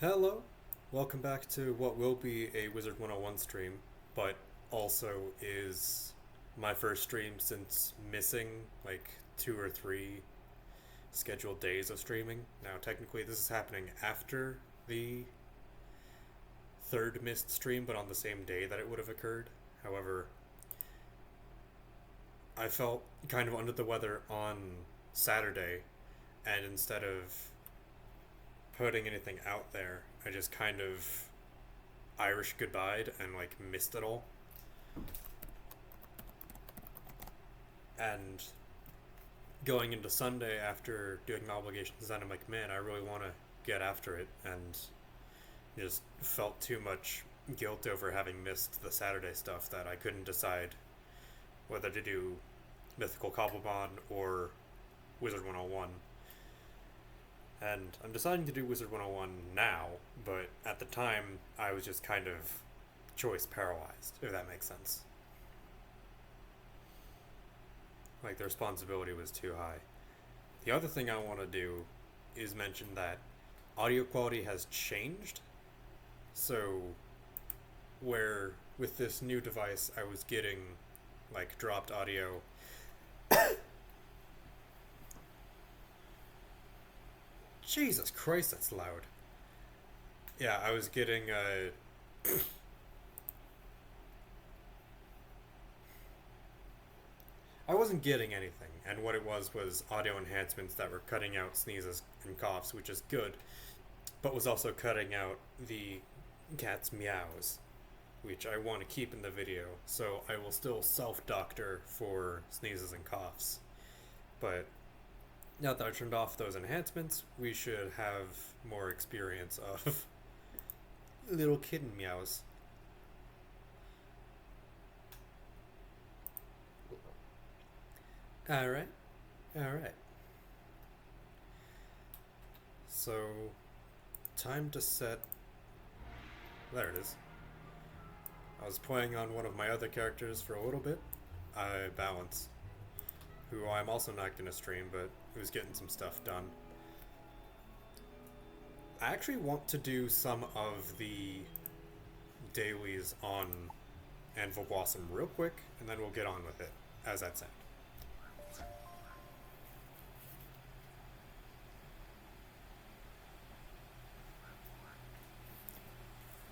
Hello, welcome back to what will be a Wizard101 stream, but also is my first stream since missing like 2 or 3 scheduled days of streaming. Now, technically, this is happening after the third missed stream, but on the same day that it would have occurred. However, I felt kind of under the weather on Saturday, and instead of putting anything out there, I just kind of Irish goodbyed and like missed it all. And going into Sunday after doing my obligations, then I'm like, man, I really want to get after it, and just felt too much guilt over having missed the Saturday stuff that I couldn't decide whether to do Mythical Cobblepond or Wizard 101. And I'm deciding to do Wizard 101 now, but at the time, I was just kind of choice paralyzed, if that makes sense. Like, the responsibility was too high. The other thing I want to do is mention that audio quality has changed. So, where with this new device I was getting, like, dropped audio. Jesus Christ, that's loud. Yeah, I was getting I wasn't getting anything, and what it was audio enhancements that were cutting out sneezes and coughs, which is good, but was also cutting out the cat's meows, which I want to keep in the video, so I will still self-doctor for sneezes and coughs. But now that I turned off those enhancements, we should have more experience of little kitten meows. Alright. Alright. So, time to set... There it is. I was playing on one of my other characters for a little bit. Balance. Who I'm also not going to stream, but who's getting some stuff done. I actually want to do some of the dailies on Anvil Blossom real quick, and then we'll get on with it. How's that sound?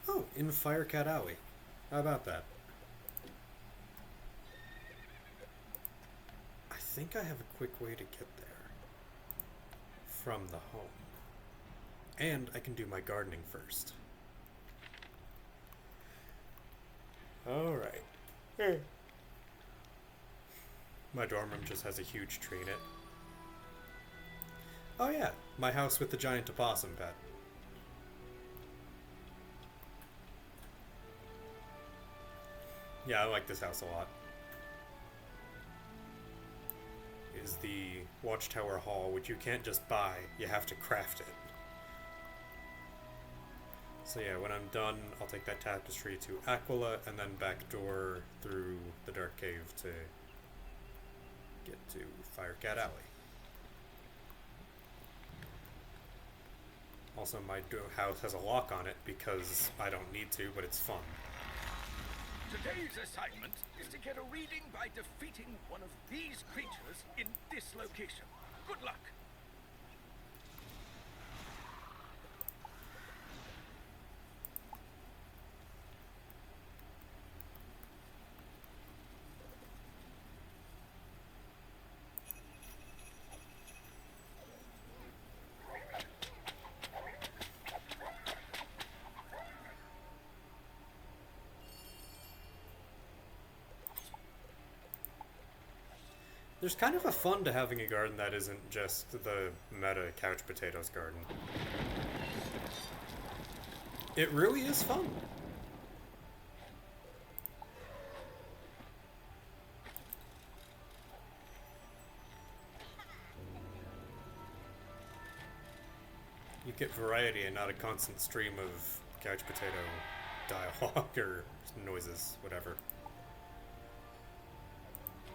Oh, in Firecat Alley. How about that? I think I have a quick way to get there from the home. And I can do my gardening first. Alright. My dorm room just has a huge tree in it. Oh yeah, my house with the giant opossum pet. Yeah, I like this house a lot. Is the Watchtower Hall, which you can't just buy, you have to craft it. So yeah, when I'm done, I'll take that tapestry to Aquila, and then back door through the Dark Cave to get to Firecat Alley. Also, my house has a lock on it because I don't need to, but it's fun. Today's assignment is to get a reading by defeating one of these creatures in this location. Good luck. There's kind of a fun to having a garden that isn't just the meta couch potatoes garden. It really is fun. You get variety and not a constant stream of couch potato dialogue or noises, whatever.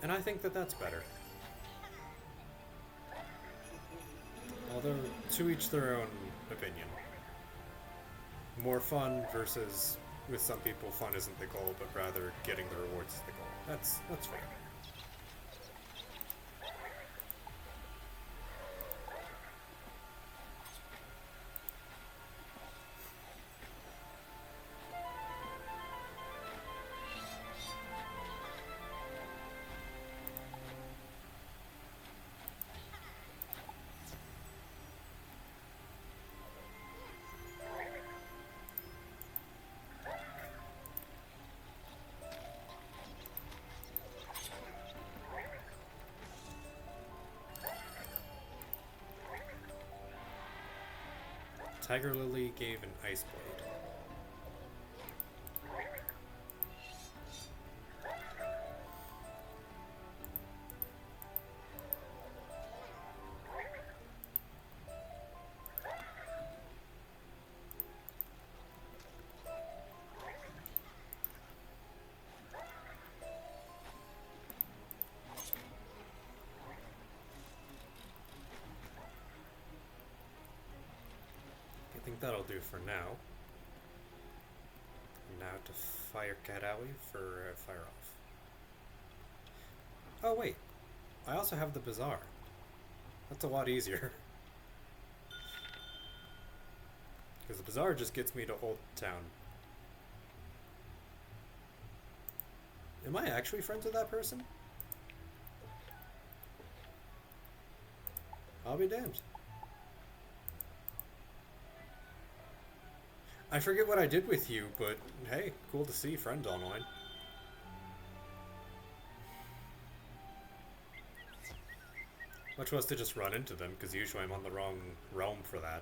And I think that that's better. Although, to each their own opinion. more fun versus with some people fun isn't the goal, but rather getting the rewards is the goal. That's fair. Tiger Lily gave an Ice Blade. I think that'll do for now. Now to fire Cat Alley for fire off. Oh wait, I also have the Bazaar. That's a lot easier. Because the Bazaar just gets me to Old Town. Am I actually friends with that person? I'll be damned. I forget what I did with you, but hey, cool to see friends online. Much was to just run into them, because usually I'm on the wrong realm for that.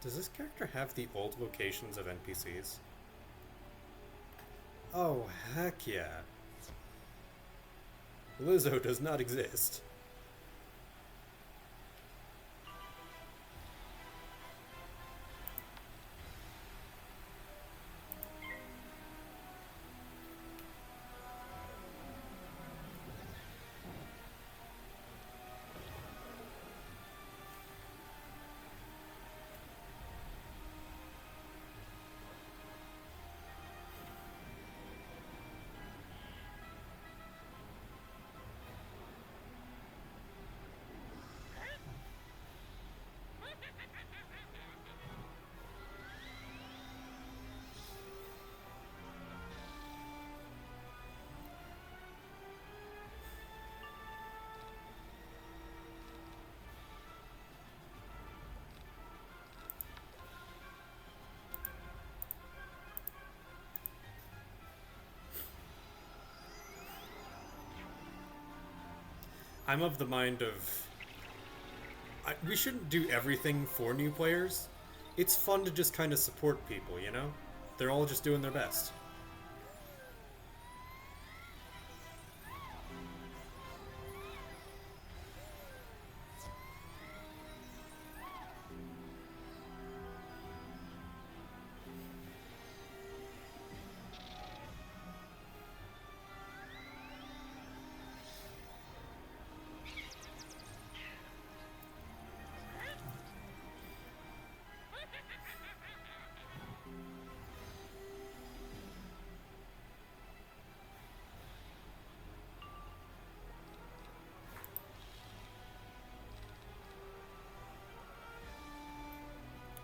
Does this character have the old locations of NPCs? Oh, heck yeah. Lizzo does not exist. I'm of the mind of... we shouldn't do everything for new players. It's fun to just kind of support people, you know? They're all just doing their best.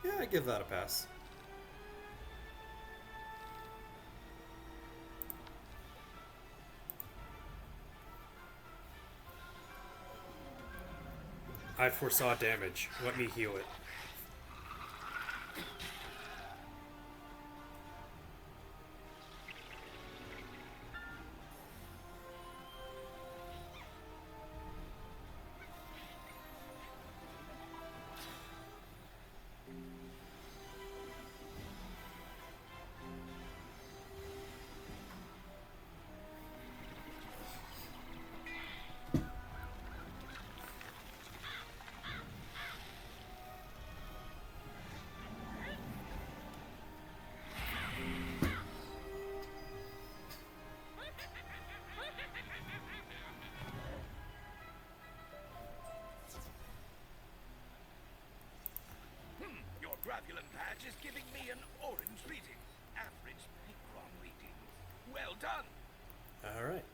Yeah, I give that a pass. I foresaw damage. Let me heal it. Gravulum badge is giving me an orange reading. Average Picron reading. Well done. Alright.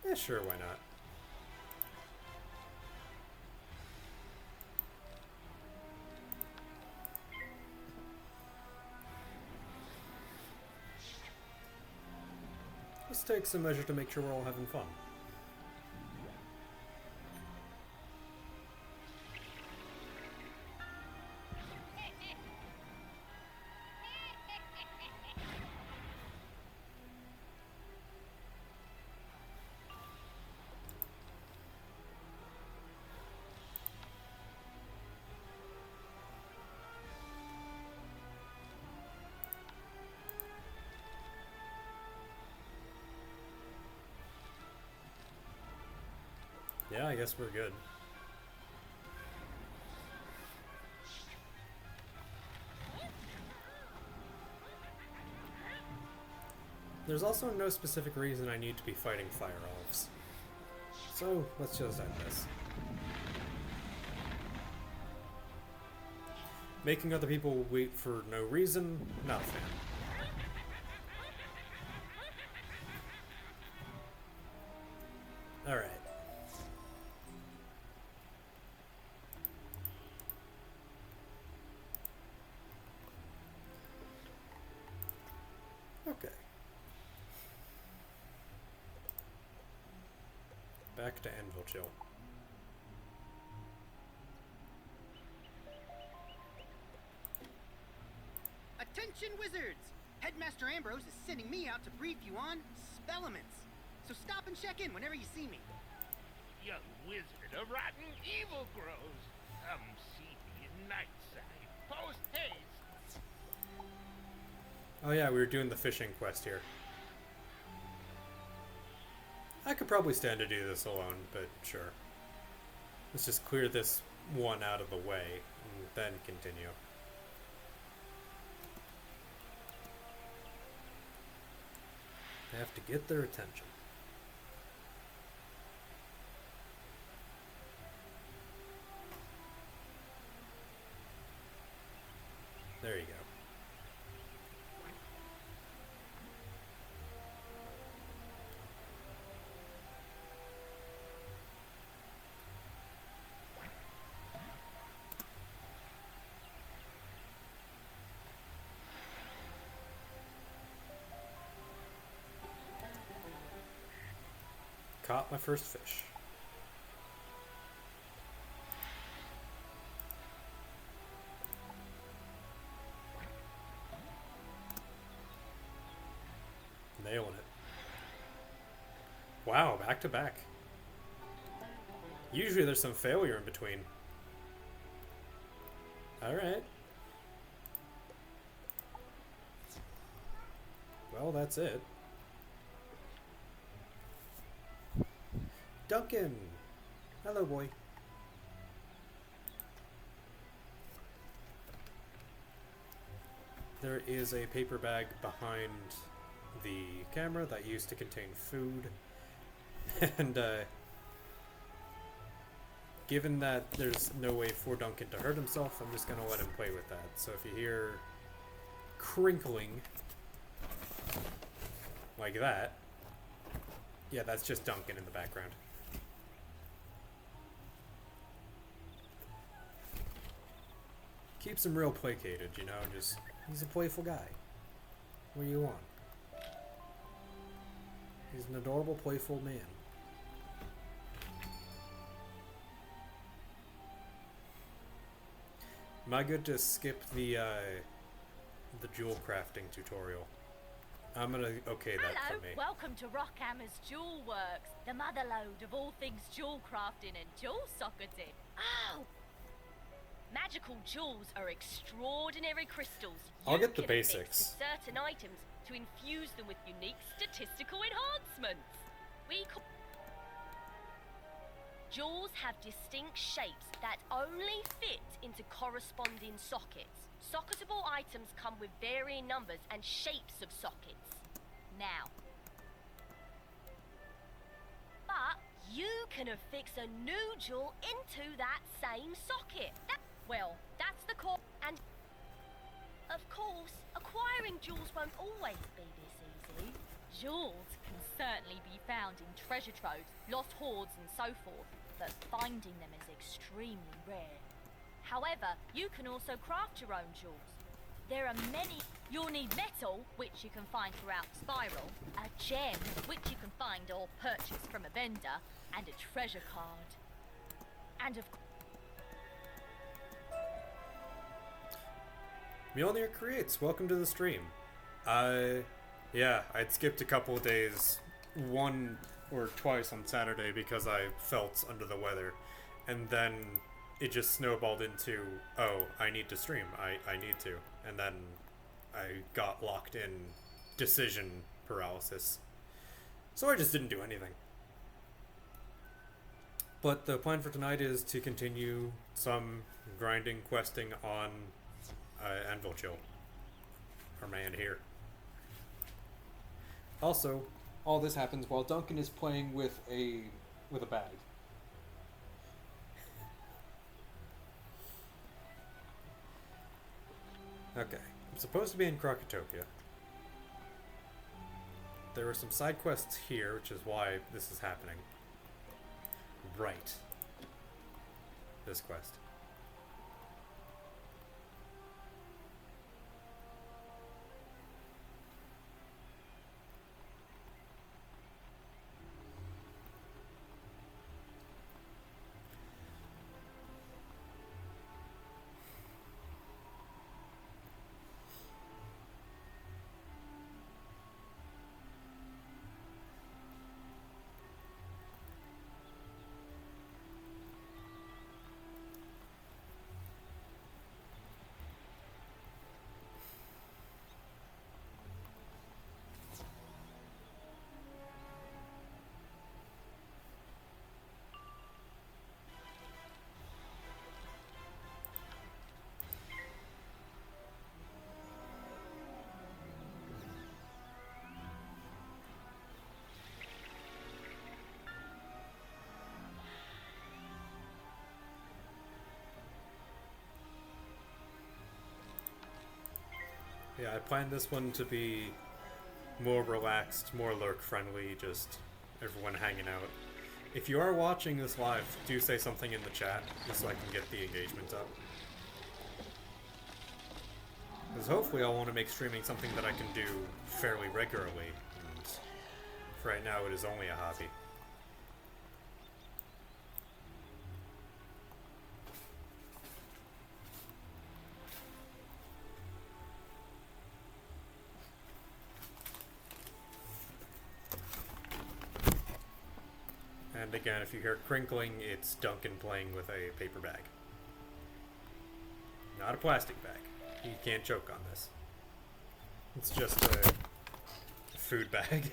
Yeah, sure, why not? Let's take some measure to make sure we're all having fun. Yeah, I guess we're good. There's also no specific reason I need to be fighting fire elves. So, let's just end this. Making other people wait for no reason, not a fan. Alright. Okay. Back to Anvil Chill. Attention, wizards! Headmaster Ambrose is sending me out to brief you on spellements. So stop and check in whenever you see me. Young wizard, a rotten evil grows. Come see me in Nightside. Post haste. Oh yeah, we were doing the fishing quest here. I could probably stand to do this alone, but sure. Let's just clear this one out of the way, and then continue. I have to get their attention. There you go. Caught my first fish. Nailing it. Wow, back to back. Usually there's some failure in between. Alright. Well, that's it. Duncan! Hello, boy. There is a paper bag behind the camera that used to contain food. And, given that there's no way for Duncan to hurt himself, I'm just gonna let him play with that. So if you hear crinkling like that, yeah, that's just Duncan in the background. Keeps him real placated, you know, just, he's a playful guy. What do you want? He's an adorable, playful man. Am I good to skip the jewel crafting tutorial? I'm gonna okay that Hello, for me. welcome to Rockhammer's Jewel Works, the motherlode of all things jewel crafting and jewel socketing. Oh! Magical jewels are extraordinary crystals. I'll get the can mix basics. with certain items to infuse them with unique statistical enhancements. We call jewels have distinct shapes that only fit into corresponding sockets. Socketable items come with varying numbers and shapes of sockets. Now, but you can can affix a new jewel into that same socket. Well, that's the core. And of course, acquiring jewels won't always be this easy. Jewels can certainly be found in treasure troves, lost hoards and so forth, but finding them is extremely rare. However, you can also craft your own jewels. There are many. You'll need metal, which you can find throughout Spiral, a gem, which you can find or purchase from a vendor, and a treasure card. And of course, Mjolnir Creates, welcome to the stream. Yeah, I'd skipped a couple of days, one or twice on Saturday because I felt under the weather, and then it just snowballed into, oh, I need to stream, I need to, and then I got locked in decision paralysis, so I just didn't do anything. But the plan for tonight is to continue some grinding, questing on Anvil Chill, our man here. Also, all this happens while Duncan is playing with a bag. Okay, I'm supposed to be in Krakatopia. There are some side quests here, which is why this is happening. Right. This quest. Yeah, I planned this one to be more relaxed, more lurk-friendly, just everyone hanging out. If you are watching this live, do say something in the chat, just so I can get the engagement up. Because hopefully I'll want to make streaming something that I can do fairly regularly, and for right now it is only a hobby. And again, if you hear crinkling, it's Duncan playing with a paper bag. Not a plastic bag. You can't choke on this. It's just a food bag.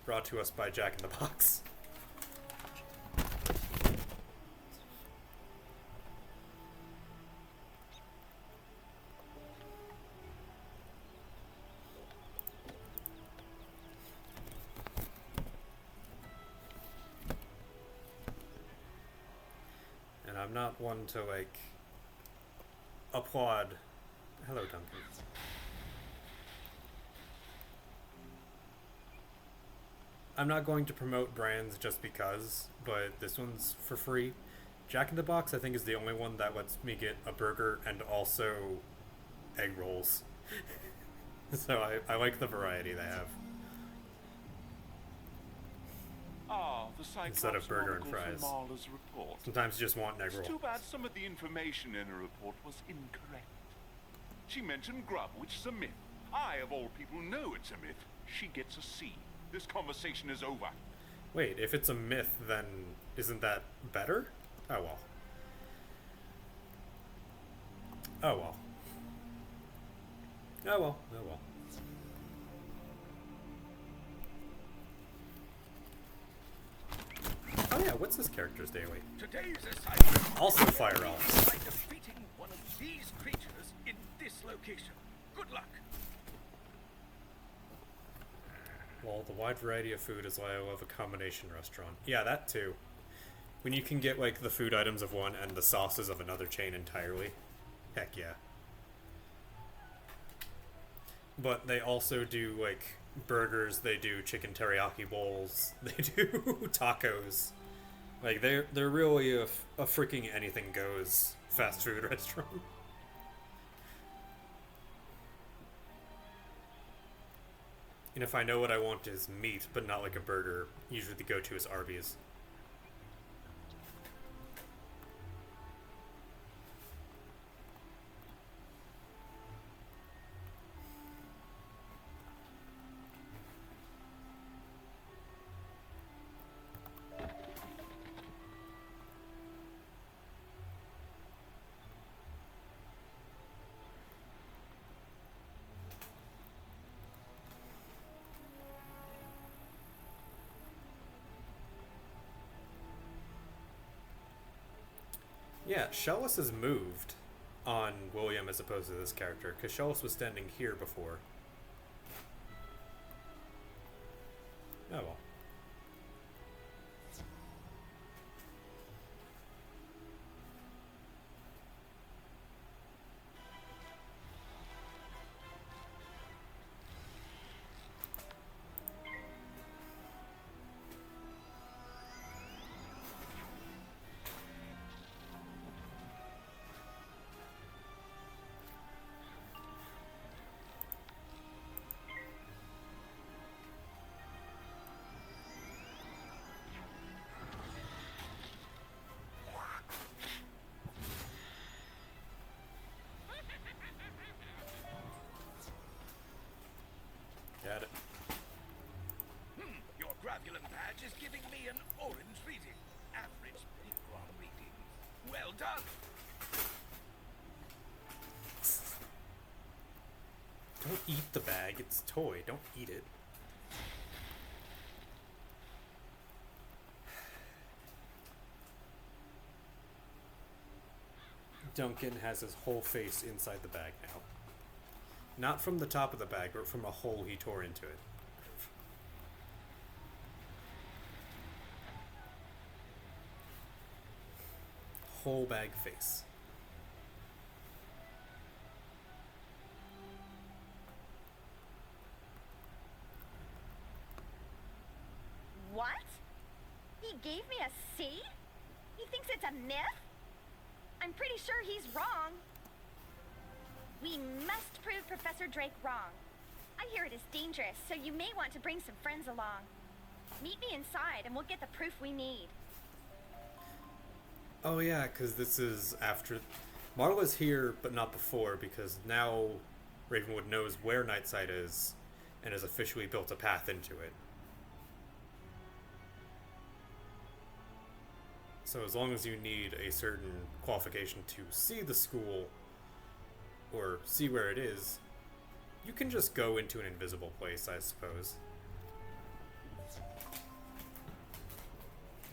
Brought to us by Jack in the Box. I'm not one to, like, applaud. Hello, Duncan. I'm not going to promote brands just because, but this one's for free. Jack in the Box, I think, is the only one that lets me get a burger and also egg rolls. So I like the variety they have. Instead of burger and fries. Sometimes you just want an egg roll. It's too bad some of the information in her report was incorrect. She mentioned grub, which is a myth. I, of all people, know it's a myth. She gets a C. This conversation is over. Wait, if it's a myth, then isn't that better? Oh well. Oh well. Oh well. Oh well. Oh yeah, what's this character's daily? Today's assignment Also fire elves. by defeating one of these creatures in this location. Good luck. Well, the wide variety of food is why I love a combination restaurant. Yeah, that too. When you can get, like, the food items of one and the sauces of another chain entirely. Heck yeah. But they also do, like, burgers, they do chicken teriyaki bowls, they do tacos. Like, they're really a freaking anything goes fast food restaurant. And if I know what I want is meat, but not like a burger, usually the go-to is Arby's. Yeah, Shellis has moved on William as opposed to this character, because Shellis was standing here before. Oh well. Got it. Your Gravulum badge is giving me an orange reading. Average Pigron reading. Well done. Don't eat the bag, it's a toy, don't eat it. Duncan has his whole face inside the bag now. Not from the top of the bag, but from a hole he tore into it. Whole bag face. What? He gave me a C? He thinks it's a myth? I'm pretty sure he's wrong. We must prove Professor Drake wrong. I hear it is dangerous, so you may want to bring some friends along. Meet me inside and we'll get the proof we need. Oh yeah, because this is after... Marla's here, but not before, because now Ravenwood knows where Nightside is and has officially built a path into it. So as long as you need a certain qualification to see the school, or see where it is, you can just go into an invisible place, I suppose.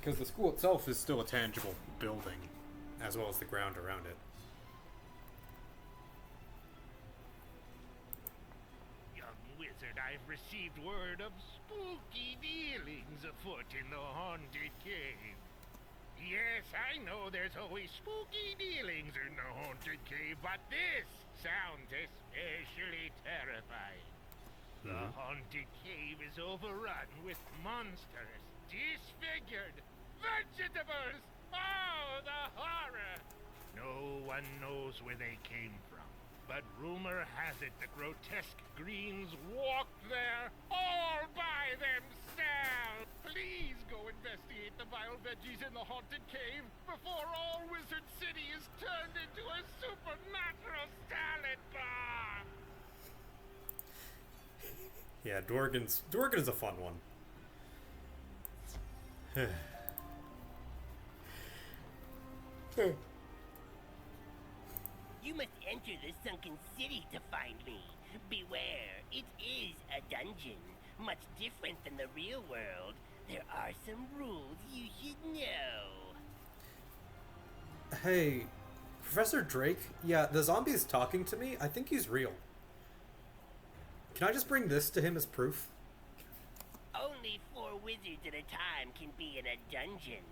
Because the school itself is still a tangible building, as well as the ground around it. Young wizard, I've received word of spooky dealings afoot in the haunted cave. Yes, I know there's always spooky dealings in the haunted cave, but this sounds especially terrifying. The haunted cave is overrun with monsters, disfigured vegetables. Oh, the horror! No one knows where they came from, but rumor has it the grotesque greens walked there all by themselves. Please go investigate the vile veggies in the haunted cave before all Wizard City is turned into a supernatural salad bar. Yeah, Dorgan is a fun one. You must enter the sunken city to find me. Beware, it is a dungeon, much different than the real world. There are some rules you should know. Hey, Professor Drake? Yeah, the zombie is talking to me. I think he's real. Can I just bring this to him as proof? only 4 wizards at a time can be in a dungeon.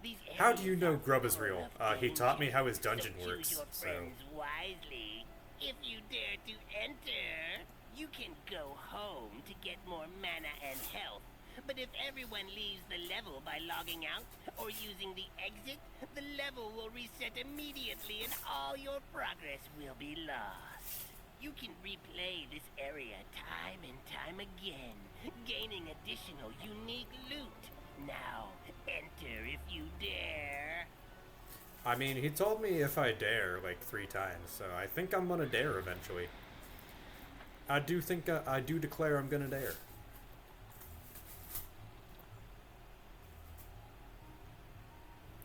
These How do you areas know are Grub is full real? of He taught me danger, how his dungeon so works, choose your so... friends wisely. If you dare to enter, you can go home to get more mana and health. But if everyone leaves the level by logging out or using the exit, the level will reset immediately and all your progress will be lost. You can replay this area time and time again, gaining additional unique loot. Now, enter if you dare. I mean, he told me if I dare, like, 3 times, so I think I'm gonna dare eventually. I do think, I do declare I'm gonna dare.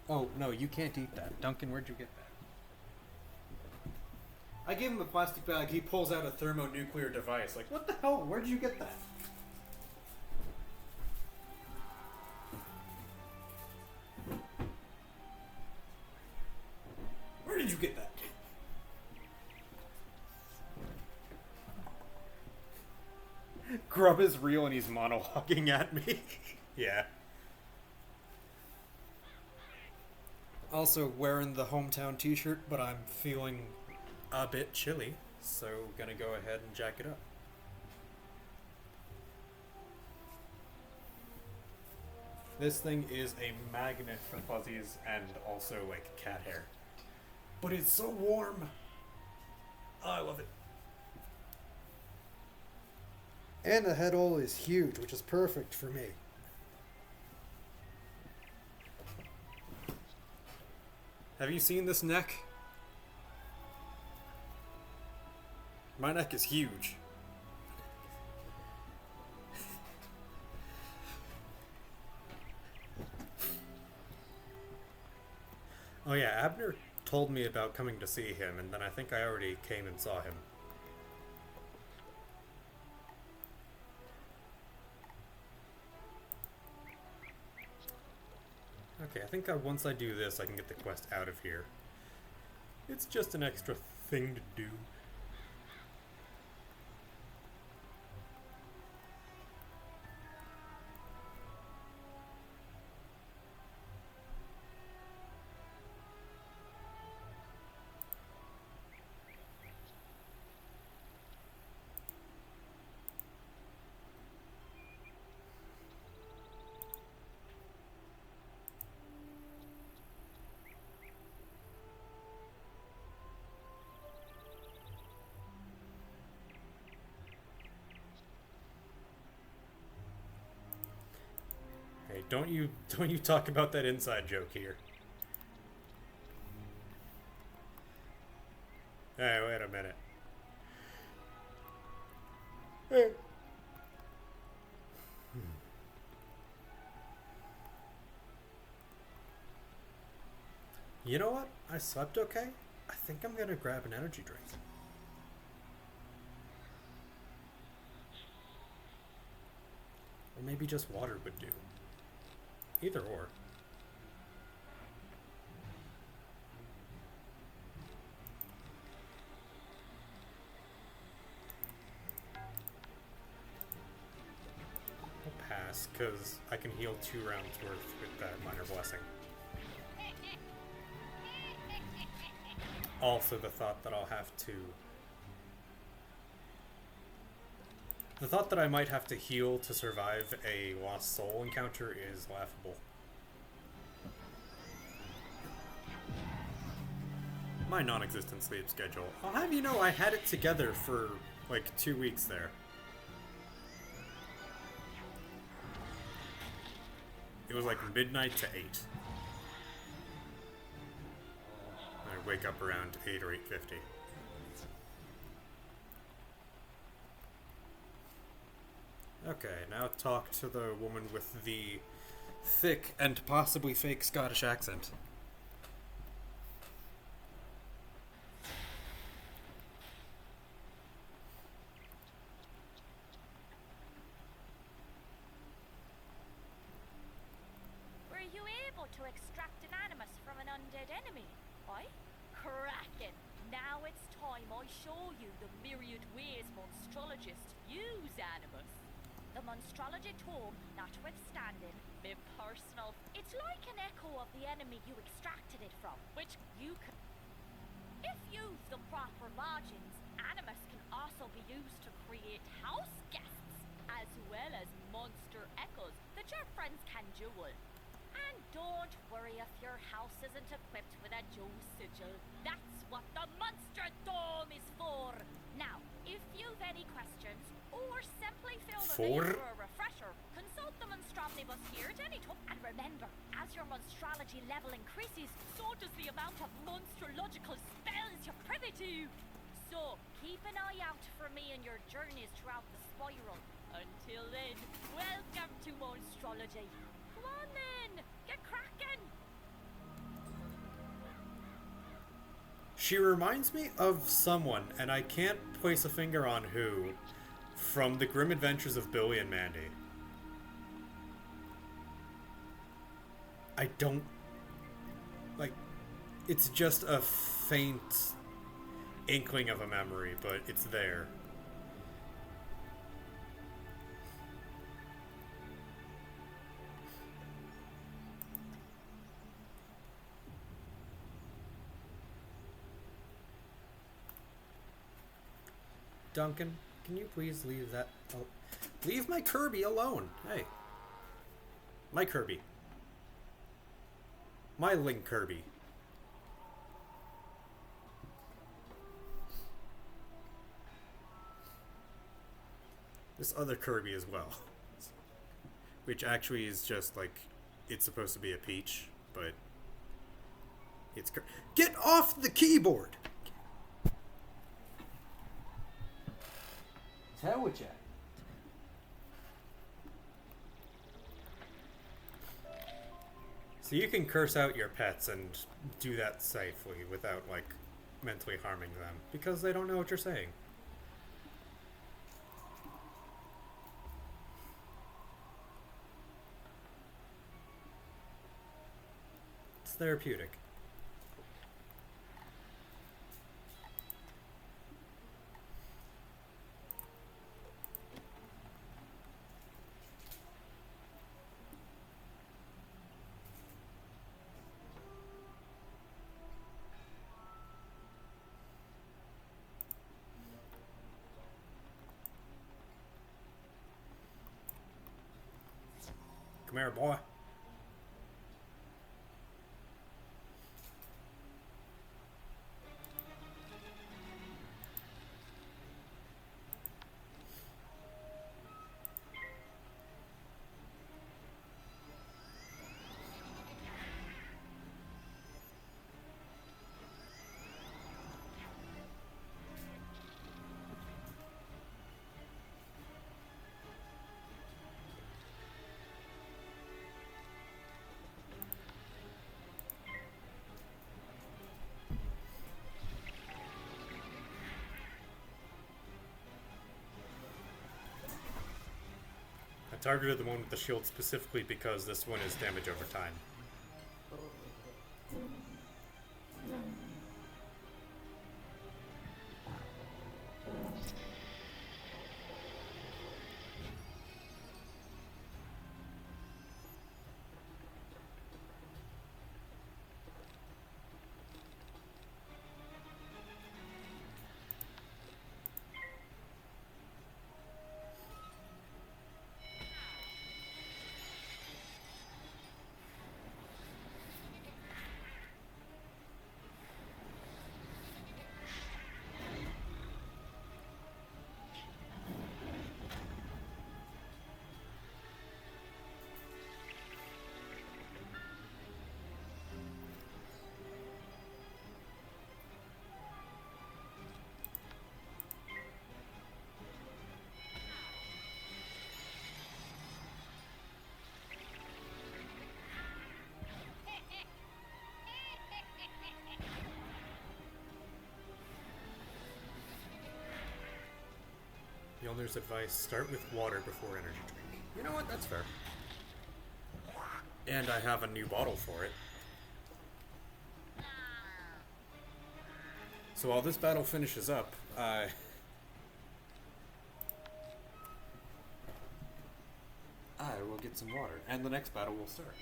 Oh, no, you can't eat that. Duncan, where'd you get that? I gave him a plastic bag, he pulls out a thermonuclear device. Like, what the hell? Where'd you get that? Where did you get that? Grub is real and he's monologuing at me. Yeah. Also wearing the hometown t-shirt, but I'm feeling a bit chilly, so gonna go ahead and jack it up. This thing is a magnet for fuzzies and also like cat hair. But it's so warm. Oh, I love it. And the head hole is huge, which is perfect for me. Have you seen this neck? My neck is huge. Oh yeah, Abner told me about coming to see him, and then I think I already came and saw him. Okay, I think once I do this, I can get the quest out of here. It's just an extra thing to do. Hey, don't you talk about that inside joke here. Hey, wait a minute. Hey. You know what? I slept okay. I think I'm gonna grab an energy drink. Or maybe just water would do. Either or. I'll pass, because I can heal 2 rounds worth with that minor blessing. Also, the thought that I'll have to... The thought that I might have to heal to survive a Lost Soul encounter is laughable. My non-existent sleep schedule. I'll have you know I had it together for like 2 weeks there. It was like midnight to 8. I wake up around 8 or 8:50. Okay, now talk to the woman with the thick and possibly fake Scottish accent. Were you able to extract an animus from an undead enemy? Aye? Cracking! Now it's time I show you the myriad ways monstrologists use animus. The monstrology tome, notwithstanding, me personal. It's like an echo of the enemy you extracted it from, which you can. If used the proper margins, animus can also be used to create house guests, as well as monster echoes that your friends can jewel. And don't worry if your house isn't equipped with a Joe sigil. That's what the monster dome is for. Now, if you've any questions, or simply feel the need for a refresher, consult the Monstromnibus here at any time. And remember, as your monstrology level increases, so does the amount of monstrological spells you're privy to. So, keep an eye out for me in your journeys throughout the spiral. Until then, welcome to monstrology. Come on then, get cracking! She reminds me of someone, and I can't place a finger on who, from the Grim Adventures of Billy and Mandy. I don't... like, it's just a faint inkling of a memory, but it's there. Duncan, can you please leave that... leave my Kirby alone. Hey. My Kirby. My Link Kirby. This other Kirby as well. Which actually is just like... it's supposed to be a peach, but... it's... Get off the keyboard! Hell with ya. So you can curse out your pets and do that safely without, like, mentally harming them, because they don't know what you're saying. It's therapeutic. Come here, boy. I targeted the one with the shield specifically because this one is damage over time. The owner's advice, start with water before energy drink. You know what, that's fair. And I have a new bottle for it. So while this battle finishes up, get some water, and the next battle will start.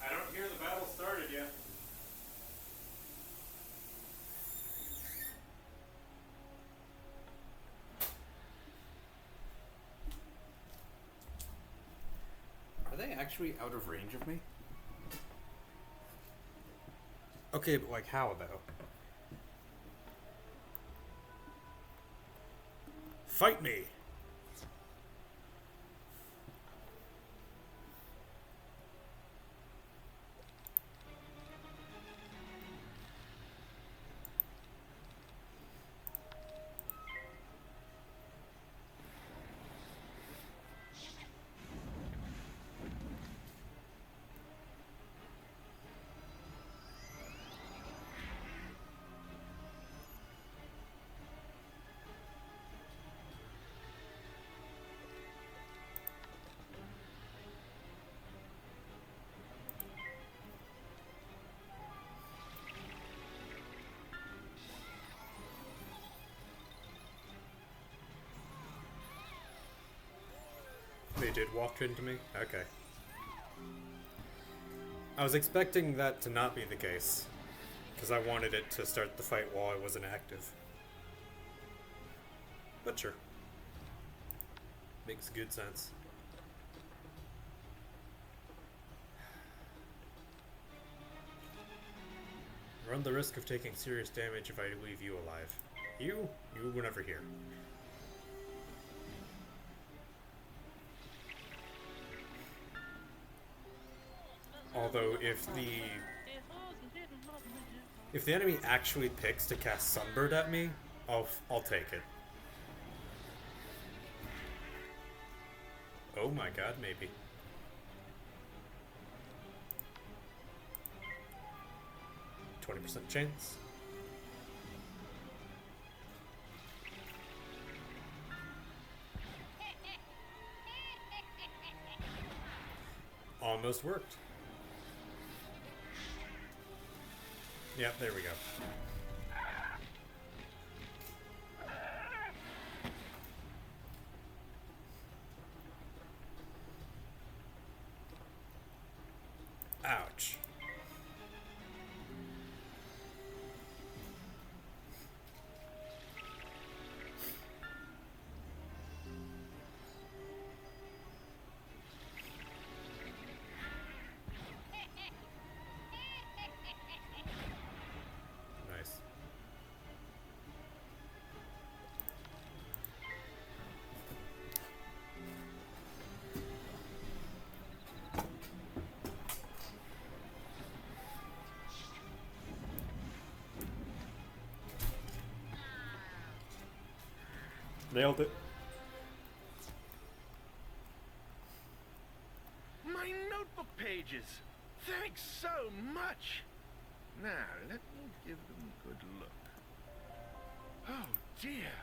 I don't hear the battle started yet. Are they actually out of range of me? Okay, but like how though? Fight me! They did walk into me? Okay. I was expecting that to not be the case, because I wanted it to start the fight while I wasn't active. But sure. Makes good sense. Run the risk of taking serious damage if I leave you alive. You were never here. Although if the enemy actually picks to cast Sunbird at me, I'll take it. Oh my god, maybe. %20 chance. Almost worked. Yep, there we go. Ouch. Nice. Nailed it. My notebook pages! Thanks so much! Now, let me give them a good look. Oh, dear.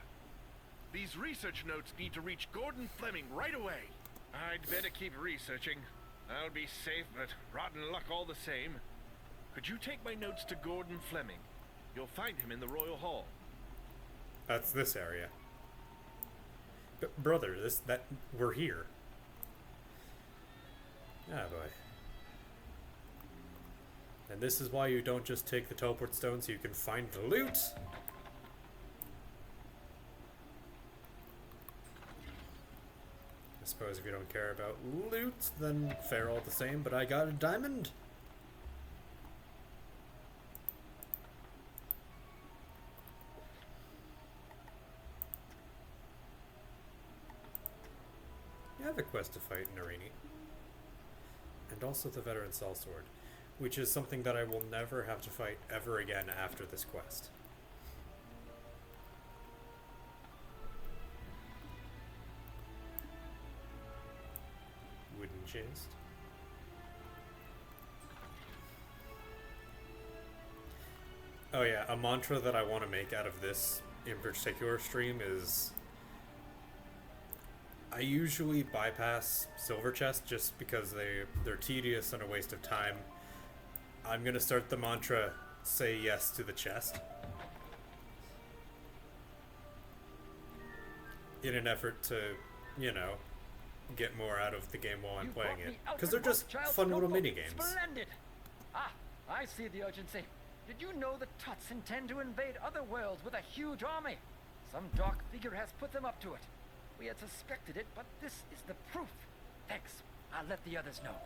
These research notes need to reach Gordon Fleming right away. I'd better keep researching. I'll be safe, but rotten luck all the same. Could you take my notes to Gordon Fleming? You'll find him in the Royal Hall. That's this area. But brother, we're here. Ah boy. And this is why you don't just take the teleport stone so you can find the loot. I suppose if you don't care about loot, then fair all the same, but I got a diamond. have a quest to fight in Arini. And also the Veteran Sellsword, which is something that I will never have to fight ever again after this quest. Wooden chest. Oh yeah, a mantra that I want to make out of this in particular stream is I usually bypass silver chests just because they're tedious and a waste of time. I'm gonna start the mantra, say yes to the chest, in an effort to, you know, get more out of the game while I'm playing it. Because they're just fun little mini-games. Splendid! Ah, I see the urgency. Did you know the Tuts intend to invade other worlds with a huge army? Some dark figure has put them up to it. We had suspected it, but this is the proof. Thanks. I'll let the others know.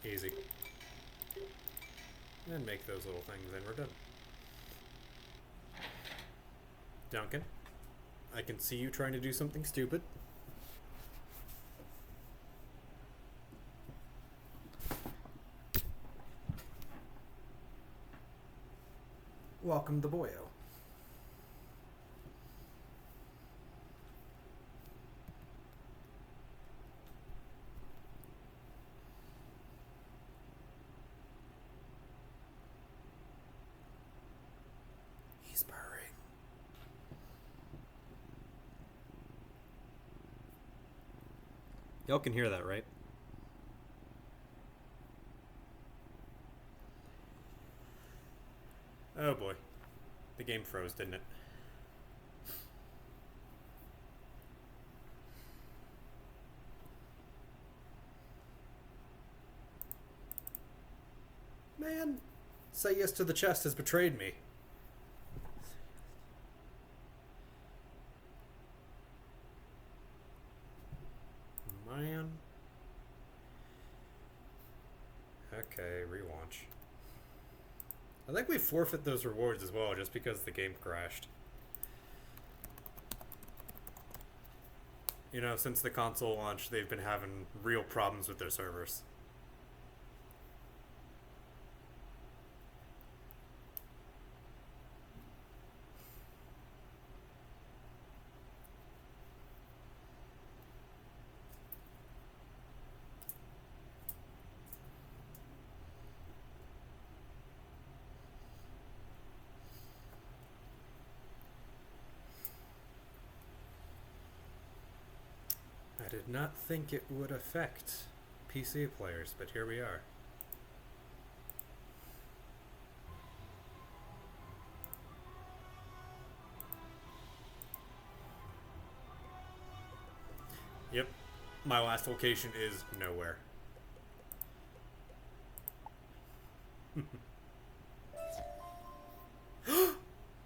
Easy. And make those little things and we're done. Duncan, I can see you trying to do something stupid. Welcome to Boyo. He's purring. Y'all can hear that, right? Oh boy. The game froze, didn't it? Man, say yes to the chest has betrayed me. Man. Okay, relaunch. I think we forfeit those rewards as well, just because the game crashed. You know, since the console launch, they've been having real problems with their servers. I did not think it would affect PC players, but here we are. Yep, my last location is nowhere.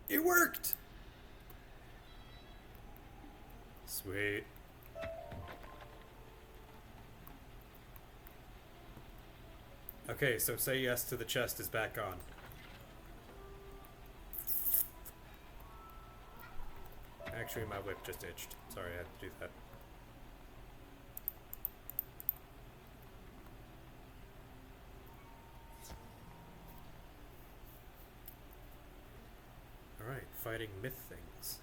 It worked! Sweet. Okay, so say yes to the chest is back on. Actually, my whip just itched. Sorry, I had to do that. Alright, fighting myth things.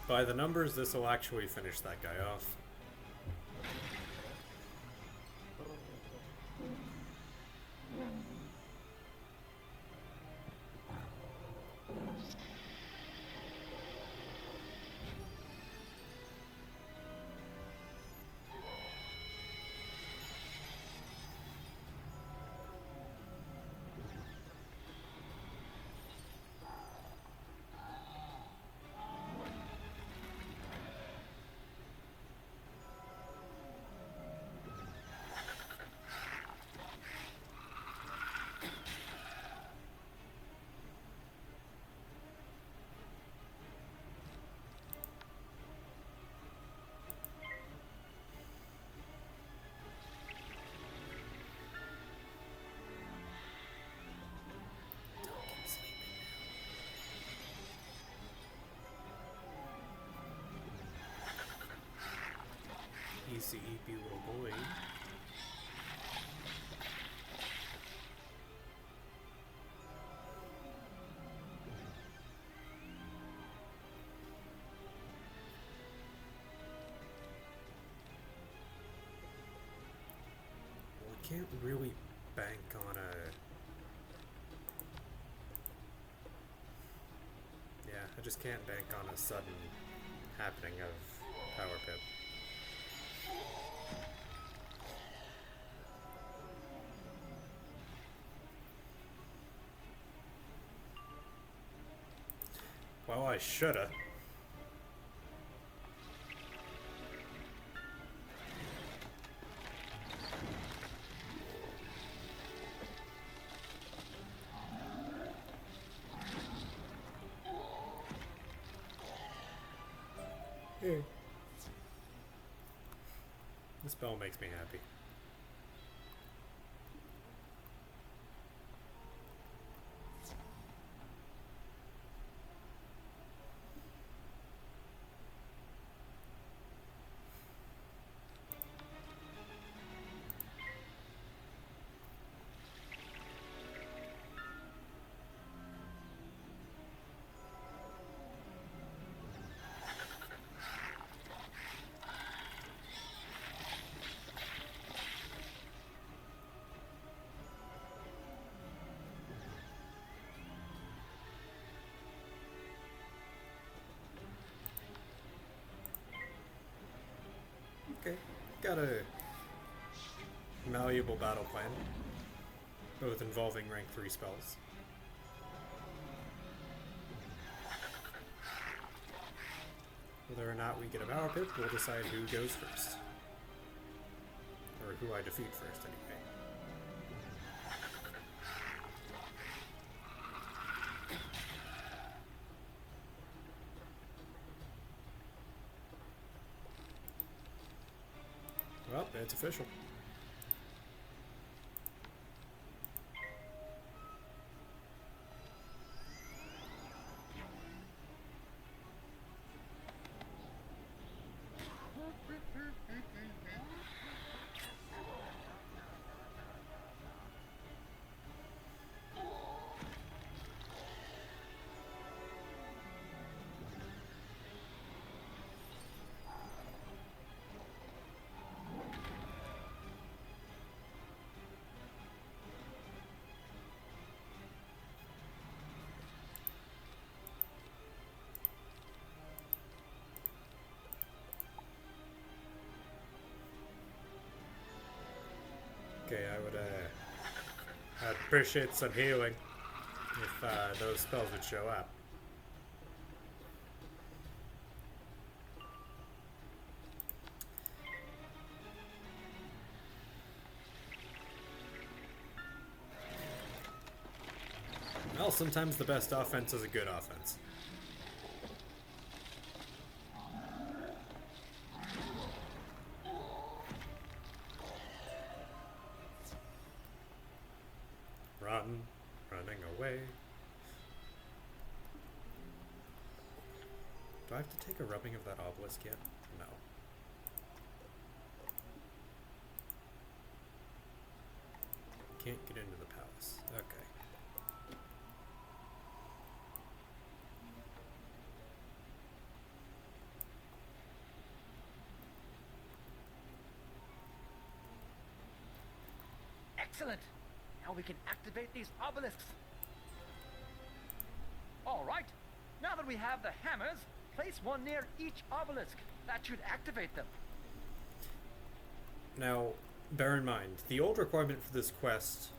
By the numbers, this will actually finish that guy off. Easy, eepy little boy. We can't really bank on a... Yeah, I just can't bank on a sudden happening of Power Pip. Well, I shoulda. This spell makes me happy. Okay, got a malleable battle plan, both involving rank 3 spells. Whether or not we get a Power Pip will decide who goes first. Or who I defeat first, anyway. Well, it's official. Okay, I'd appreciate some healing if those spells would show up. Well, sometimes the best offense is a good offense. Running away. Do I have to take a rubbing of that obelisk yet? No. Can't get into the palace. Okay. Excellent! Now we can activate these obelisks. All right. Now that we have the hammers, place one near each obelisk. That should activate them. Now, bear in mind, the old requirement for this quest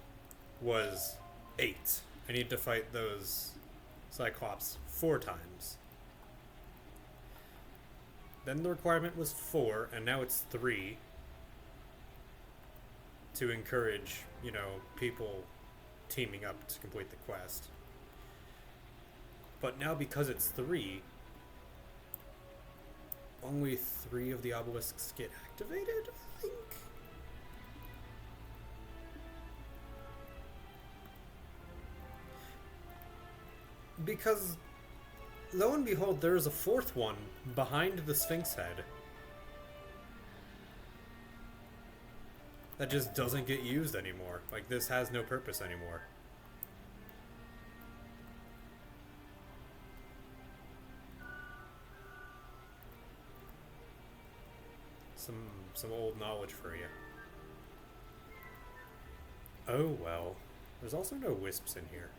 was 8. I need to fight those Cyclops 4 times. Then the requirement was 4, and now it's 3. To encourage, you know, people teaming up to complete the quest. But now because it's 3, only 3 of the obelisks get activated, I think? Because, lo and behold, there is a 4th one behind the Sphinx head. that just doesn't get used anymore. Like, this has no purpose anymore. Some old knowledge for you. Oh well. There's also no wisps in here.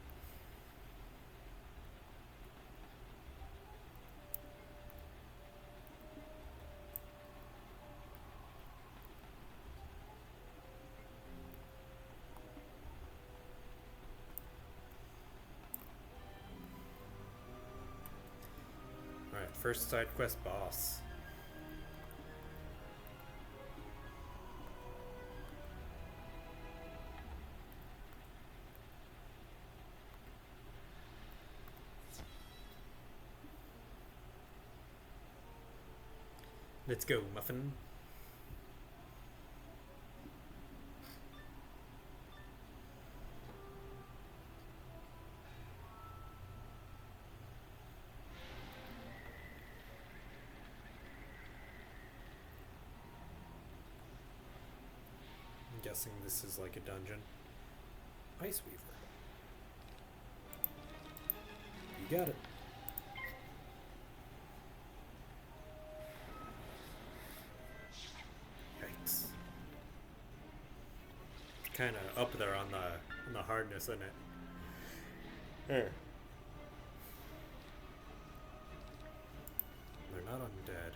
Alright, first side quest boss. Let's go, Muffin. I'm guessing this is like a dungeon. Ice Weaver. You got it. Kind of up there on the hardness, isn't it? Here. They're not undead.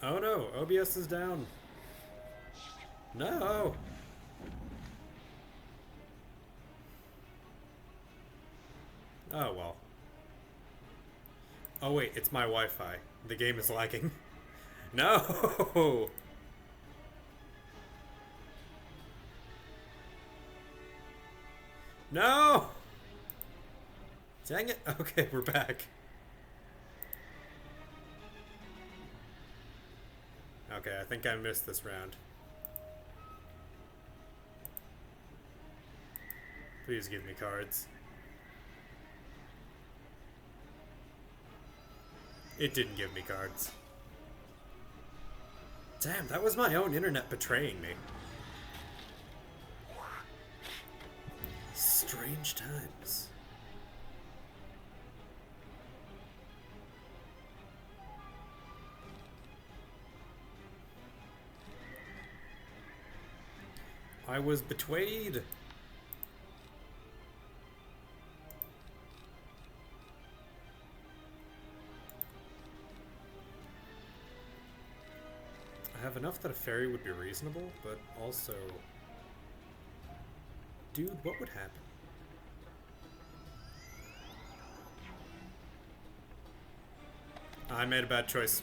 Oh no, OBS is down. No! Oh well. Oh wait, it's my Wi-Fi. The game is lagging. No! No! Dang it. Okay, we're back. Okay, I think I missed this round. Please give me cards. It didn't give me cards. Damn, that was my own internet betraying me. Strange times. I was betrayed. I have enough that a fairy would be reasonable, but also... Dude, what would happen? I made a bad choice.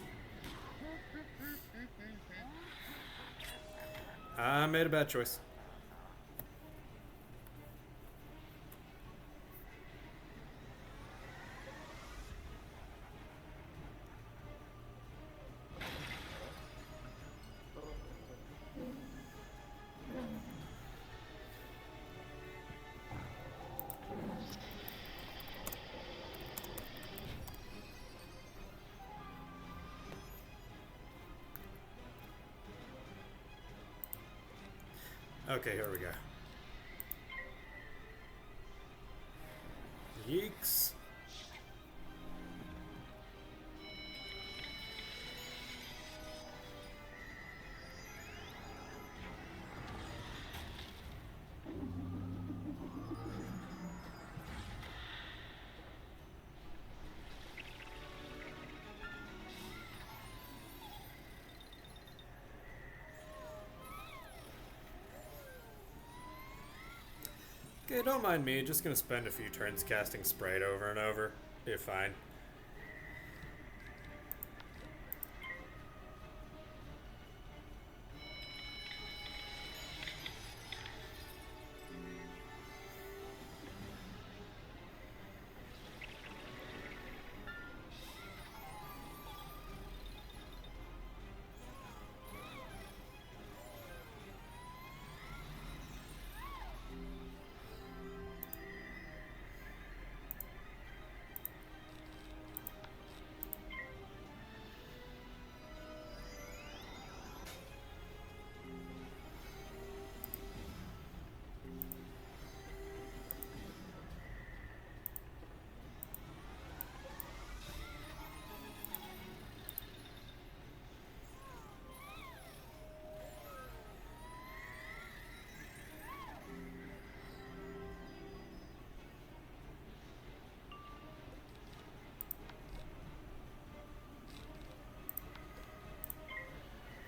I made a bad choice. Okay, here we go. Yeeks. Okay, don't mind me. Just gonna spend a few turns casting Sprite over and over. You're fine.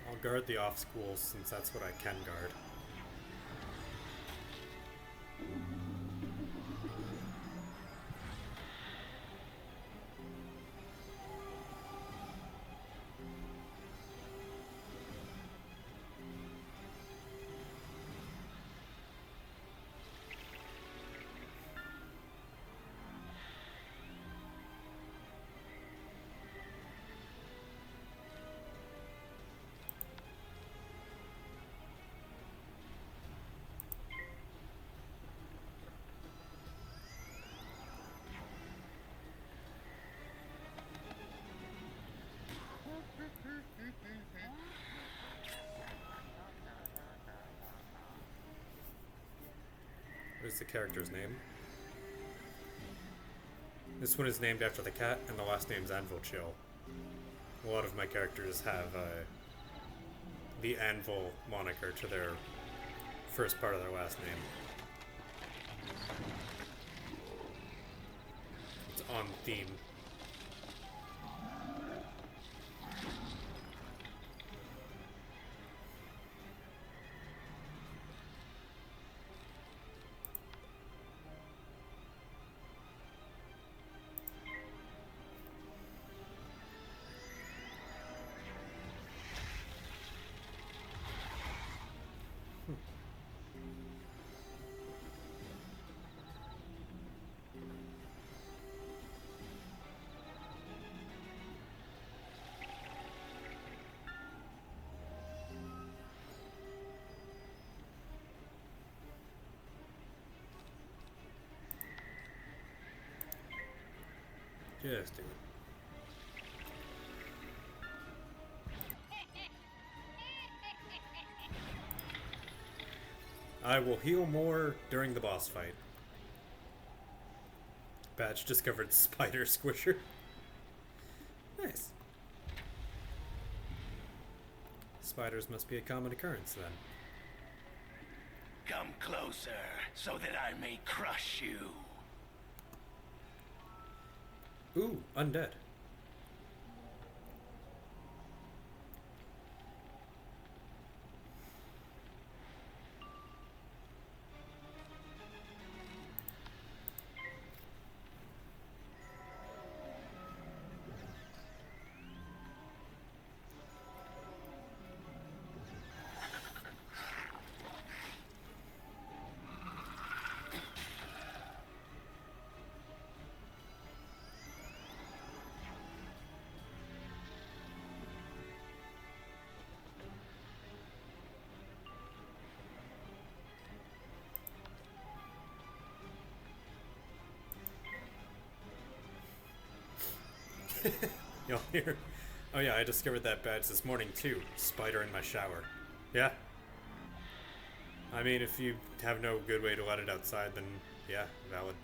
I'll guard the off schools since that's what I can guard. What is the character's name? This one is named after the cat, and the last name's Anvil Chill. A lot of my characters have the Anvil moniker to their first part of their last name. It's on theme. Just do it. I will heal more during the boss fight. Badge discovered Spider Squisher. Nice. Spiders must be a common occurrence then. Come closer, so that I may crush you. Ooh, undead. Y'all hear? Oh yeah, I discovered that badge this morning too. Spider in my shower. Yeah. I mean, if you have no good way to let it outside, then yeah, valid.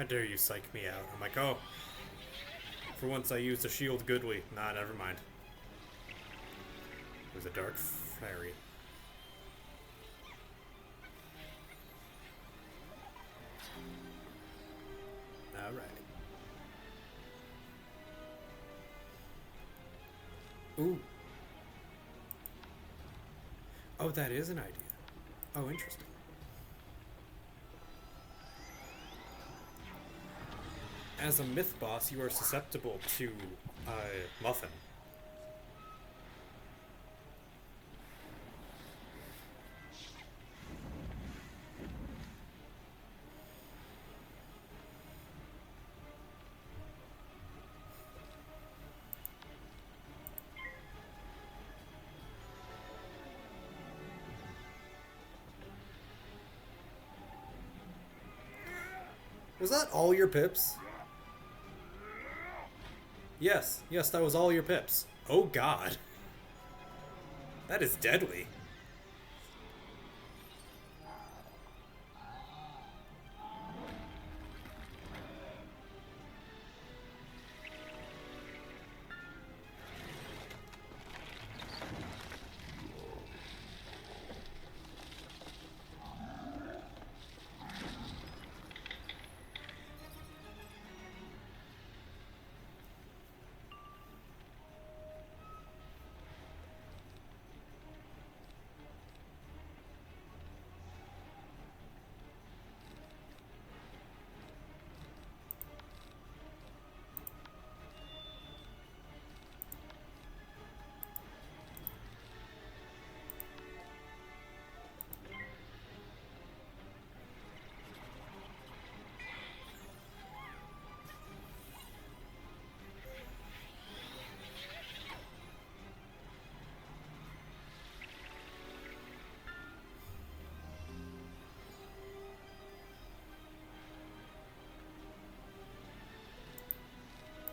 How dare you psych me out? I'm like, oh, for once I used a shield goodly. Nah, never mind. It was a dark fairy. Alright. Ooh. Oh, that is an idea. Oh, interesting. As a myth boss, you are susceptible to Muffin. Was that all your pips? Yes, that was all your pips. Oh god. That is deadly.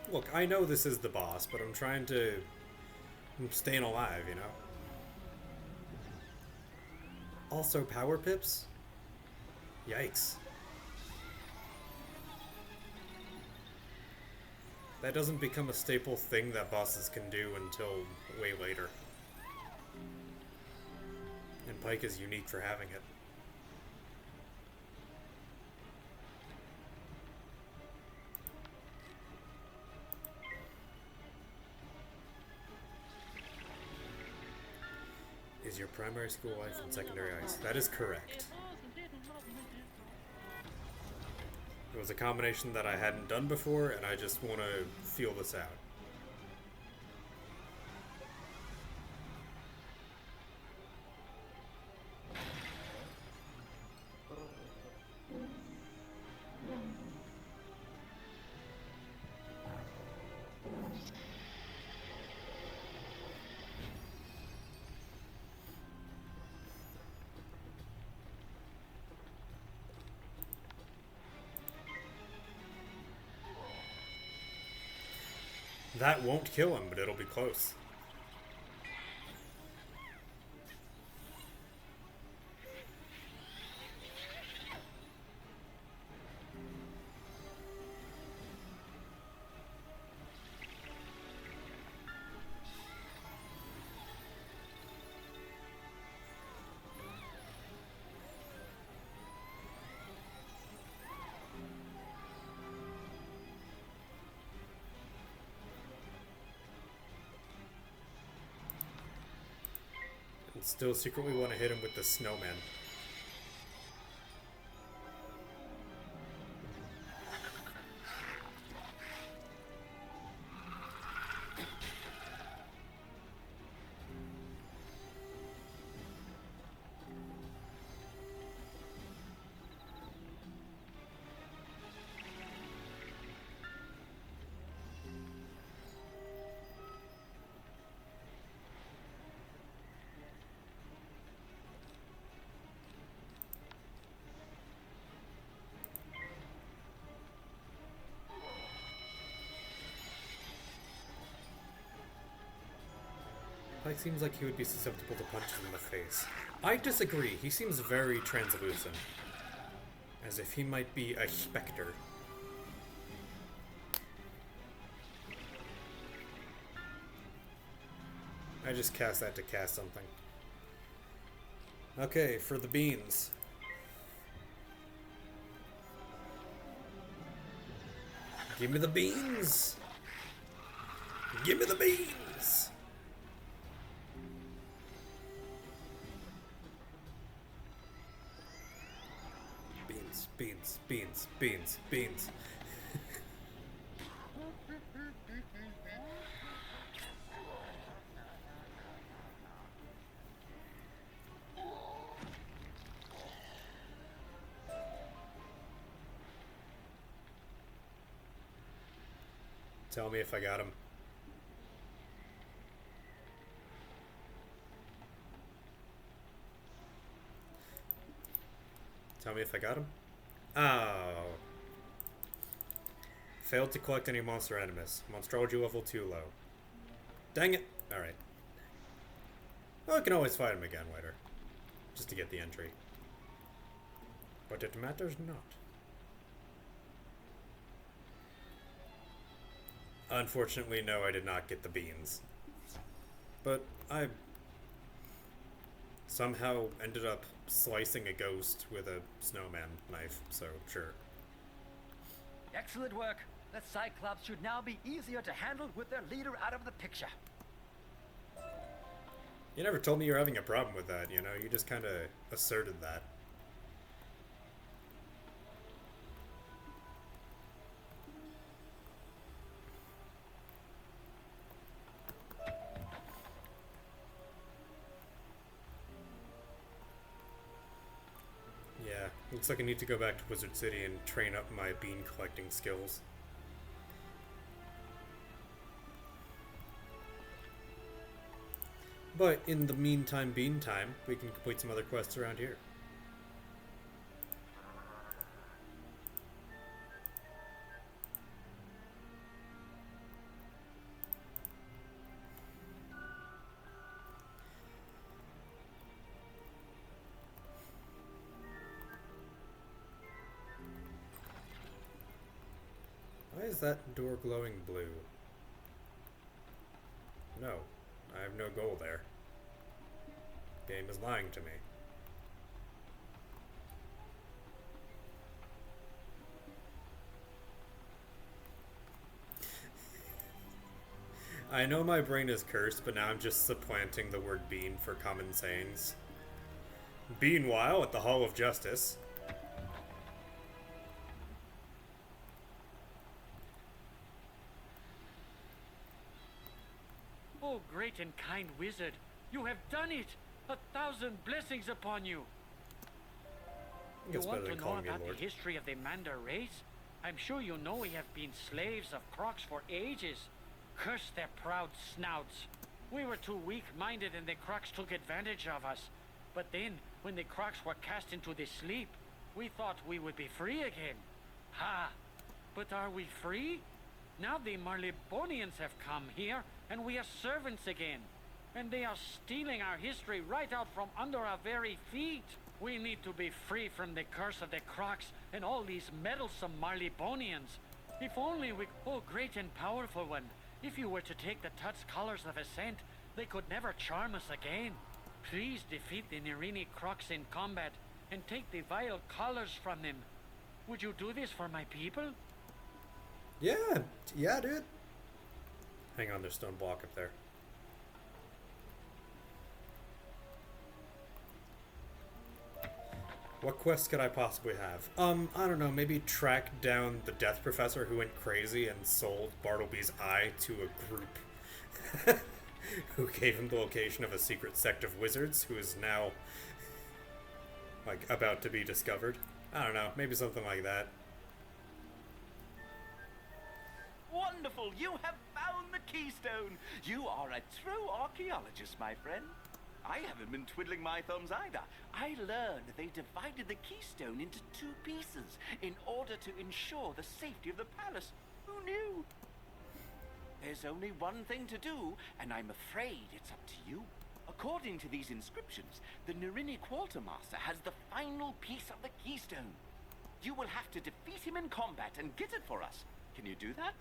Look, I know this is the boss, but I'm staying alive, you know? Also, power pips? Yikes. That doesn't become a staple thing that bosses can do until way later. And Pike is unique for having it. Is your primary school life and secondary ice? That is correct. It was a combination that I hadn't done before, and I just want to feel this out. That won't kill him, but it'll be close. Still secretly want to hit him with the snowman. Pike seems like he would be susceptible to punches in the face. I disagree. He seems very translucent. As if he might be a specter. just cast that to cast something. Okay, for the beans. Give me the beans! Give me the beans! Beans, beans, beans, beans, beans. Tell me if I got him. Tell me if I got him. Oh. Failed to collect any monster animus. Monstrology level too low. Dang it. Alright. Well, I can always fight him again later. Just to get the entry. But it matters not. Unfortunately, no, I did not get the beans. But I somehow ended up slicing a ghost with a snowman knife, so sure. Excellent work. The Cyclops should now be easier to handle with their leader out of the picture. You never told me you were having a problem with that, you know? You just kind of asserted that. Yeah, looks like I need to go back to Wizard City and train up my bean collecting skills. But in the meantime, bean time, we can complete some other quests around here. Why is that door glowing blue? No, I have no goal there. Game is lying to me. I know my brain is cursed, but now I'm just supplanting the word bean for common sayings. Beanwhile, at the Hall of Justice. Oh, great and kind wizard, you have done it! 1,000 blessings upon you! You want to know about the history of the Manda race? I'm sure you know we have been slaves of Crocs for ages. Curse their proud snouts. We were too weak-minded and the Crocs took advantage of us. But then, when the Crocs were cast into the sleep, we thought we would be free again. Ha! But are we free? Now the Marlebonians have come here, and we are servants again. And they are stealing our history right out from under our very feet. We need to be free from the curse of the Crocs and all these meddlesome Marlebonians. If only we... Oh, great and powerful one. If you were to take the Tut's colors of ascent, they could never charm us again. Please defeat the Nerini Crocs in combat and take the vile colors from them. Would you do this for my people? Yeah, dude. Hang on, there's stone block up there. What quest could I possibly have? I don't know, maybe track down the Death Professor who went crazy and sold Bartleby's eye to a group who gave him the location of a secret sect of wizards who is now, like, about to be discovered. I don't know, maybe something like that. Wonderful! You have found the keystone! You are a true archaeologist, my friend. I haven't been twiddling my thumbs either. I learned they divided the keystone into 2 pieces in order to ensure the safety of the palace. Who knew? There's only one thing to do, and I'm afraid it's up to you. According to these inscriptions, the Nerini Quartermaster has the final piece of the keystone. You will have to defeat him in combat and get it for us. Can you do that?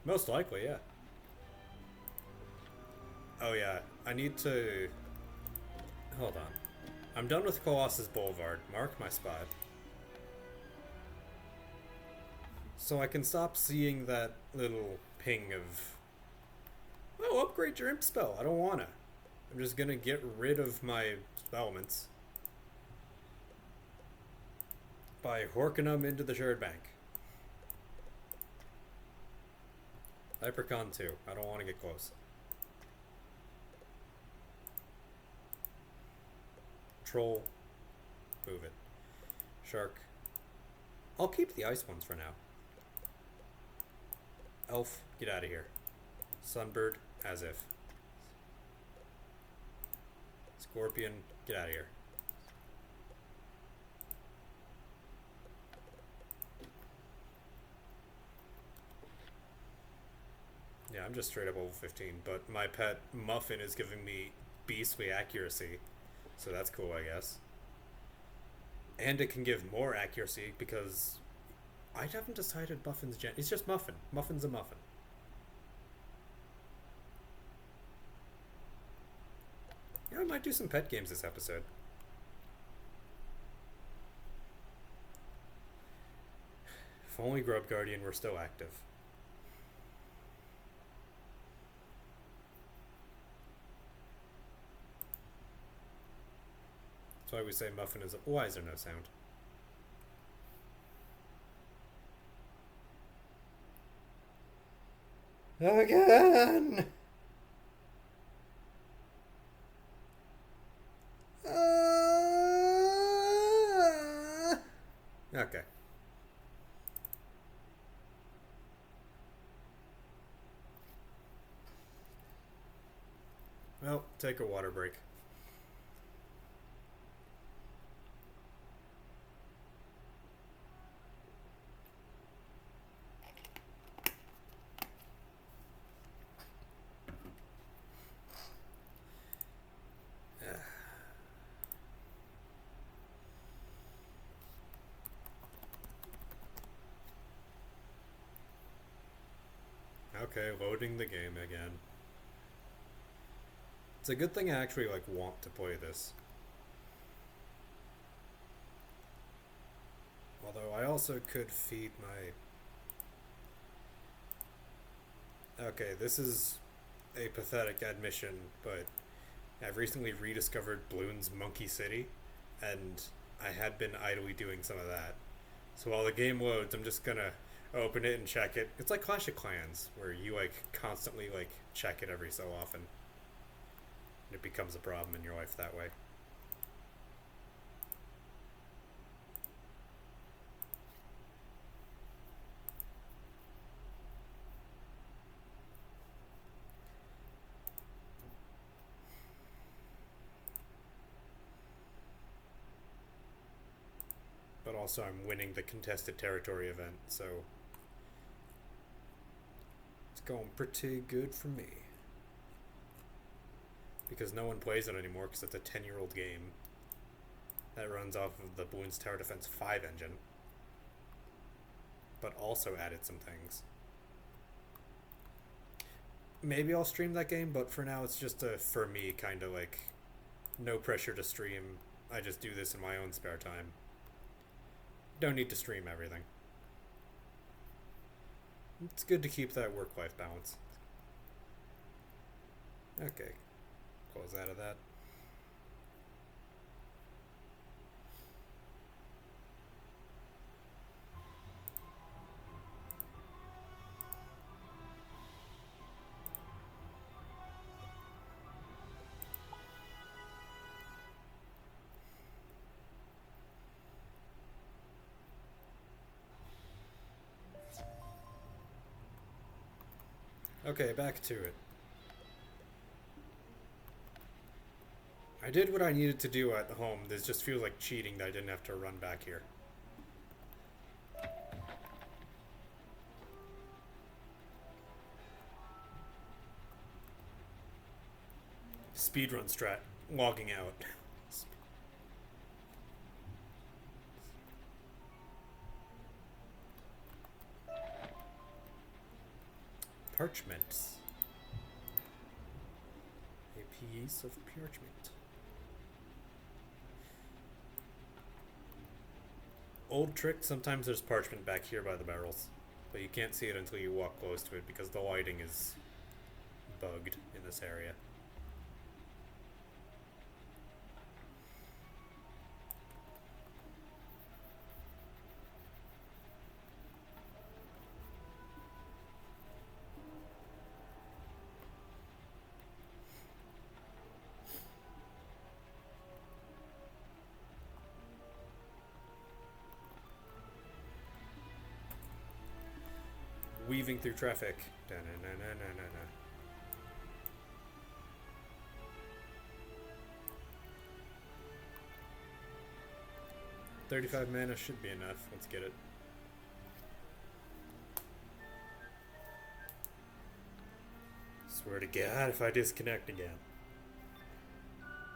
Most likely, yeah. Oh yeah, I need to... Hold on. I'm done with Colossus Boulevard. Mark my spot. So I can stop seeing that little ping of... Oh, upgrade your imp spell. I don't wanna. I'm just gonna get rid of my elements by horking them into the Shard Bank. Hypercon 2. I don't want to get close. Troll. Move it. Shark. I'll keep the ice ones for now. Elf, get out of here. Sunbird, as if. Scorpion, get out of here. Yeah, I'm just straight up level 15, but my pet Muffin is giving me beastly accuracy, so that's cool, I guess. And it can give more accuracy because I haven't decided Muffin's gen. It's just Muffin. Muffin's a Muffin. Yeah, I might do some pet games this episode. If only Grub Guardian were still active. That's why we say Muffin is a... Why is there no sound? Again! Okay. Well, take a water break. Okay, loading the game again. It's a good thing I actually, like, want to play this. Although I also could feed my... Okay, this is a pathetic admission, but I've recently rediscovered Bloons Monkey City, and I had been idly doing some of that. So while the game loads, I'm just gonna open it and check it. It's like Clash of Clans, where you like constantly like check it every so often. And it becomes a problem in your life that way. But also I'm winning the contested territory event, so it's going pretty good for me. Because no one plays it anymore because it's a 10-year-old game that runs off of the Bloons Tower Defense 5 engine, but also added some things. Maybe I'll stream that game, but for now it's just a, for me, kind of like, no pressure to stream. I just do this in my own spare time. Don't need to stream everything. It's good to keep that work-life balance. Okay. Close out of that. Okay, back to it. I did what I needed to do at home. This just feels like cheating that I didn't have to run back here. Speedrun strat. Logging out. Parchments. piece of parchment. Old trick, sometimes there's parchment back here by the barrels, but you can't see it until you walk close to it because the lighting is bugged in this area. Weaving through traffic. Da-na-na-na-na-na-na. $35 mana should be enough. Let's get it. Swear to God if I disconnect again.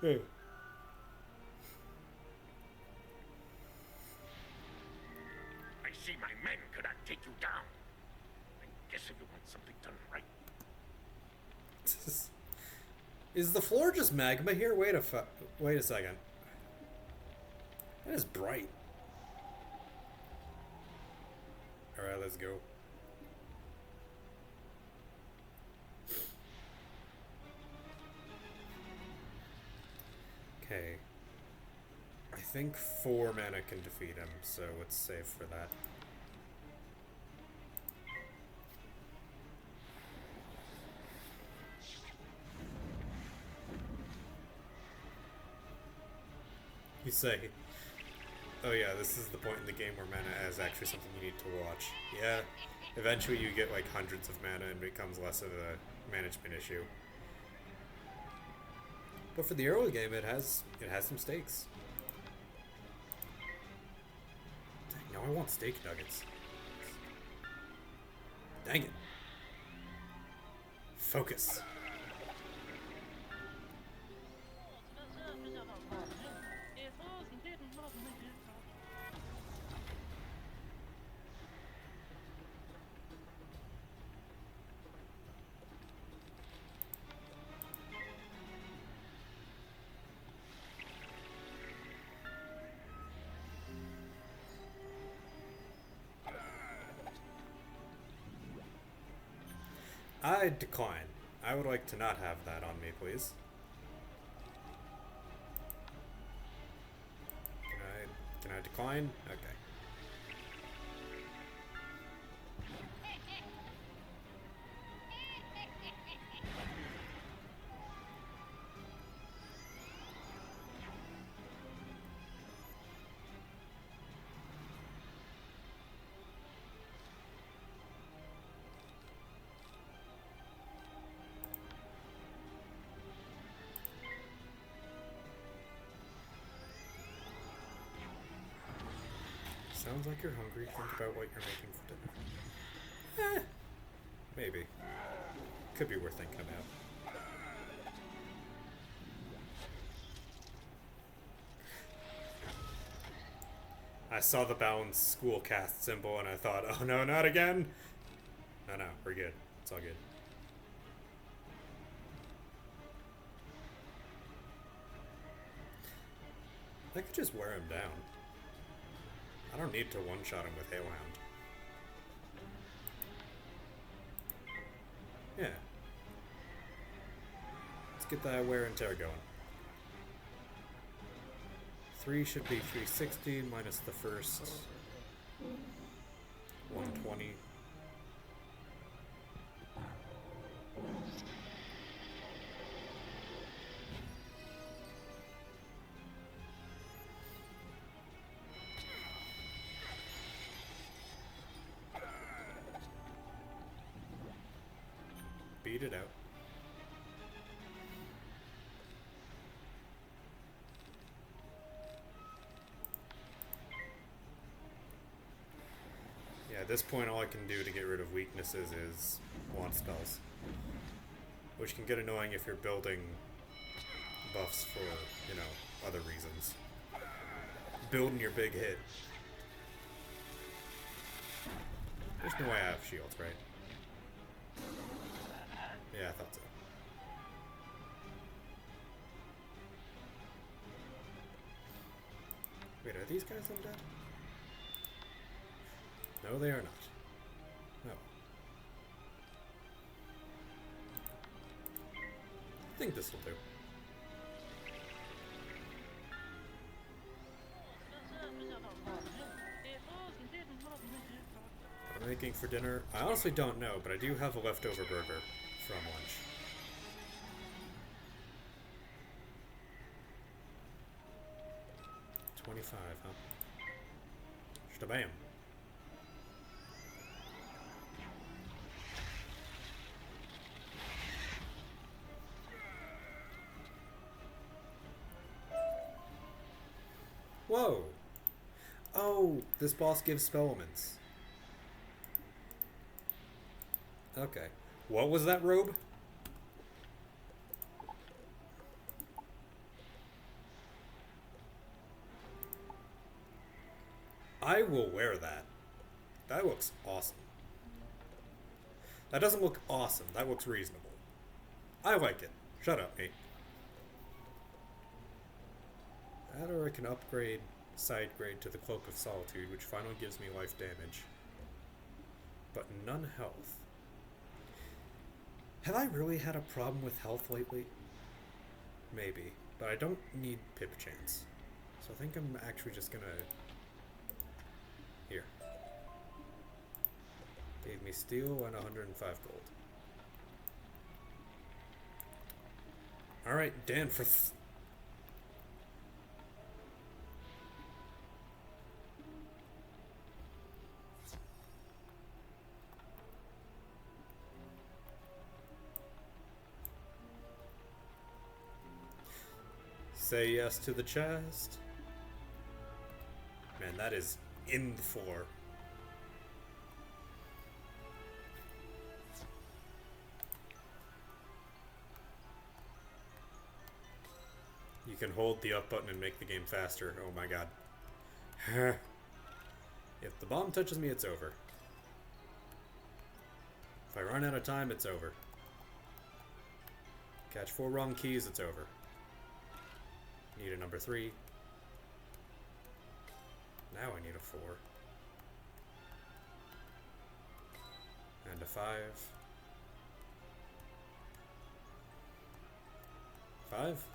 Hey. I see my men cannot take you down. I guess if you want something done right. Is the floor just magma here? Wait a second. That is bright. Alright, let's go. Okay. I think 4 mana can defeat him, so let's save for that. You say, oh yeah, this is the point in the game where mana is actually something you need to watch. Yeah, eventually you get like hundreds of mana and it becomes less of a management issue. But for the early game, it has some stakes. Dang, now I want steak nuggets. Dang it. Focus. I decline. I would like to not have that on me, please. Can I decline? Okay. Sounds like you're hungry. Think about what you're making for dinner. Maybe. Could be worth thinking about. I saw the balanced school cast symbol and I thought, oh no, not again! No, we're good. It's all good. I could just wear him down. I don't need to one-shot him with Hailhound. Yeah. Let's get that wear and tear going. 3 should be 360 minus the first 120. Beat it out. Yeah, at this point all I can do to get rid of weaknesses is want spells. Which can get annoying if you're building buffs for, you know, other reasons. Building your big hit. There's no way I have shields, right? Yeah, I thought so. Wait, are these guys undead? No, they are not. No. I think this will do. What I'm making for dinner? I honestly don't know, but I do have a leftover burger from lunch. $25, huh? Shtabam. Whoa! Oh, this boss gives spell elements. Okay. What was that robe? I will wear that. That looks awesome. That doesn't look awesome. That looks reasonable. I like it. Shut up, mate. That, or I can upgrade, side grade to the Cloak of Solitude, which finally gives me life damage. But none health. Have I really had a problem with health lately? Maybe. But I don't need pip chance. So I think I'm actually just gonna... Here. Gave me steel and 105 gold. Alright, Danforth. Say yes to the chest. Man, that is in the floor. You can hold the up button and make the game faster. Oh my god. If the bomb touches me, it's over. If I run out of time, it's over. Catch 4 wrong keys, it's over. Need a number 3. Now I need a 4. And a 5. 5?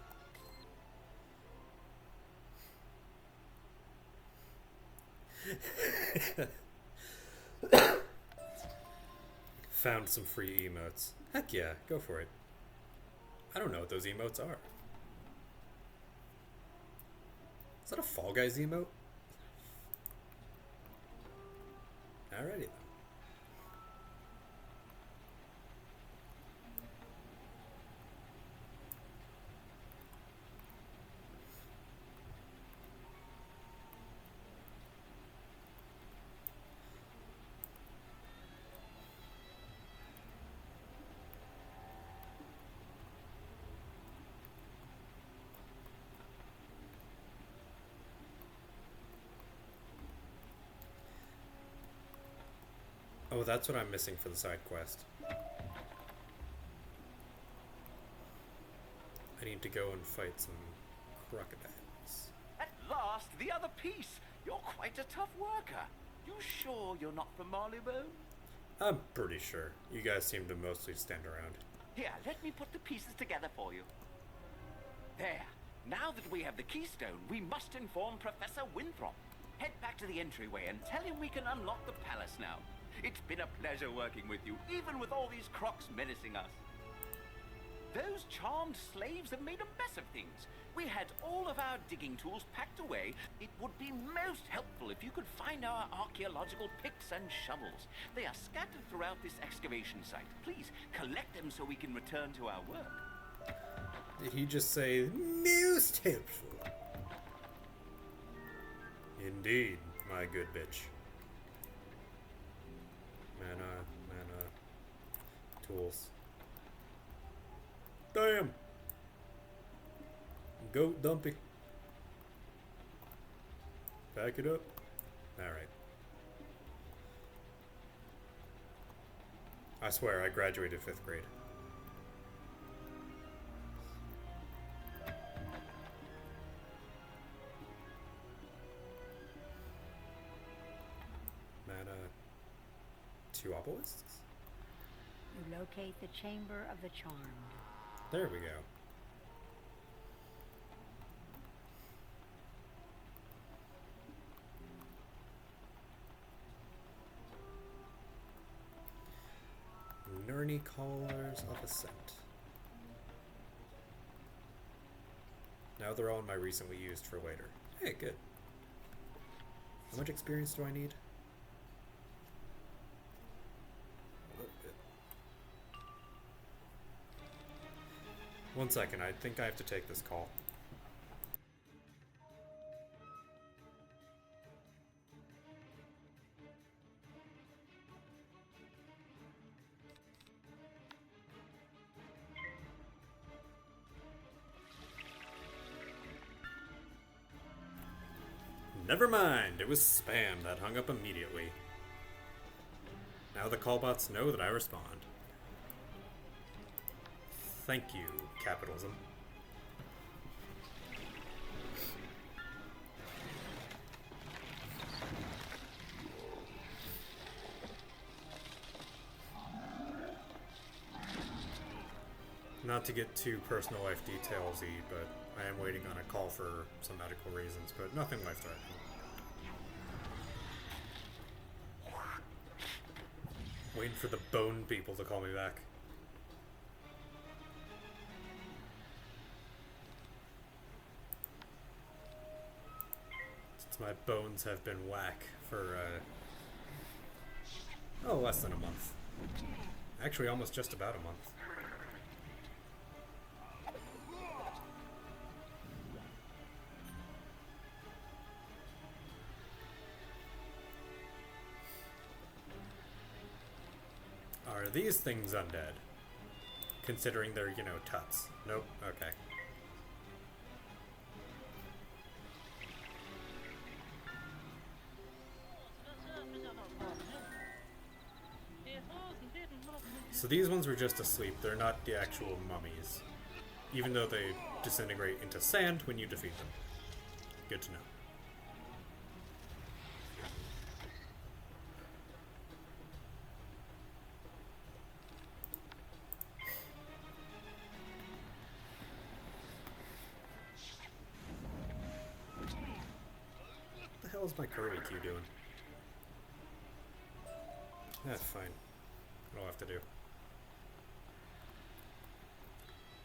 Found some free emotes. Heck yeah, go for it. I don't know what those emotes are. Is that a Fall Guys emote? Alrighty then. Oh, that's what I'm missing for the side quest. I need to go and fight some crocodiles. At last, the other piece. You're quite a tough worker. You sure you're not from Marleybone? I'm pretty sure. You guys seem to mostly stand around. Here, let me put the pieces together for you. There. Now that we have the keystone, we must inform Professor Winthrop. Head back to the entryway and tell him we can unlock the palace now. It's been a pleasure working with you, even with all these crocs menacing us. Those charmed slaves have made a mess of things. We had all of our digging tools packed away. It would be most helpful if you could find our archaeological picks and shovels. They are scattered throughout this excavation site. Please, collect them so we can return to our work. Did he just say, most helpful? Indeed, my good bitch. Mana, tools. Damn! Goat dumping. Back it up. Alright. I swear, I graduated 5th grade. 2 obelisks? You locate the Chamber of the Charmed. There we go. Nurny Callers of Ascent. Now they're all in my recently used for later. Hey, good. How much experience do I need? A little bit. 1 second, I think I have to take this call. Never mind, it was spam that hung up immediately. Now the callbots know that I respond. Thank you, capitalism. Not to get too personal life detailsy, but I am waiting on a call for some medical reasons, but nothing life-threatening. Waiting for the bone people to call me back. Since my bones have been whack for, less than a month. Actually, almost just about a month. Are these things undead? Considering they're, tuts. Nope, okay. So these ones were just asleep, they're not the actual mummies. Even though they disintegrate into sand when you defeat them. Good to know. What the hell is my curly Q doing? That's fine. I'll have to do.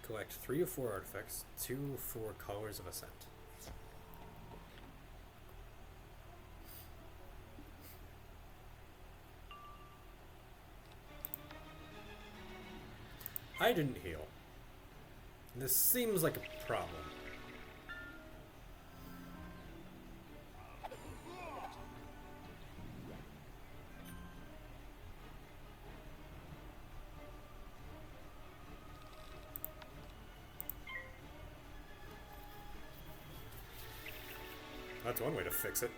Collect 3 of 4 artifacts, 2 of 4 colors of ascent. I didn't heal. This seems like a problem. That's one way to fix it.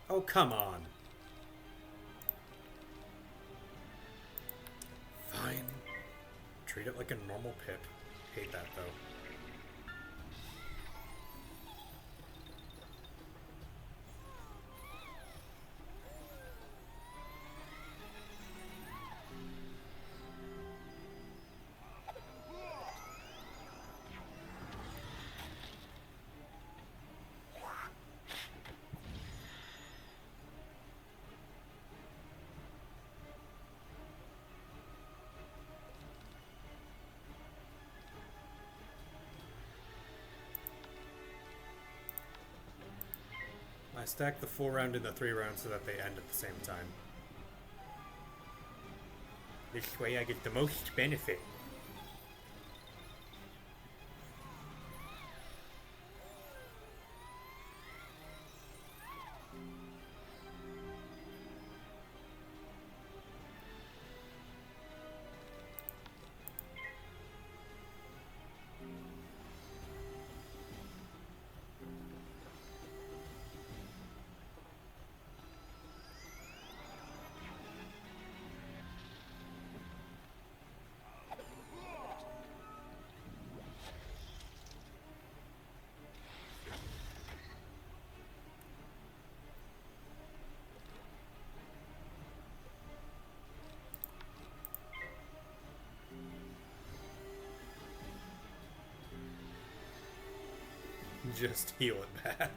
Oh, come on. Fine. Treat it like a normal pip. Hate that, though. I stack the 4 round and the 3 round so that they end at the same time. This way I get the most benefit. just heal it back.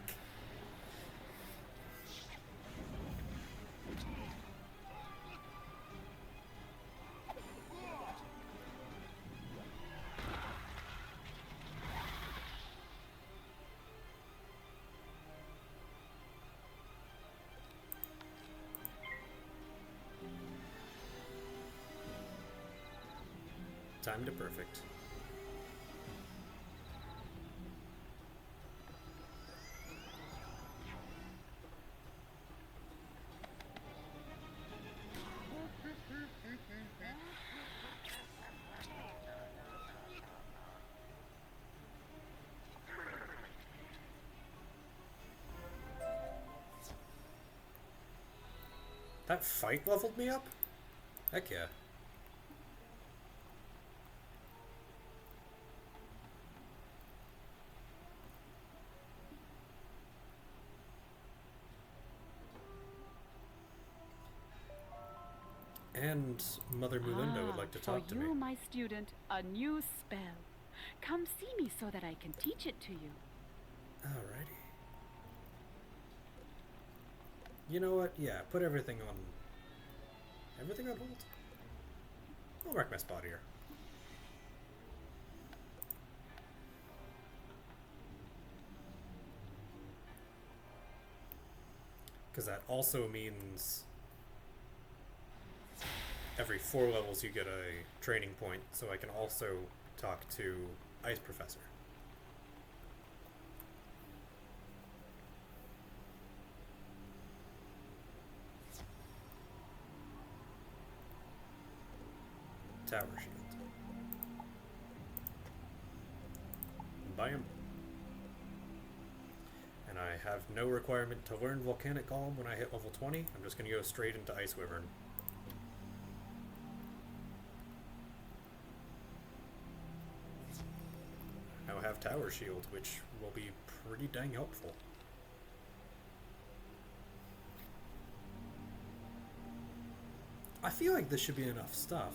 Time to perfect. That fight leveled me up? Heck yeah. And Mother Mulinda would like to talk to me. For you, my student, a new spell. Come see me so that I can teach it to you. Alrighty. You know what? Yeah, put everything on... Everything on hold? I'll mark my spot here. Because that also means... every 4 levels you get a training point, so I can also talk to Ice Professor. Tower Shield. Bam. And I have no requirement to learn Volcanic Golem when I hit level 20. I'm just going to go straight into Ice Wyvern. Now I have Tower Shield, which will be pretty dang helpful. I feel like this should be enough stuff.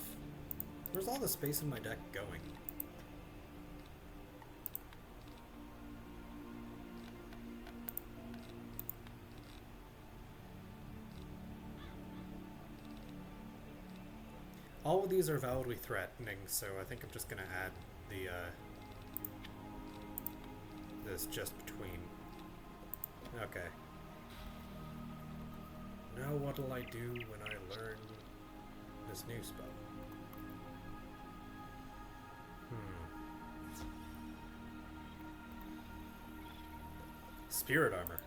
Where's all the space in my deck going? All of these are validly threatening, so I think I'm just gonna add the, this just between. Okay. Now what'll I do when I learn this new spell? Spirit Armor.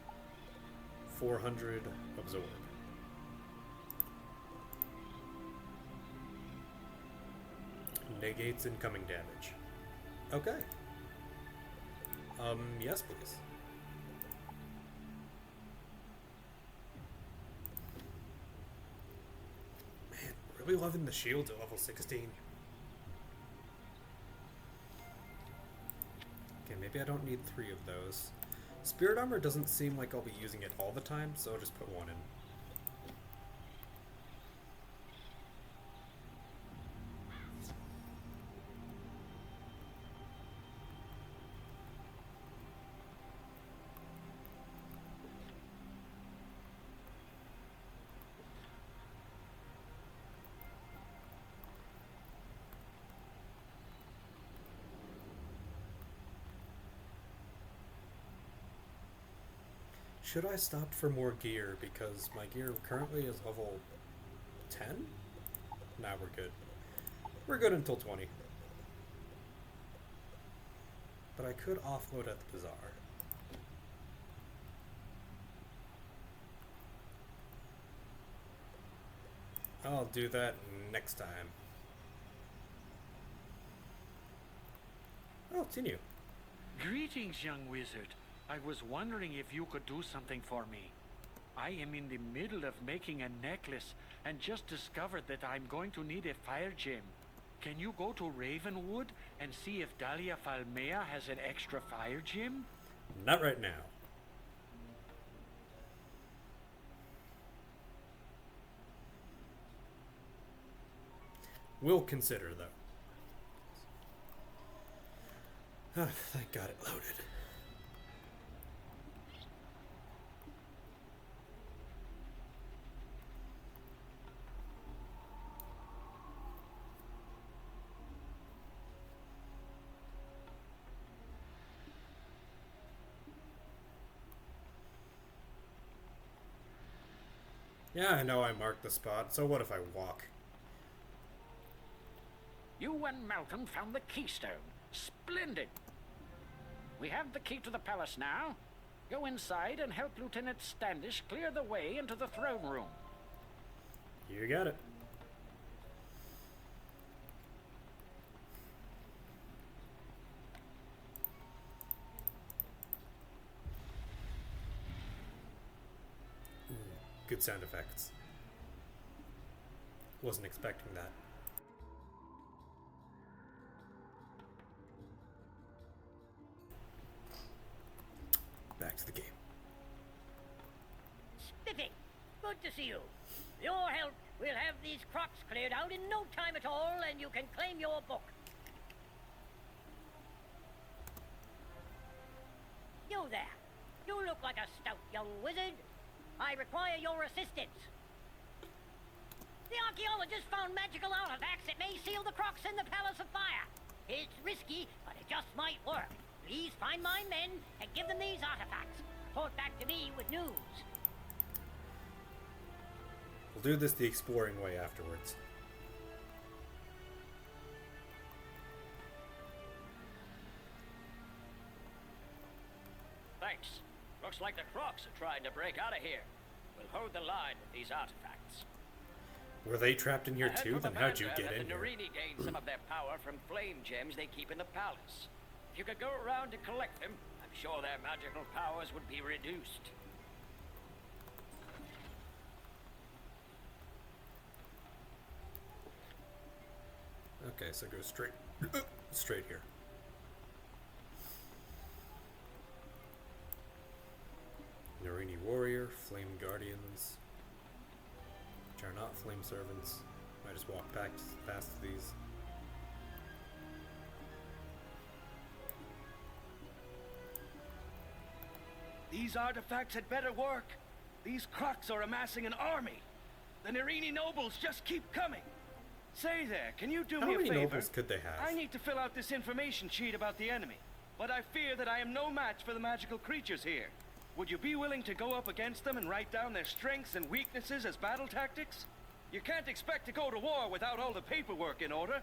400 Absorb. Negates incoming damage. Okay. Yes, please. Man, really loving the shields at level 16. Okay, maybe I don't need 3 of those. Spirit Armor doesn't seem like I'll be using it all the time, so I'll just put 1 in. Should I stop for more gear, because my gear currently is level 10? Nah, we're good. We're good until 20. But I could offload at the Bazaar. I'll do that next time. Oh, it's in you. Greetings, young wizard. I was wondering if you could do something for me. I am in the middle of making a necklace and just discovered that I'm going to need a fire gem. Can you go to Ravenwood and see if Dahlia Falmea has an extra fire gem? Not right now. We'll consider, though. Oh, thank God it loaded. Yeah, I know I marked the spot, so what if I walk? You and Malcolm found the keystone. Splendid. We have the key to the palace now. Go inside and help Lieutenant Standish clear the way into the throne room. You got it. Ooh, good sound effects. Wasn't expecting that. Back to the game. Spiffy, good to see you. With your help, we'll have these crocs cleared out in no time at all, and you can claim your book. You there. You look like a stout young wizard. I require your assistance. The archaeologist found magical artifacts that may seal the crocs in the Palace of Fire. It's risky, but it just might work. Please find my men and give them these artifacts. Report back to me with news. We'll do this the exploring way afterwards. Thanks. Looks like the crocs are trying to break out of here. We'll hold the line with these artifacts. Were they trapped in here too? Then how'd you get in the here? Narini gained some of their power from flame gems they keep in the palace. If you could go around and collect them, I'm sure their magical powers would be reduced. Okay, so go straight here. Narini Warrior, Flame Guardians, which are not Flame Servants. Might just walk past these. These artifacts had better work. These crocs are amassing an army. The Narini nobles just keep coming. Say there, can you do me a favor? How many nobles could they have? I need to fill out this information sheet about the enemy, but I fear that I am no match for the magical creatures here. Would you be willing to go up against them and write down their strengths and weaknesses as battle tactics? You can't expect to go to war without all the paperwork in order.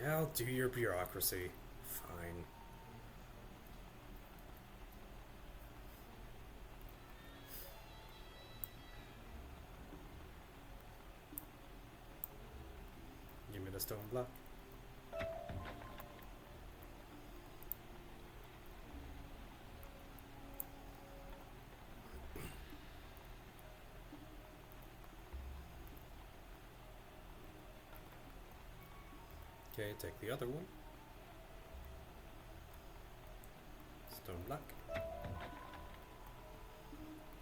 Yeah, I'll do your bureaucracy. Fine. Give me the stone block. Okay, take the other one. Stone block.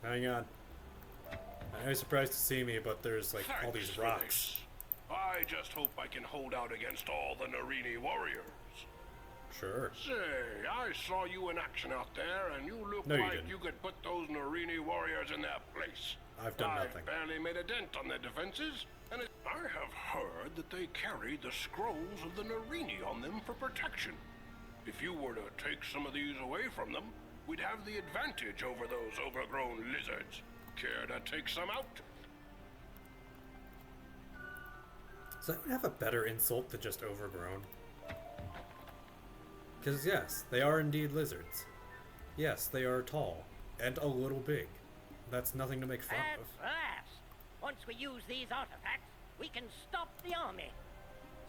Hang on. I know you're surprised to see me, but there's like all these rocks. I just hope I can hold out against all the Narini warriors. Sure. Say, I saw you in action out there, and you look No, you like didn't. you could put those Narini warriors in their place. I've done nothing. I barely made a dent on their defenses, and I have heard that they carry the scrolls of the Narini on them for protection. If you were to take some of these away from them, we'd have the advantage over those overgrown lizards. Care to take some out? Does that have a better insult than just overgrown? Because yes, they are indeed lizards. Yes, they are tall and a little big. That's nothing to make fun At of. last! Once we use these artifacts, we can stop the army.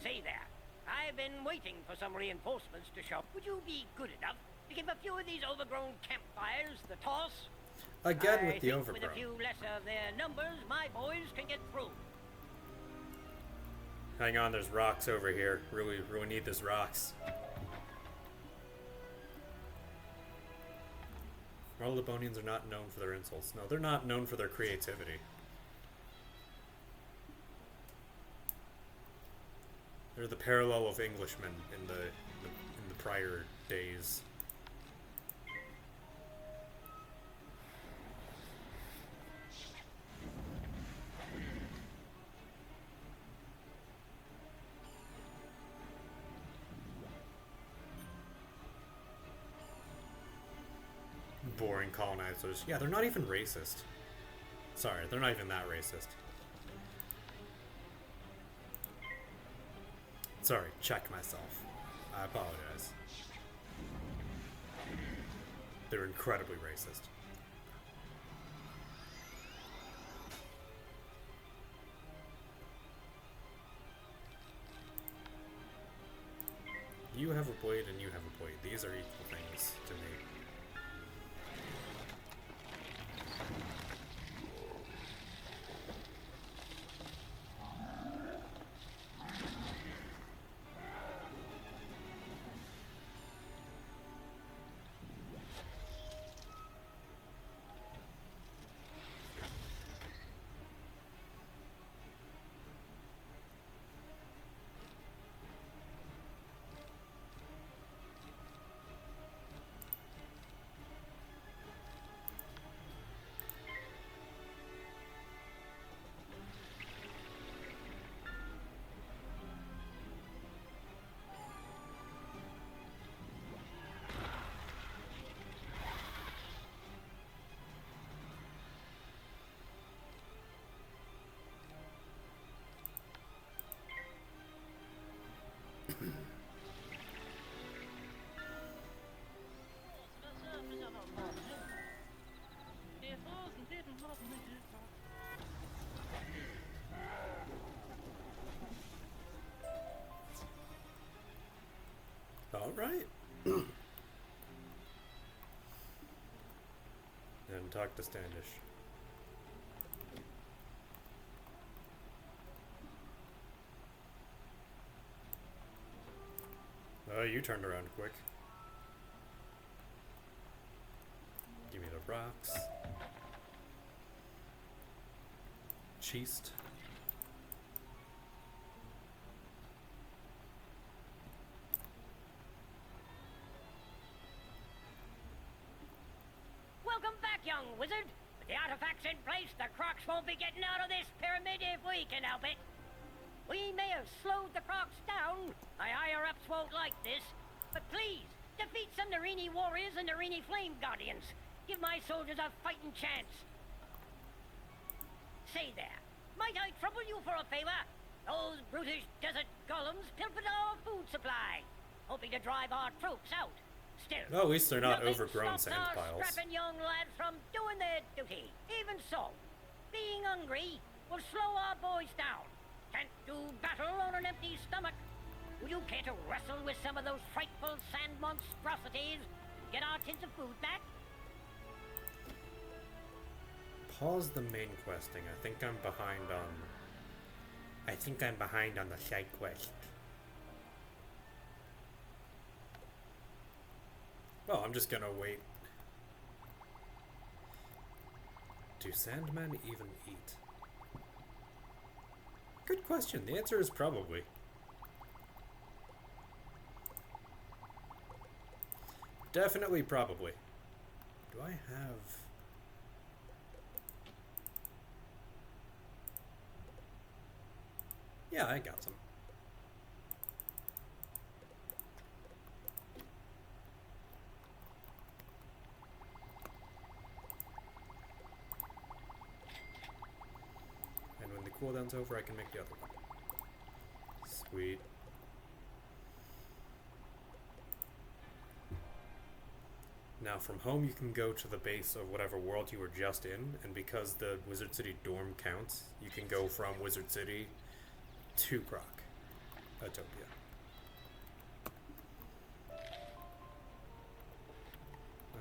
See there, I've been waiting for some reinforcements to show. Would you be good enough to give a few of these overgrown campfires the toss? Again with the I think overgrown. with a few less of their numbers, my boys can get through. Hang on, there's rocks over here. Really need these rocks. Marlebonians are not known for their insults. No, they're not known for their creativity. They're the parallel of Englishmen in the prior days. boring colonizers. Yeah, they're not even racist. Sorry, they're not even that racist. Sorry, check myself. I apologize. They're incredibly racist. You have a blade and you have a blade. These are equal things to me. All right. And talk to Standish. Oh, you turned around quick. Give me the rocks. Cheest. Welcome back, young wizard. With the artifacts in place, the Crocs won't be getting out of this pyramid if we can help it. We may have slowed the Crocs down. My higher-ups won't like this. But please, defeat some Narini warriors and Narini flame guardians. Give my soldiers a fighting chance. Say there, might I trouble you for a favor? Those brutish desert golems pilfered our food supply, hoping to drive our troops out. Still, well, at least they're not nothing overgrown stops sand our piles. strapping young lads from doing their duty. Even so, being hungry will slow our boys down. Can't do battle on an empty stomach. Would you care to wrestle with some of those frightful sand monstrosities? Get our tins of food back? Pause the main questing. I think I'm behind on the side quest. Well, I'm just gonna wait. Do Sandmen even eat? Good question. The answer is probably. Definitely probably. Do I have... Yeah, I got some. And when the cooldown's over, I can make the other one. Sweet. Now from home you can go to the base of whatever world you were just in, and because the Wizard City dorm counts, you can go from Wizard City to Atopia.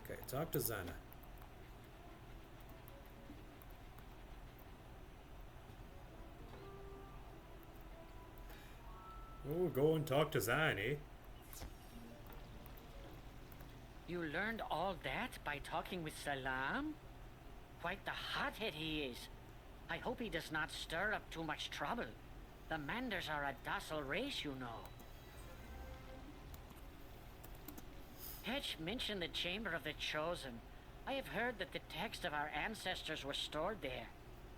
Okay, talk to Xana. Oh, go and talk to Xana. You learned all that by talking with Salam? Quite the hothead he is. I hope he does not stir up too much trouble. The Manders are a docile race, you know. Hedge mentioned the Chamber of the Chosen. I have heard that the texts of our ancestors were stored there,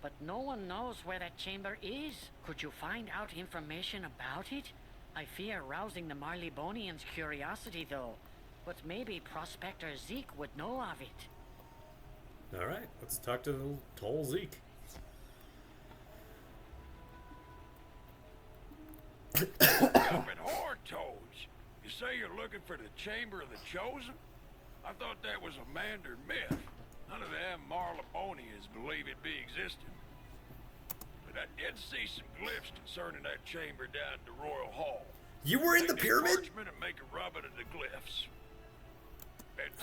but no one knows where that chamber is. Could you find out information about it? I fear rousing the Marleybonians' curiosity, though. But maybe Prospector Zeke would know of it. Alright, let's talk to Toll Zeke. Up at Hortoads. You say you're looking for the Chamber of the Chosen? I thought that was a Mander myth. None of them Marlebonians believe it be existing. But I did see some glyphs concerning that chamber down at the Royal Hall. You were in the pyramid? Parchment and make a rubbing of the glyphs.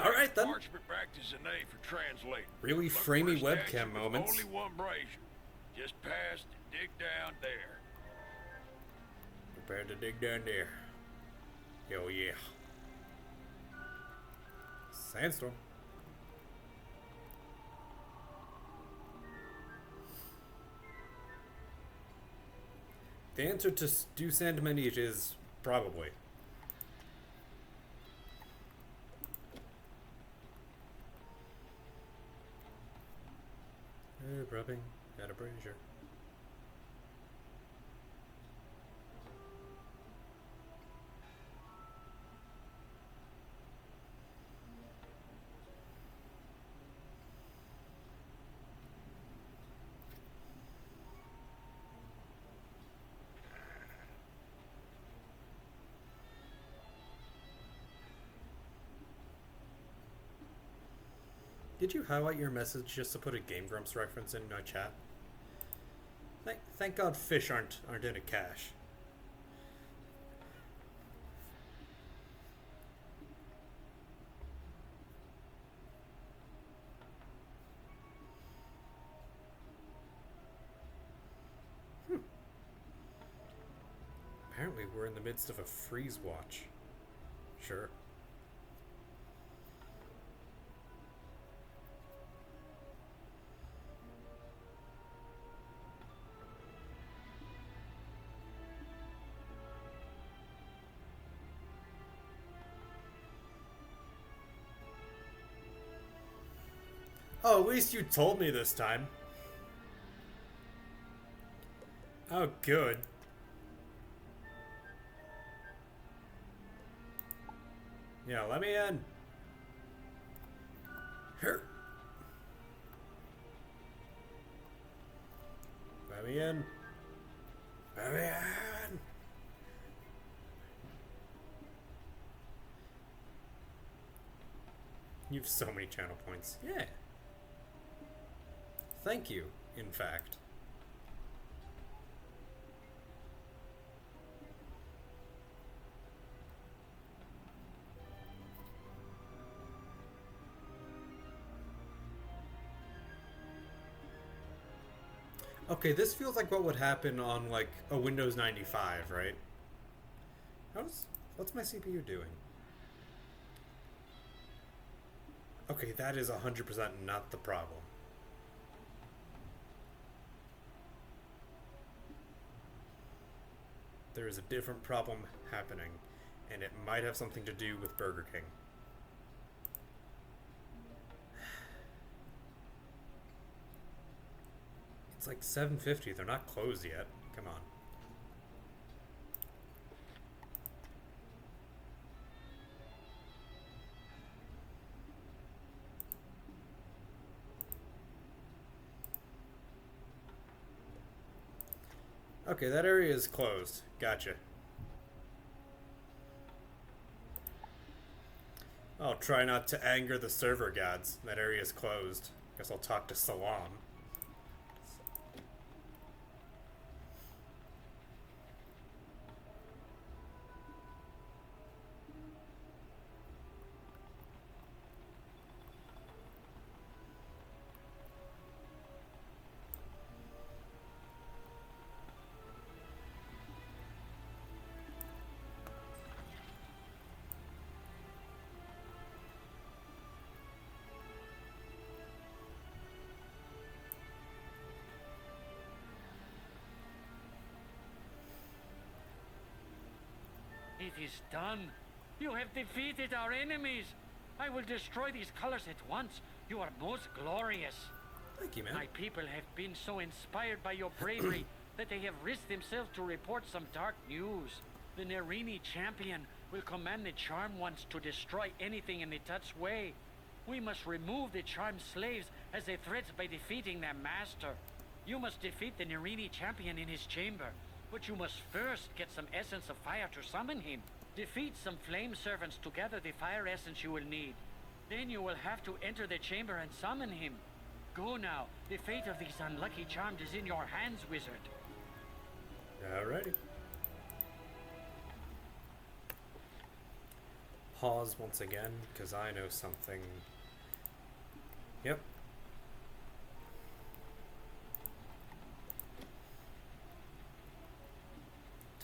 Alright then. Parchment back to Zane for translating. Really Look framey for a webcam statue with moments. Only one brazier. Just past and dig down there. Prepare to dig down there. Hell yeah. Sandstorm. The answer to do Sandmanite is probably. Rubbing at a brazier. Did you highlight your message just to put a Game Grumps reference in my chat? Thank God fish aren't in a cache. Apparently we're in the midst of a freeze watch. Sure. Oh, at least you told me this time. Oh, good. Yeah, let me in. Here. Let me in. Let me in. You have so many channel points. Yeah. Thank you, in fact. Okay, this feels like what would happen on, like, a Windows 95, right? What's my CPU doing? Okay, that is 100% not the problem. There is a different problem happening, and it might have something to do with Burger King. It's like 7:50. They're not closed yet. Come on. Okay, that area is closed. Gotcha. I'll try not to anger the server gods. That area is closed. Guess I'll talk to Salam. It is done. You have defeated our enemies. I will destroy these colors at once. You are most glorious. Thank you, man. My people have been so inspired by your bravery that they have risked themselves to report some dark news. The Nerini champion will command the Charmed Ones to destroy anything in the Tut's way. We must remove the Charmed slaves as they threat by defeating their master. You must defeat the Nerini champion in his chamber, but you must first get some essence of fire to summon him. Defeat some flame servants to gather the fire essence you will need. Then you will have to enter the chamber and summon him. Go now. The fate of these unlucky charms is in your hands, wizard. Alrighty. Pause once again, because I know something. Yep.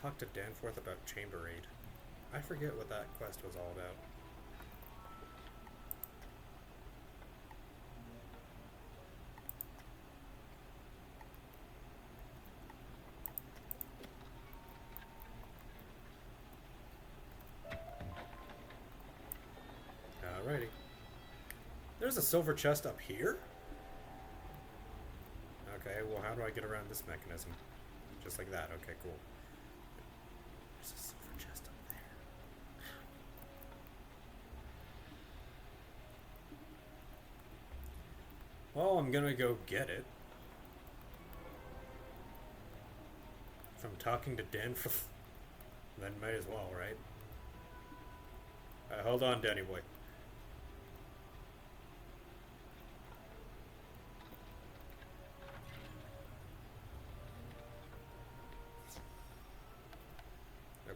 Talk to Danforth about Chamber Aid. I forget what that quest was all about. Alrighty. There's a silver chest up here? Okay, well how do I get around this mechanism? Just like that, okay, cool. There's a silver chest up there. Well, I'm gonna go get it. If I'm talking to Danforth, then might as well, right? Hold on, Danny boy.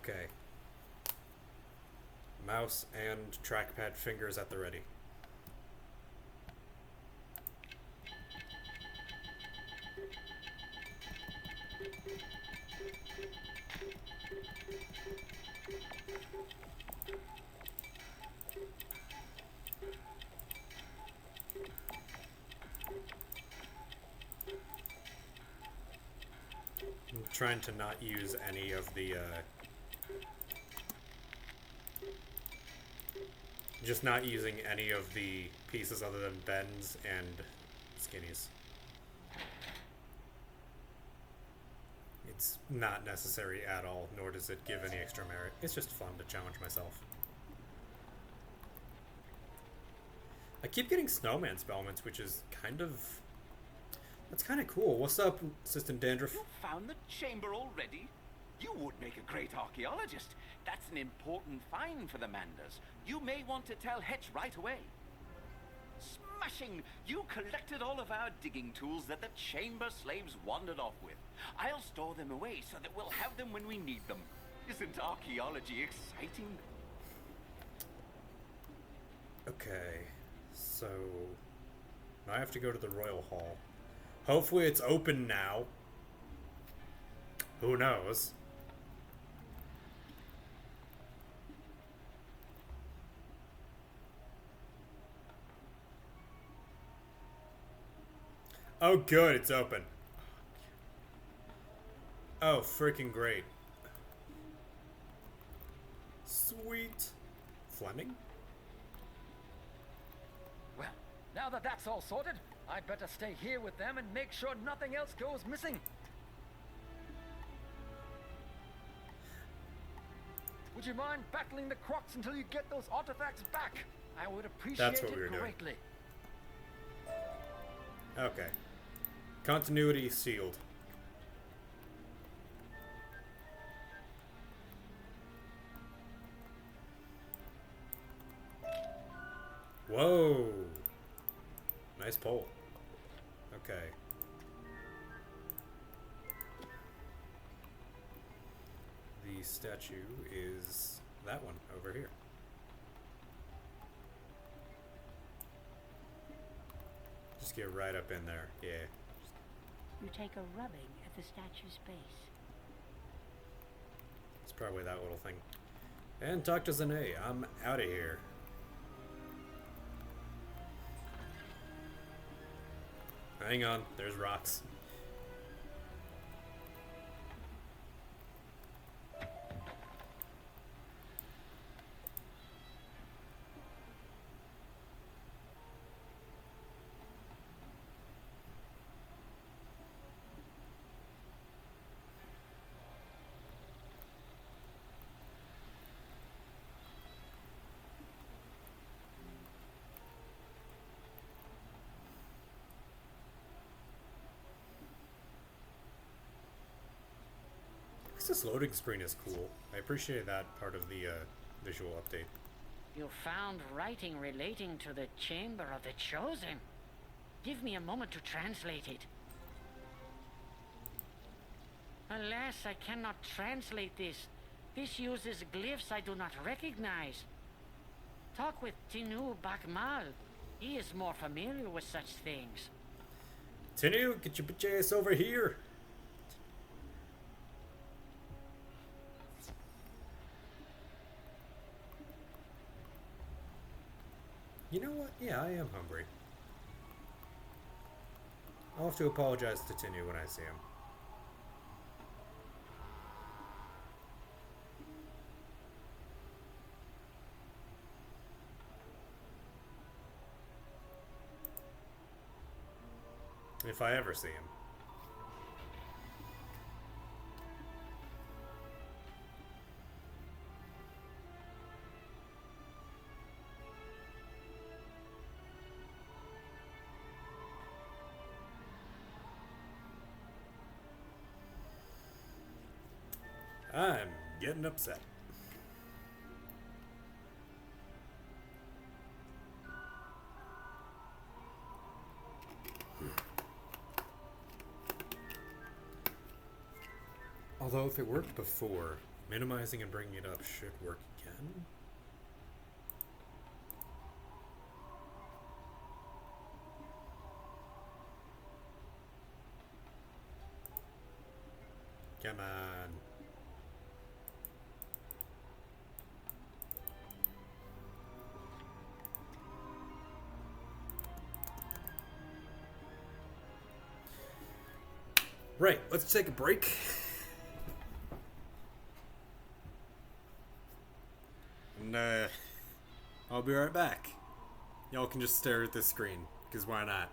Okay. Mouse and trackpad fingers at the ready. I'm trying to not use any of the just not using any of the pieces other than bends and skinnies. It's not necessary at all, nor does it give any extra merit. It's just fun to challenge myself. I keep getting snowman spellments, which is kind of... that's kind of cool. What's up, Assistant Dandruff? You found the chamber already? You would make a great archaeologist. That's an important find for the Manders. You may want to tell Hetch right away. Smashing! You collected all of our digging tools that the chamber slaves wandered off with. I'll store them away so that we'll have them when we need them. Isn't archaeology exciting? Okay, so I have to go to the Royal Hall. Hopefully it's open now. Who knows? Oh good, it's open. Oh, freaking great. Sweet. Fleming? Well, now that that's all sorted, I'd better stay here with them and make sure nothing else goes missing. Would you mind battling the Crocs until you get those artifacts back? I would appreciate it greatly. Okay. Continuity sealed. Whoa! Nice pole. Okay. The statue is that one over here. Just get right up in there. Yeah. You take a rubbing at the statue's base. It's probably that little thing. And talk to Zane. I'm out of here. Hang on, there's rocks. least this loading screen is cool. I appreciate that part of the visual update. You found writing relating to the Chamber of the Chosen. Give me a moment to translate it. Alas, I cannot translate this. This uses glyphs I do not recognize. Talk with Tinu Bakmal. He is more familiar with such things. Tinu, get your bitch ass over here! You know what? Yeah, I am hungry. I'll have to apologize to Tinu when I see him. If I ever see him. I'm getting upset. Although if it worked before, minimizing and bringing it up should work again. Come on. Right, let's take a break. And I'll be right back. Y'all can just stare at this screen, because why not?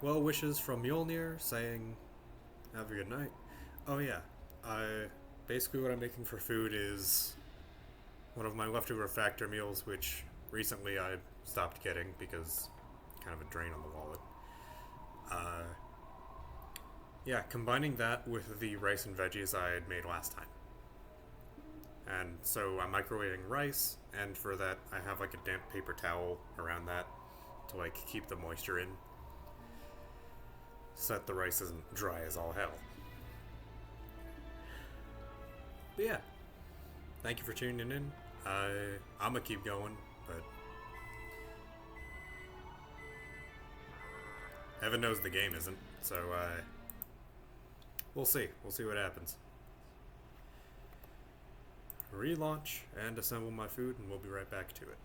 well wishes from Mjolnir saying, have a good night. Oh yeah, basically what I'm making for food is one of my leftover factor meals, which recently I stopped getting because kind of a drain on the wallet. Yeah, combining that with the rice and veggies I had made last time. And so I'm microwaving rice, and for that I have like a damp paper towel around that to like keep the moisture in, so that the rice isn't dry as all hell. But yeah, thank you for tuning in. I'm gonna keep going, but heaven knows the game isn't, so we'll see. We'll see what happens. Relaunch and assemble my food, and we'll be right back to it.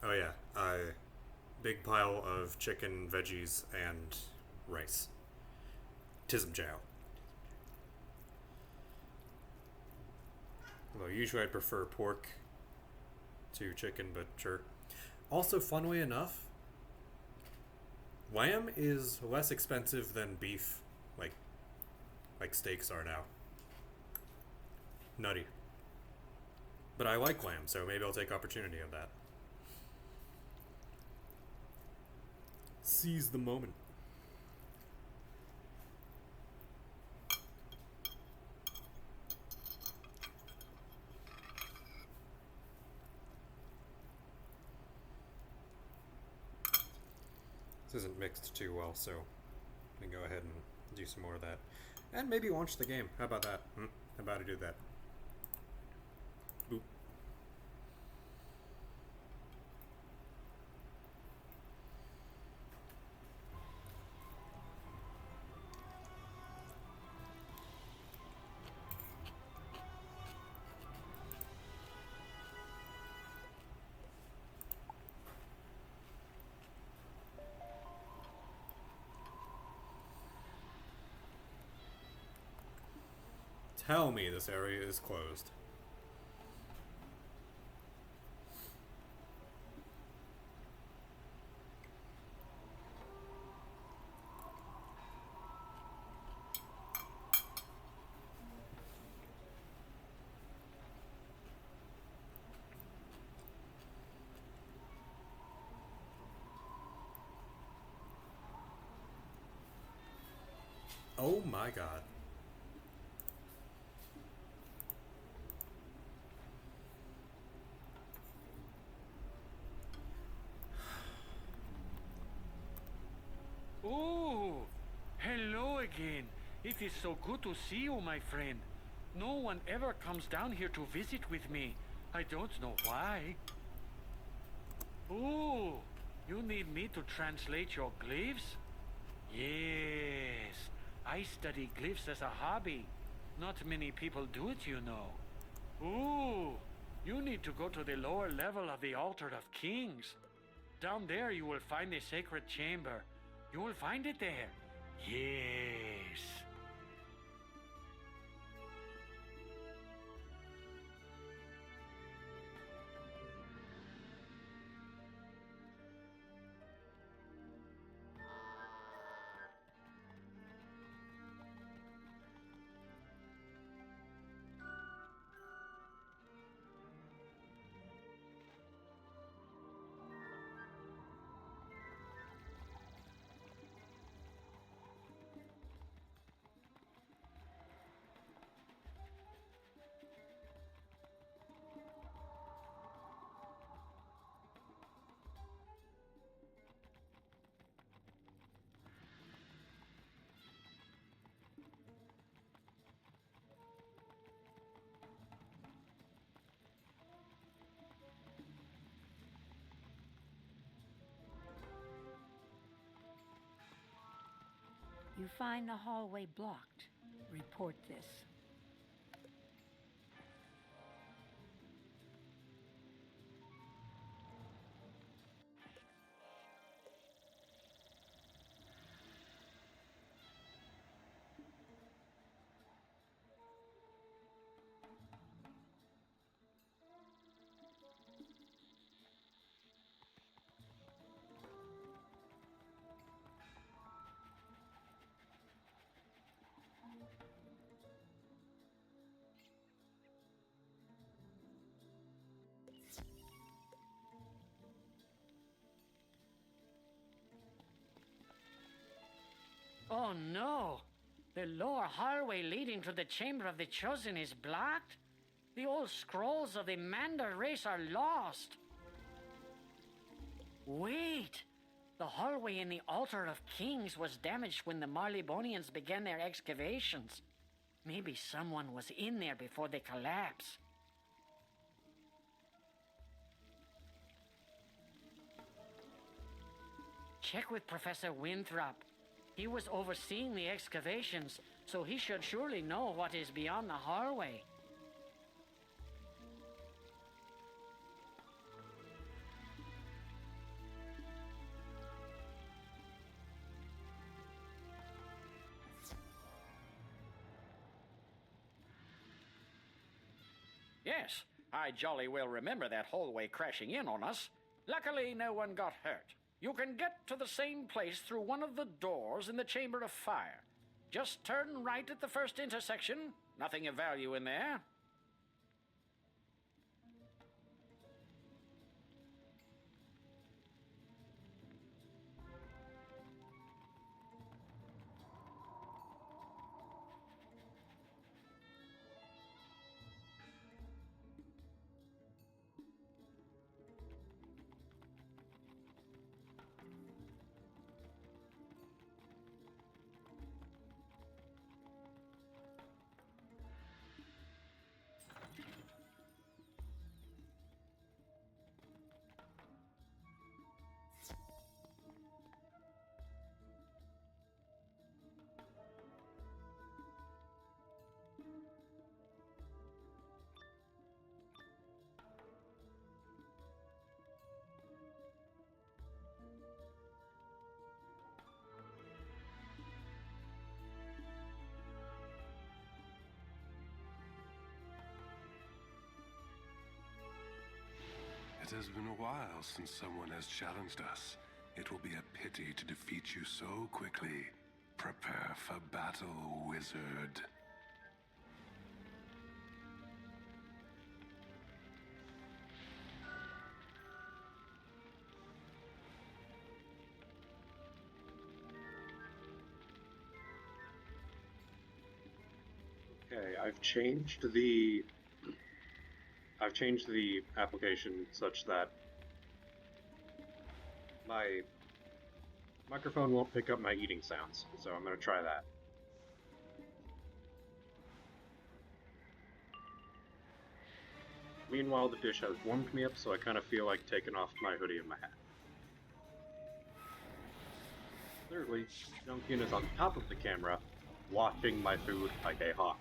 Oh yeah, big pile of chicken, veggies, and rice. Tism chow. Although usually I prefer pork to chicken, but sure. Also, funnily enough, lamb is less expensive than beef, like steaks are now. Nutty. But I like lamb, so maybe I'll take opportunity of that. Seize the moment. This isn't mixed too well, so we can go ahead and do some more of that. And maybe launch the game. How about that? How about I do that? Boop. Tell me this area is closed. Oh my god. Oh, hello again. It is so good to see you, my friend. No one ever comes down here to visit with me. I don't know why. Oh, you need me to translate your glyphs? Yes, I study glyphs as a hobby. Not many people do it, you know. Ooh, you need to go to the lower level of the Altar of Kings. Down there you will find the sacred chamber. You will find it there. Yes. You find the hallway blocked. Report this. Oh no! The lower hallway leading to the Chamber of the Chosen is blocked? The old scrolls of the Manda race are lost! Wait! The hallway in the Altar of Kings was damaged when the Marleybonians began their excavations. Maybe someone was in there before the collapse. Check with Professor Winthrop. He was overseeing the excavations, so he should surely know what is beyond the hallway. Yes, I jolly well remember that hallway crashing in on us. Luckily, no one got hurt. You can get to the same place through one of the doors in the Chamber of Fire. Just turn right at the first intersection. Nothing of value in there. It has been a while since someone has challenged us. It will be a pity to defeat you so quickly. Prepare for battle, wizard. Okay, I've changed the application such that my microphone won't pick up my eating sounds, so I'm going to try that. Meanwhile, the dish has warmed me up, so I kind of feel like taking off my hoodie and my hat. Thirdly, Junkian is on top of the camera, watching my food like a hawk.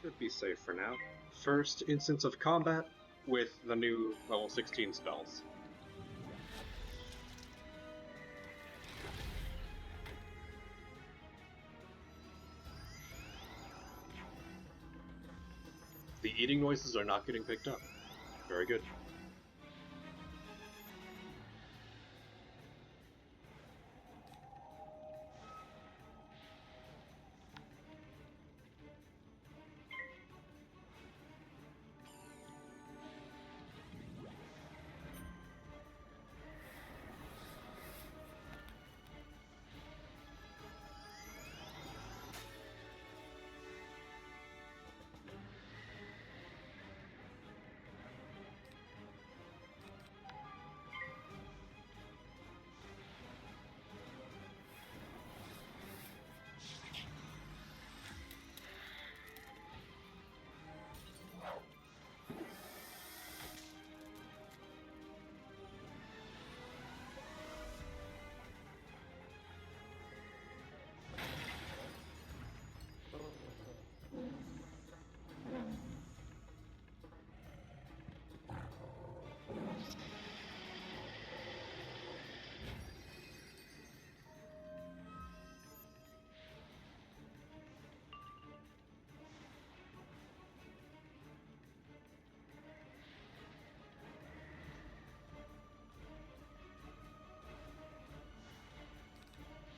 Should be safe for now. First instance of combat with the new level 16 spells. The eating noises are not getting picked up. Very good.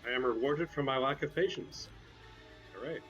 I am rewarded for my lack of patience. Hooray.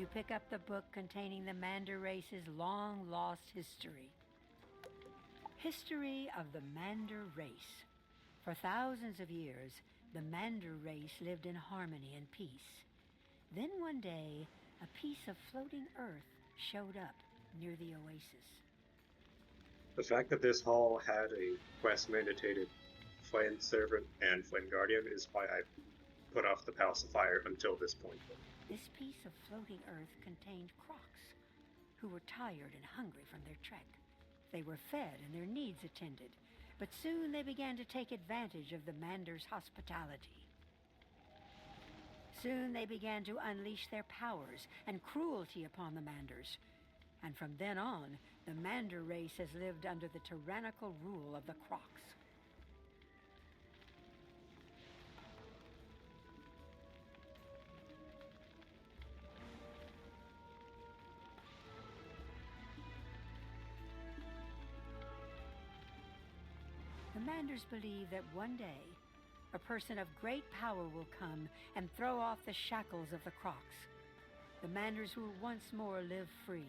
you pick up the book containing the Mander race's long-lost history. History of the Mander race. For thousands of years, the Mander race lived in harmony and peace. Then one day, a piece of floating earth showed up near the oasis. The fact that this hall had a quest-mandated Flame Servant and Flame Guardian is why I put off the pacifier until this point. This piece of floating earth contained crocs, who were tired and hungry from their trek. They were fed and their needs attended, but soon they began to take advantage of the Mander's hospitality. Soon they began to unleash their powers and cruelty upon the Manders. And from then on, the Mander race has lived under the tyrannical rule of the Crocs. The Manders believe that one day, a person of great power will come and throw off the shackles of the Crocs. The Manders will once more live free.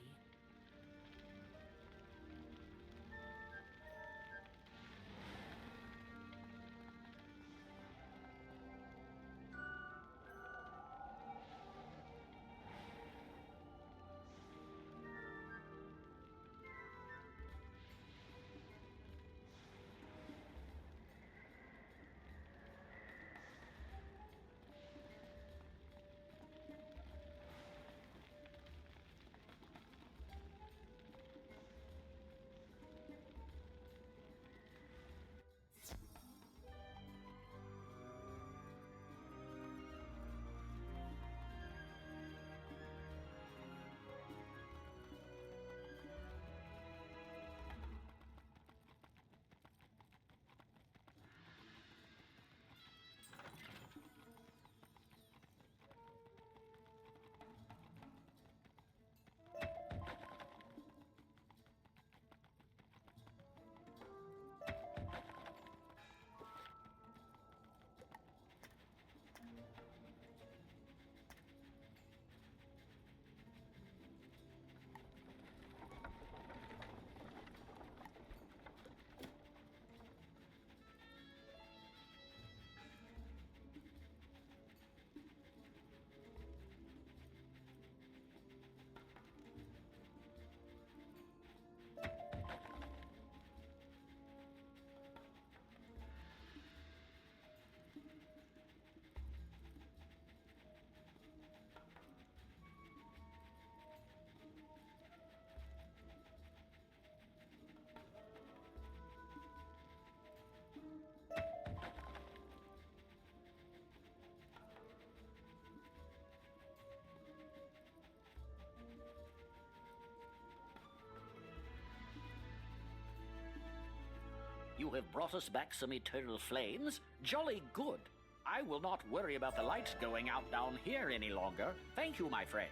You have brought us back some eternal flames. Jolly good. I will not worry about the lights going out down here any longer. Thank you, my friend.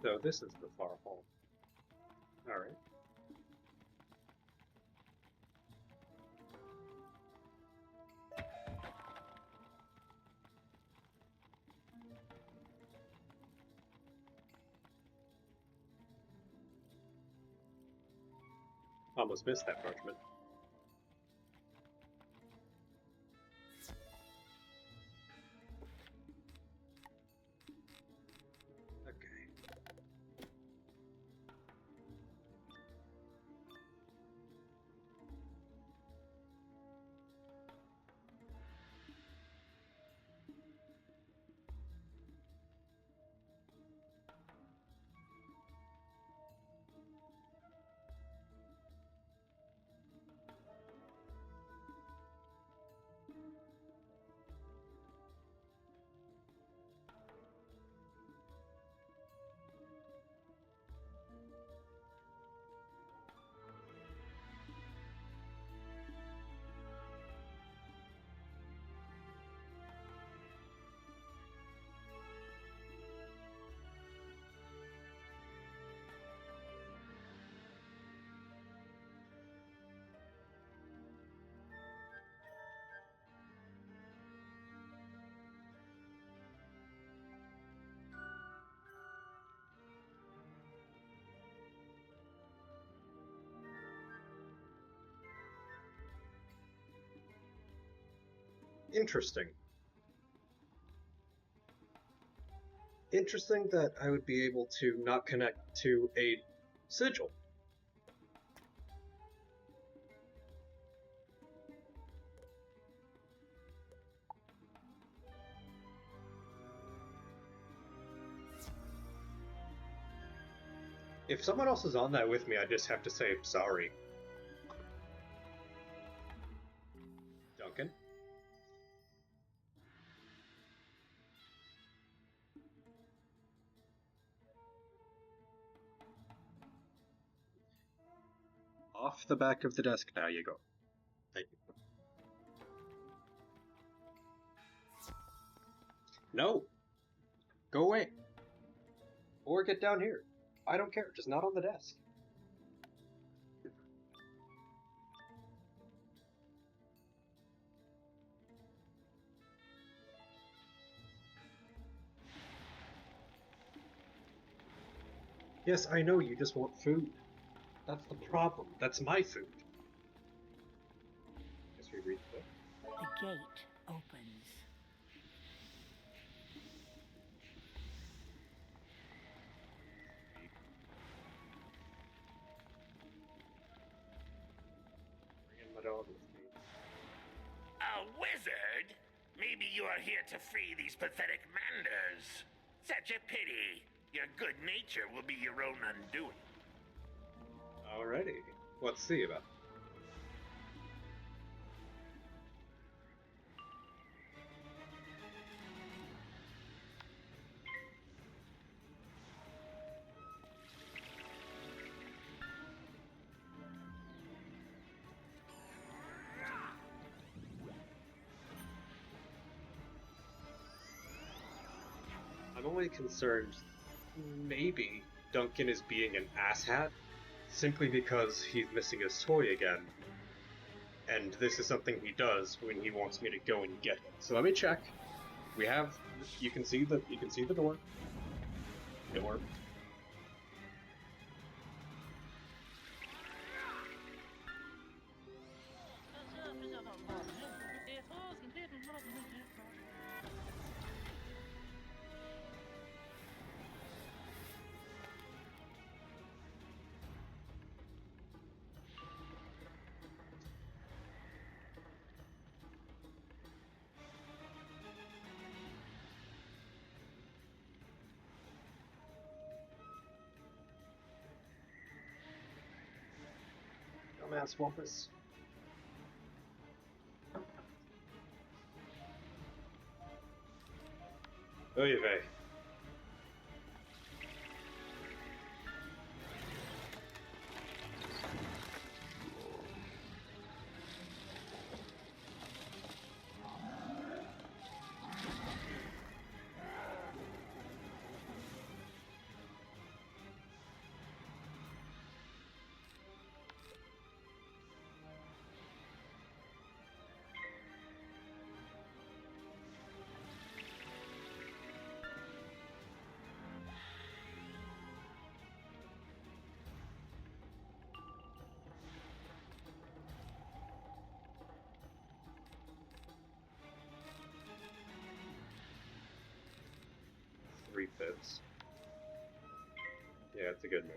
So this is the far hall. Alright. Almost missed that parchment. Interesting. Interesting that I would be able to not connect to a sigil. If someone else is on that with me, I just have to say sorry. Duncan? Off the back of the desk now you go. Thank you. No! Go away! Or get down here. I don't care, just not on the desk. Yes, I know you just want food. That's the problem. That's my food. Guess we read the book. The gate opens. Bringing my dog with me. A wizard? Maybe you are here to free these pathetic manders. Such a pity. Your good nature will be your own undoing. Alrighty. Let's see about it. I'm only concerned maybe Duncan is being an asshat simply because he's missing his toy again. And this is something he does when he wants me to go and get it. So let me check. We have you can see the door. Door. Dumbass Wampus. Oy vey. 3/5. Yeah, it's a good move.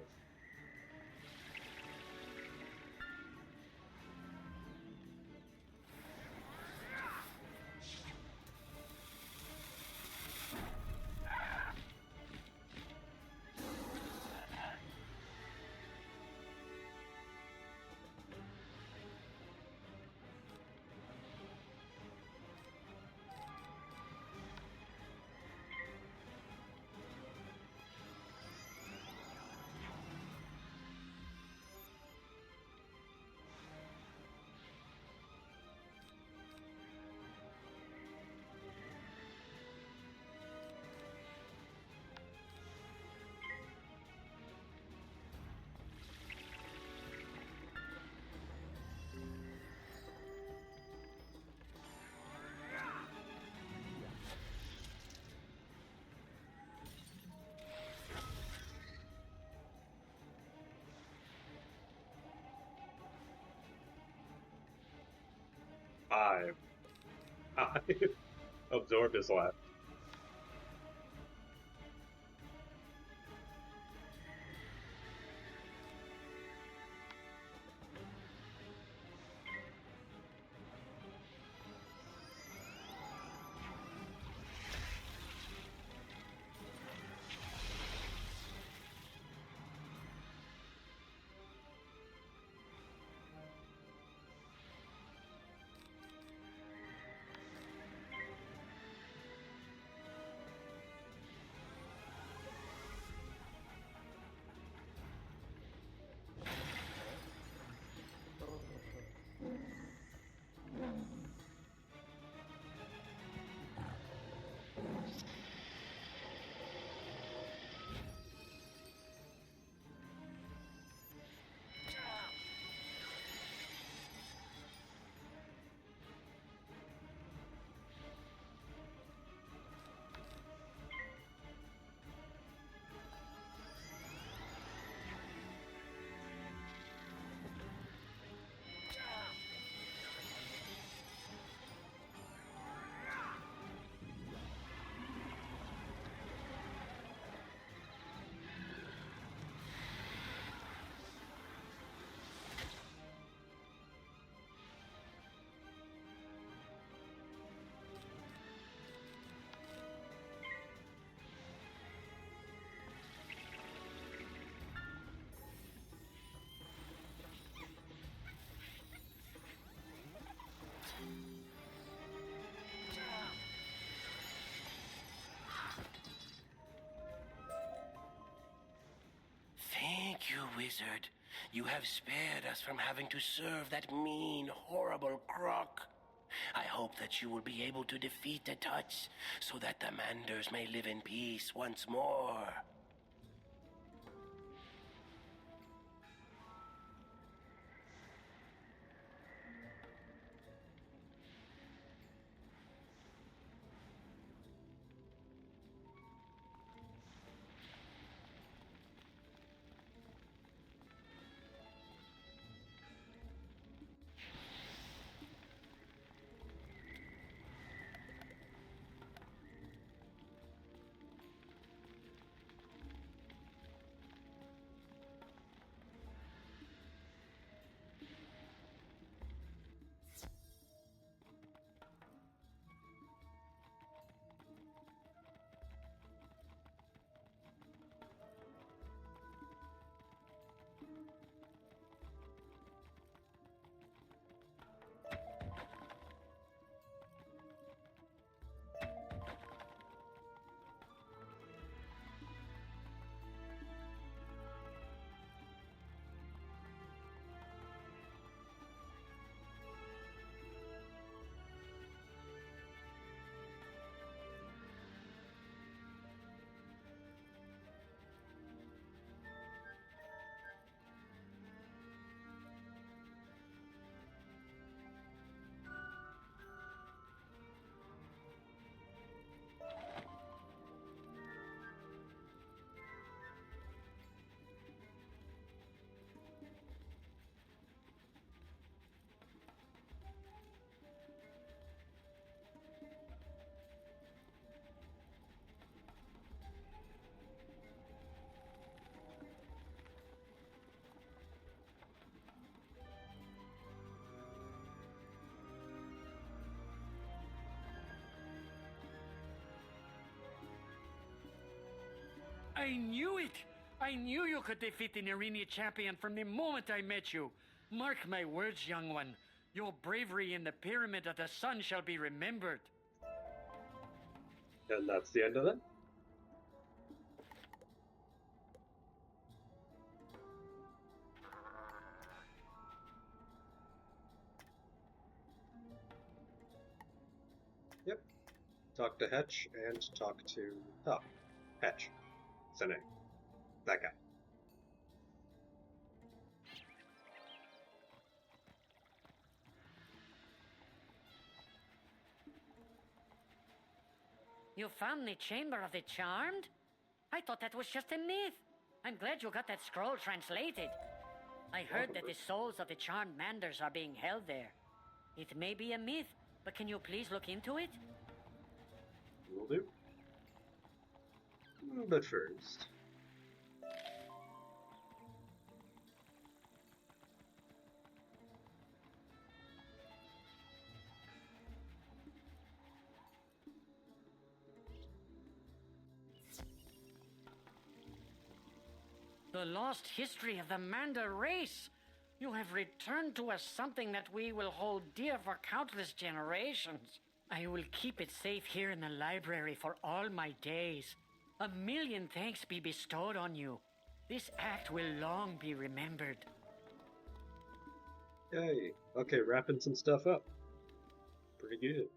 Five. Absorb his left. Thank you, wizard. You have spared us from having to serve that mean, horrible croc. I hope that you will be able to defeat the Tuts so that the Manders may live in peace once more. I knew it! I knew you could defeat the Narini champion from the moment I met you. Mark my words, young one. Your bravery in the Pyramid of the Sun shall be remembered. And that's the end of that? Yep. Talk to Hetch and talk to... Oh, Hetch. Sene. That guy. You found the Chamber of the Charmed? I thought that was just a myth. I'm glad you got that scroll translated. I heard that the souls of the charmed manders are being held there. It may be a myth, but can you please look into it? Will do. But first... The lost history of the Manda race. You have returned to us something that we will hold dear for countless generations. I will keep it safe here in the library for all my days. A million thanks be bestowed on you. This act will long be remembered. Yay. Okay, wrapping some stuff up. Pretty good.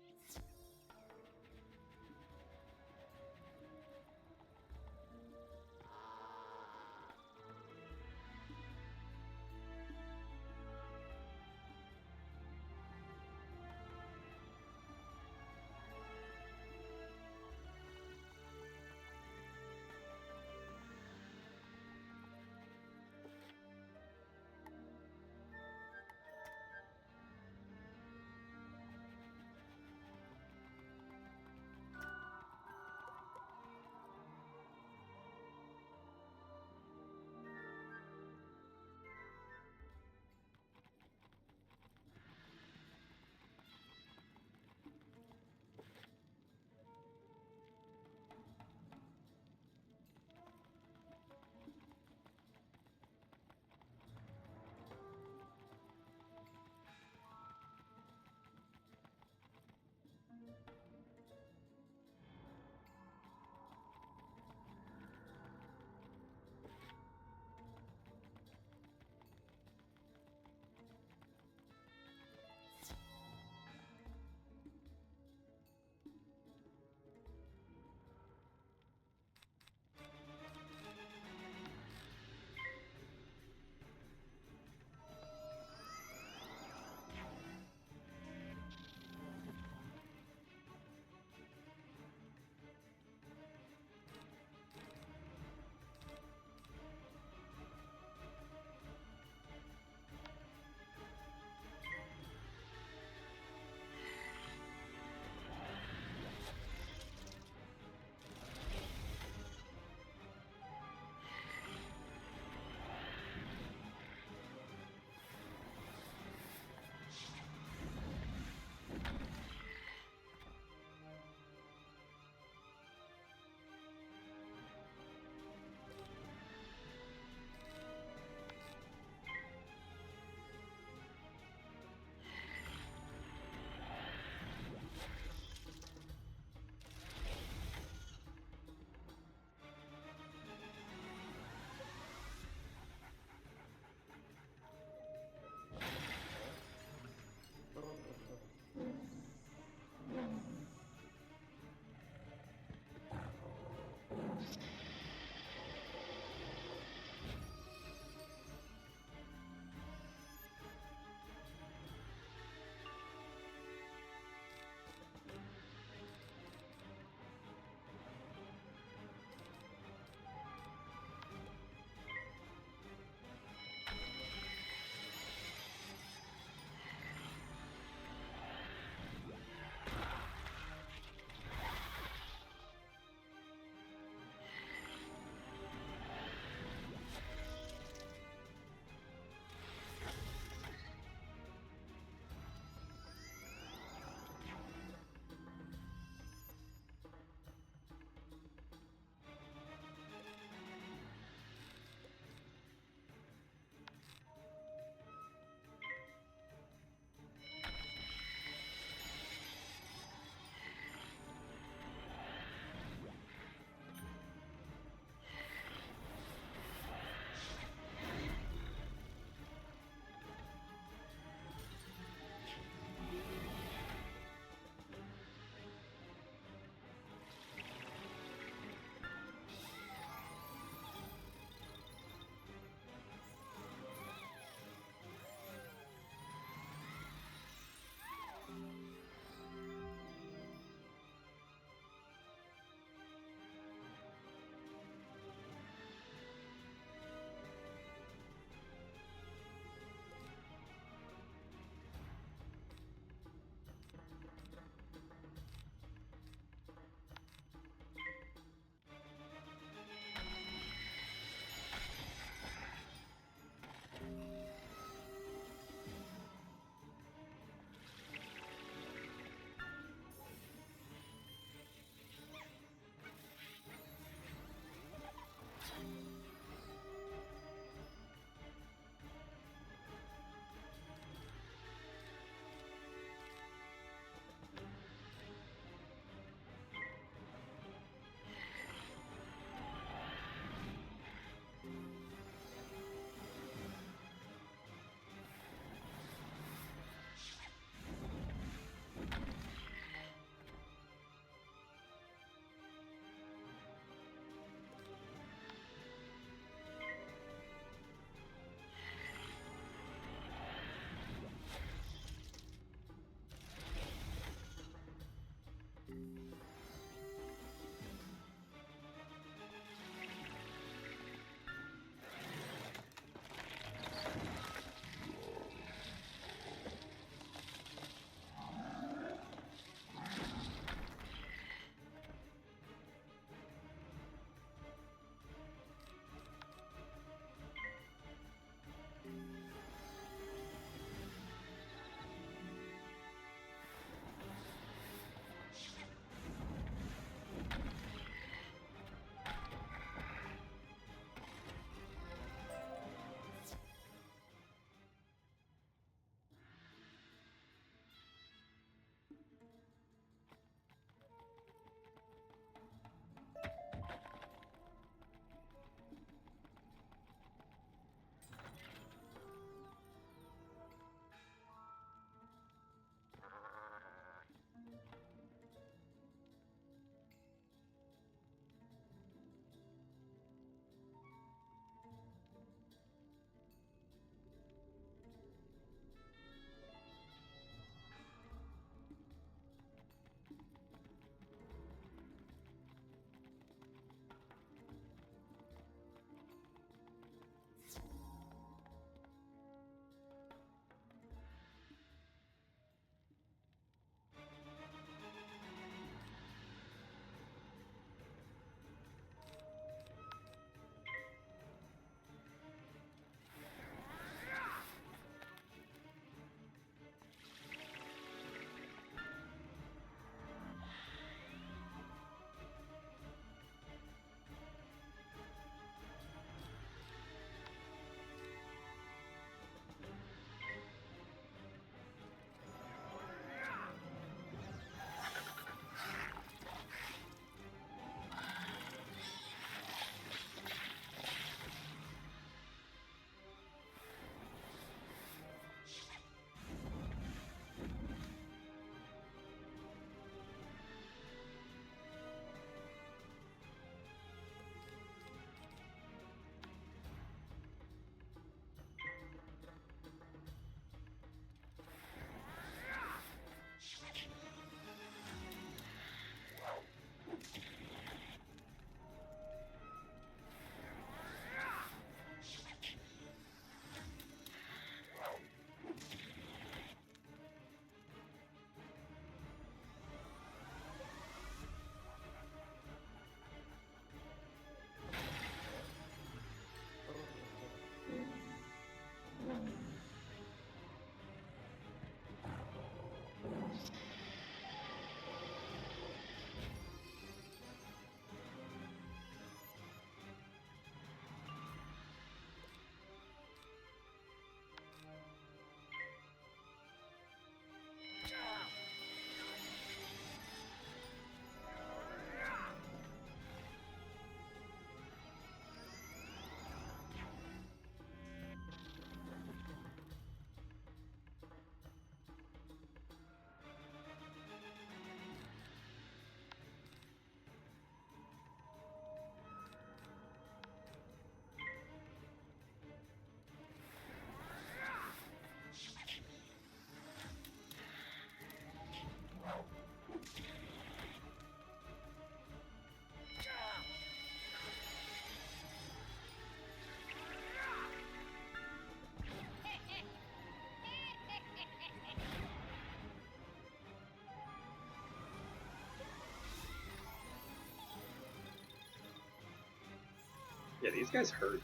Yeah, these guys hurt.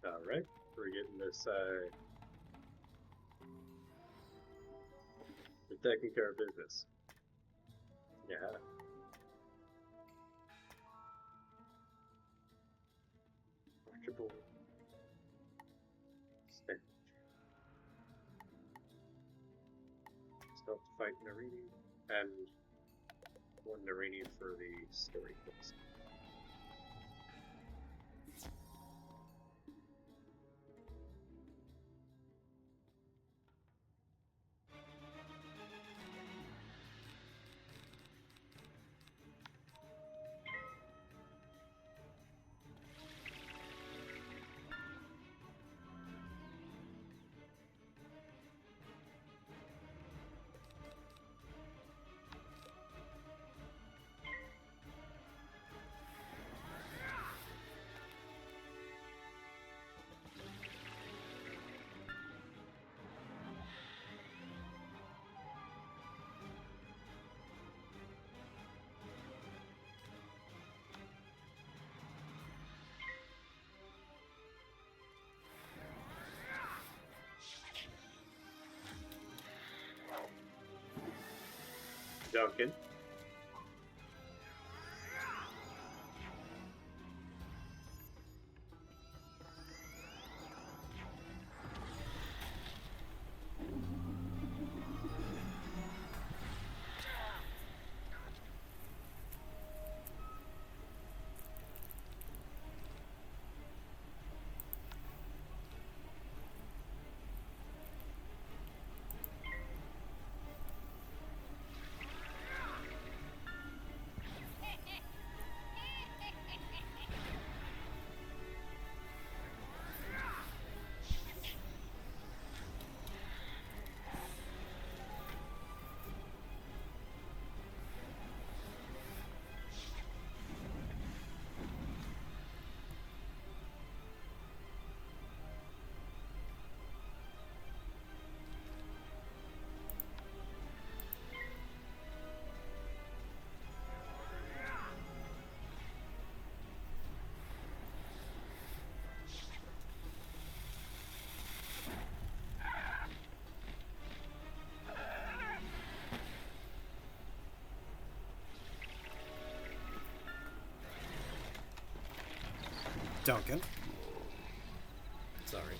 Alright, we're getting this, we're taking care of business. Yeah. Triple stench. Still have to fight Narini, and one Narini for the story quest. Duncan. Duncan. Sorry.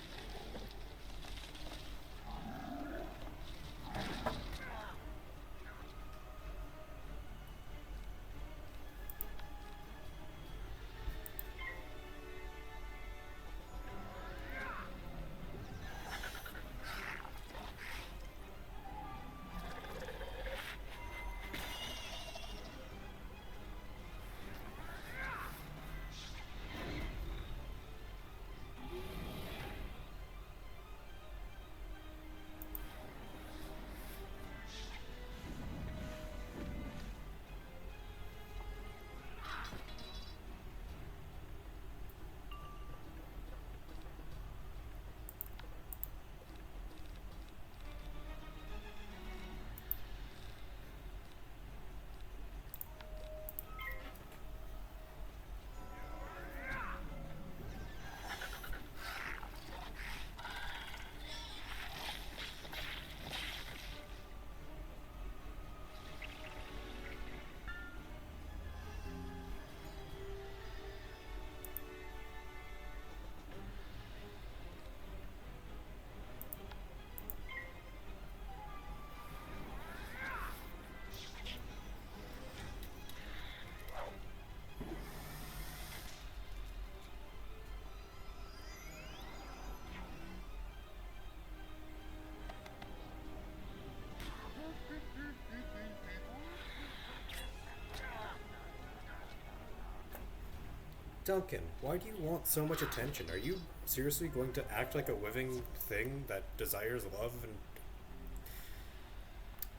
Duncan, why do you want so much attention? Are you seriously going to act like a living thing that desires love and...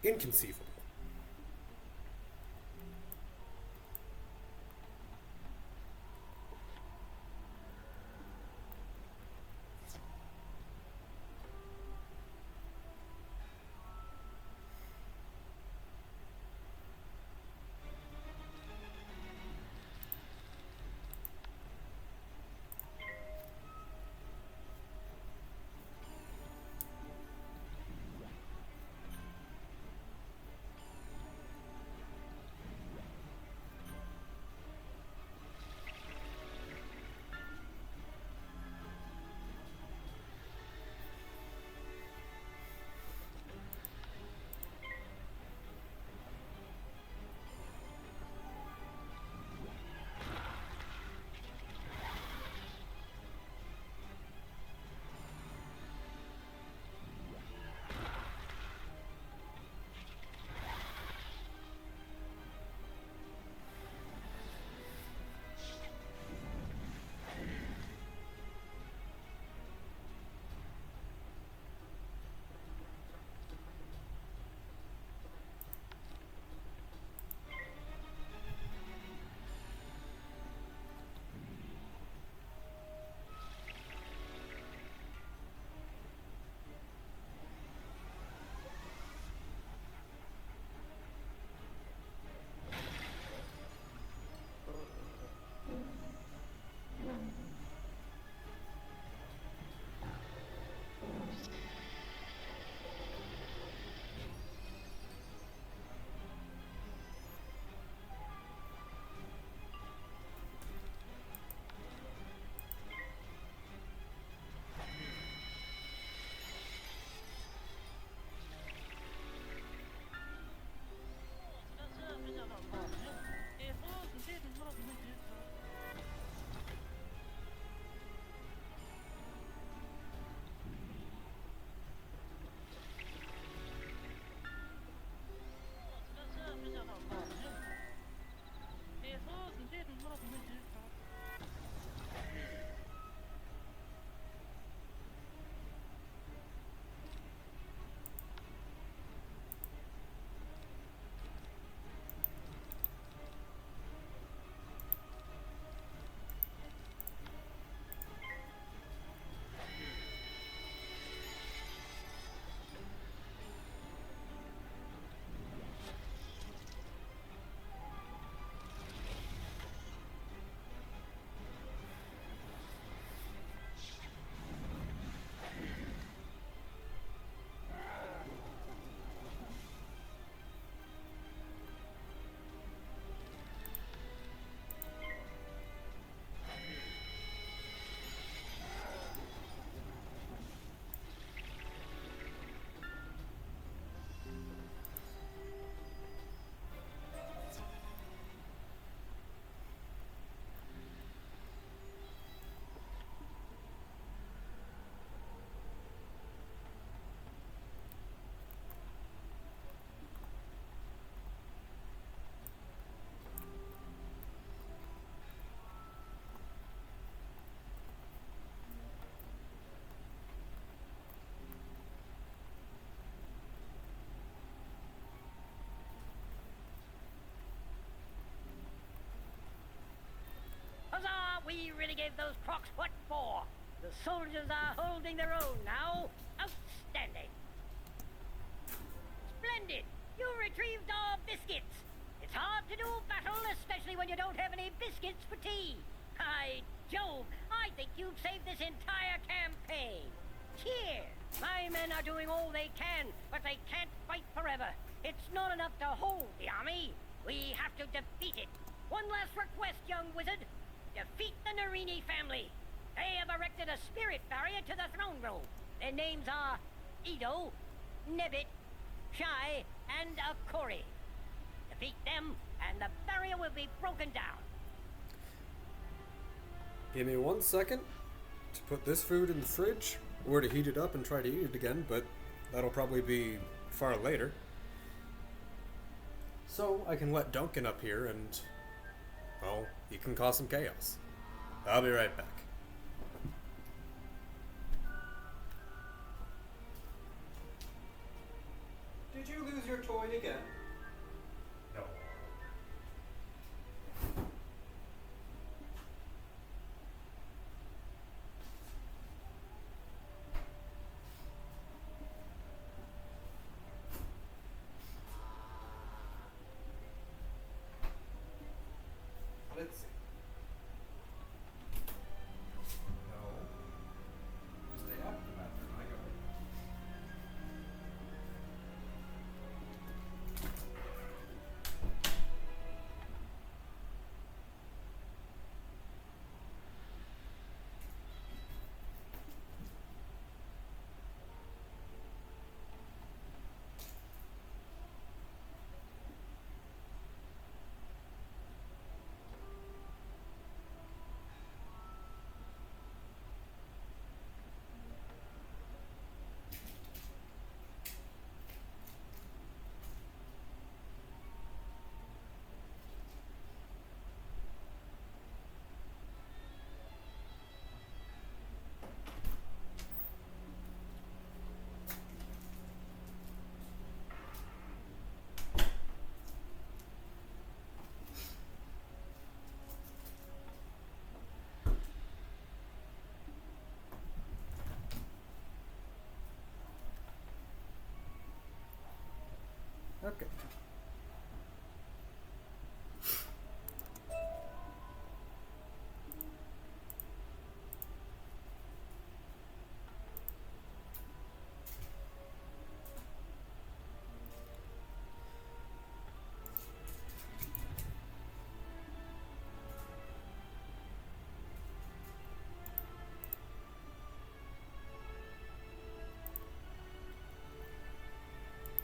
Inconceivable. Huzzah! We really gave those crocs what for. The soldiers are holding their own now. Outstanding. Splendid! You retrieved our biscuits. It's hard to do battle, especially when you don't have any biscuits for tea. By Jove, I think you've saved this entire campaign. Cheers! My men are doing all they can, but they can't fight forever. It's not enough to hold the army. We have to defeat it. One last request, young wizard. Defeat the Narini family. They have erected a spirit barrier to the throne room. Their names are Edo, Nebbit, Shai, and Akori. Defeat them, and the barrier will be broken down. Give me 1 second to put this food in the fridge, or to heat it up and try to eat it again, but that'll probably be far later. So I can let Duncan up here and, well, he can cause some chaos. I'll be right back. Did you lose your toy again? No. Let's see. No. Stay out of the bathroom, I go. Okay.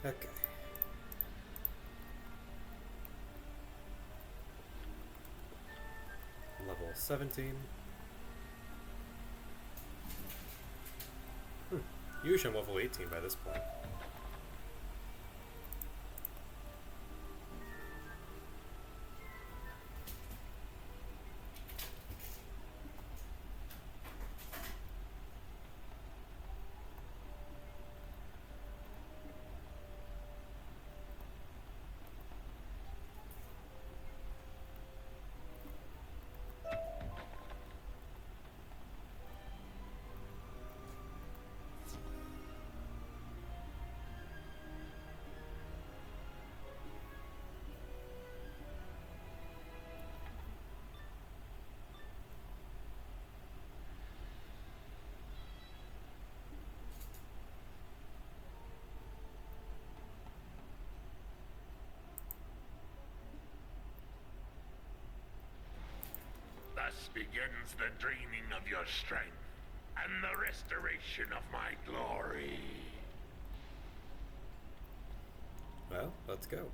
Okay. Level 17. Usually I'm level 18 by this point. Thus begins the draining of your strength and the restoration of my glory. Well, let's go.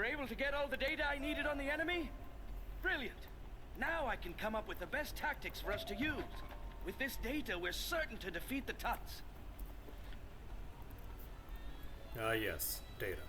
were able to get all the data I needed on the enemy? Brilliant. Now I can come up with the best tactics for us to use. With this data, we're certain to defeat the Tuts. Yes, data.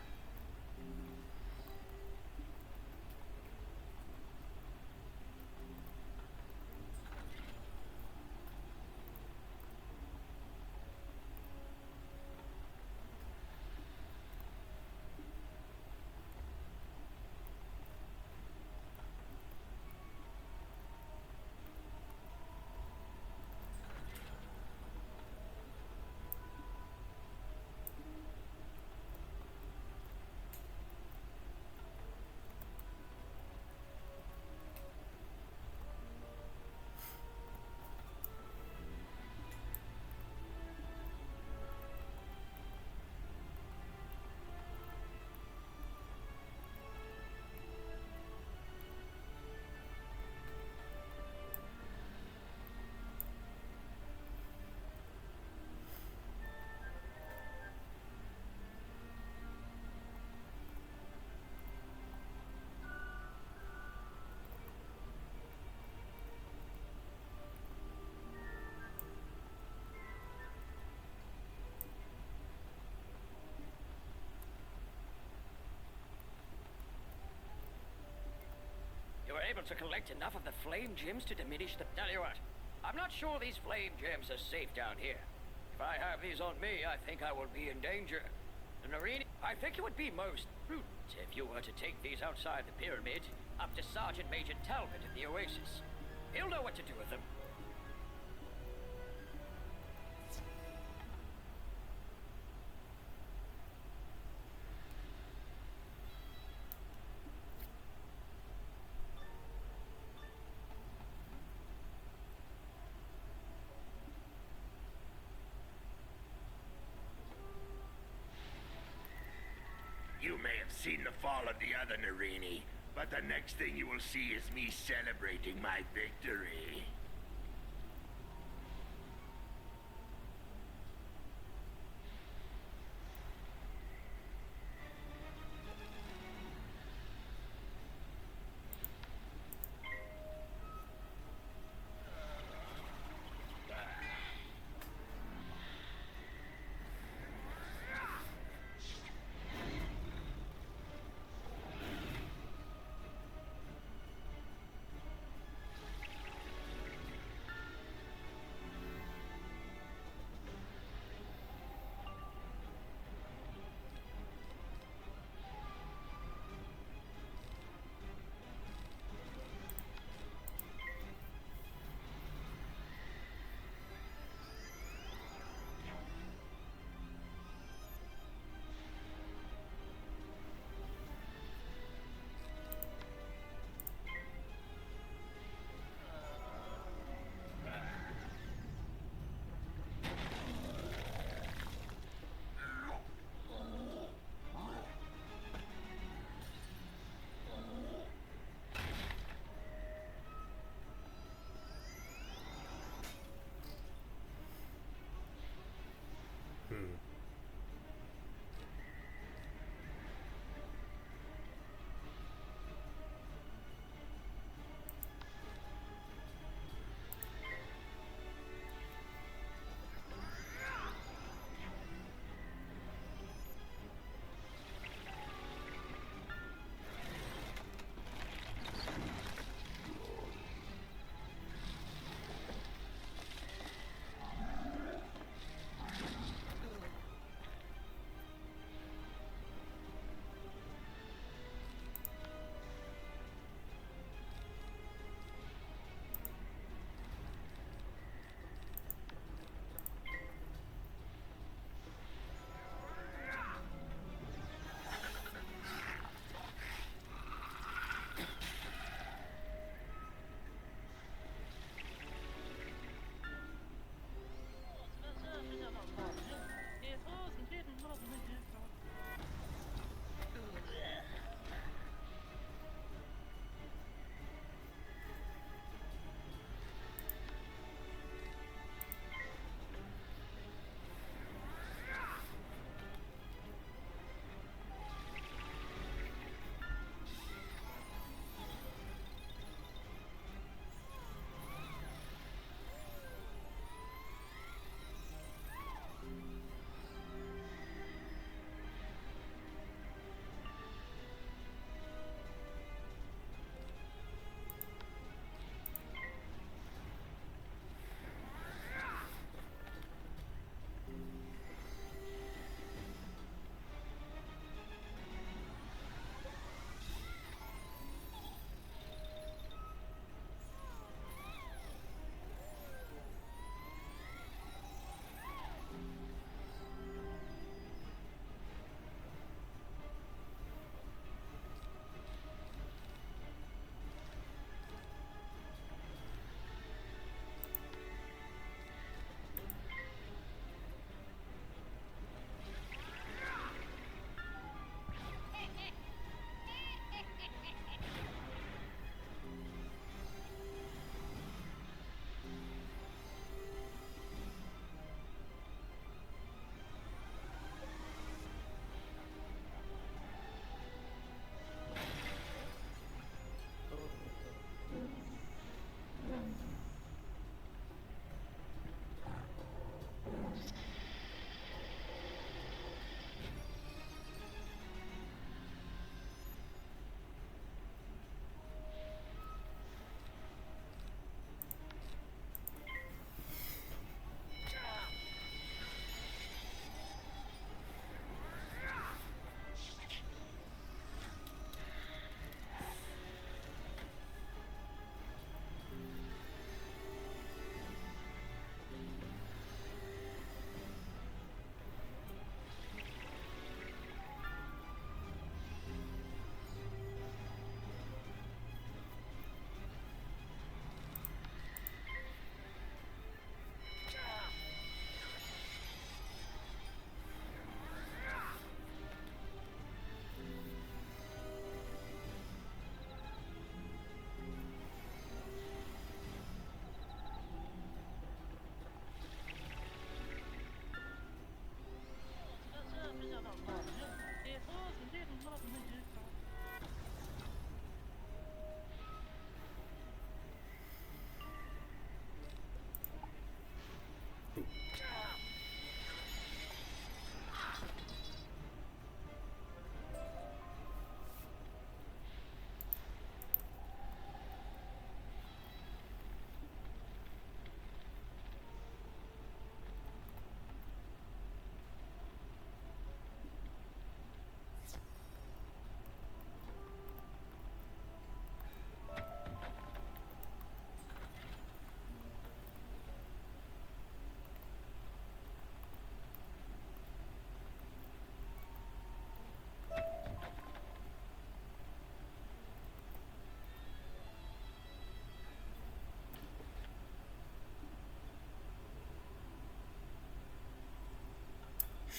You were able to collect enough of the flame gems to diminish the... Tell you what, I'm not sure these flame gems are safe down here. If I have these on me, I think I will be in danger. The Narini... I think it would be most prudent if you were to take these outside the pyramid, up to Sergeant Major Talbot in the Oasis. He'll know what to do with them. You may have seen the fall of the other Narini, but the next thing you will see is me celebrating my victory.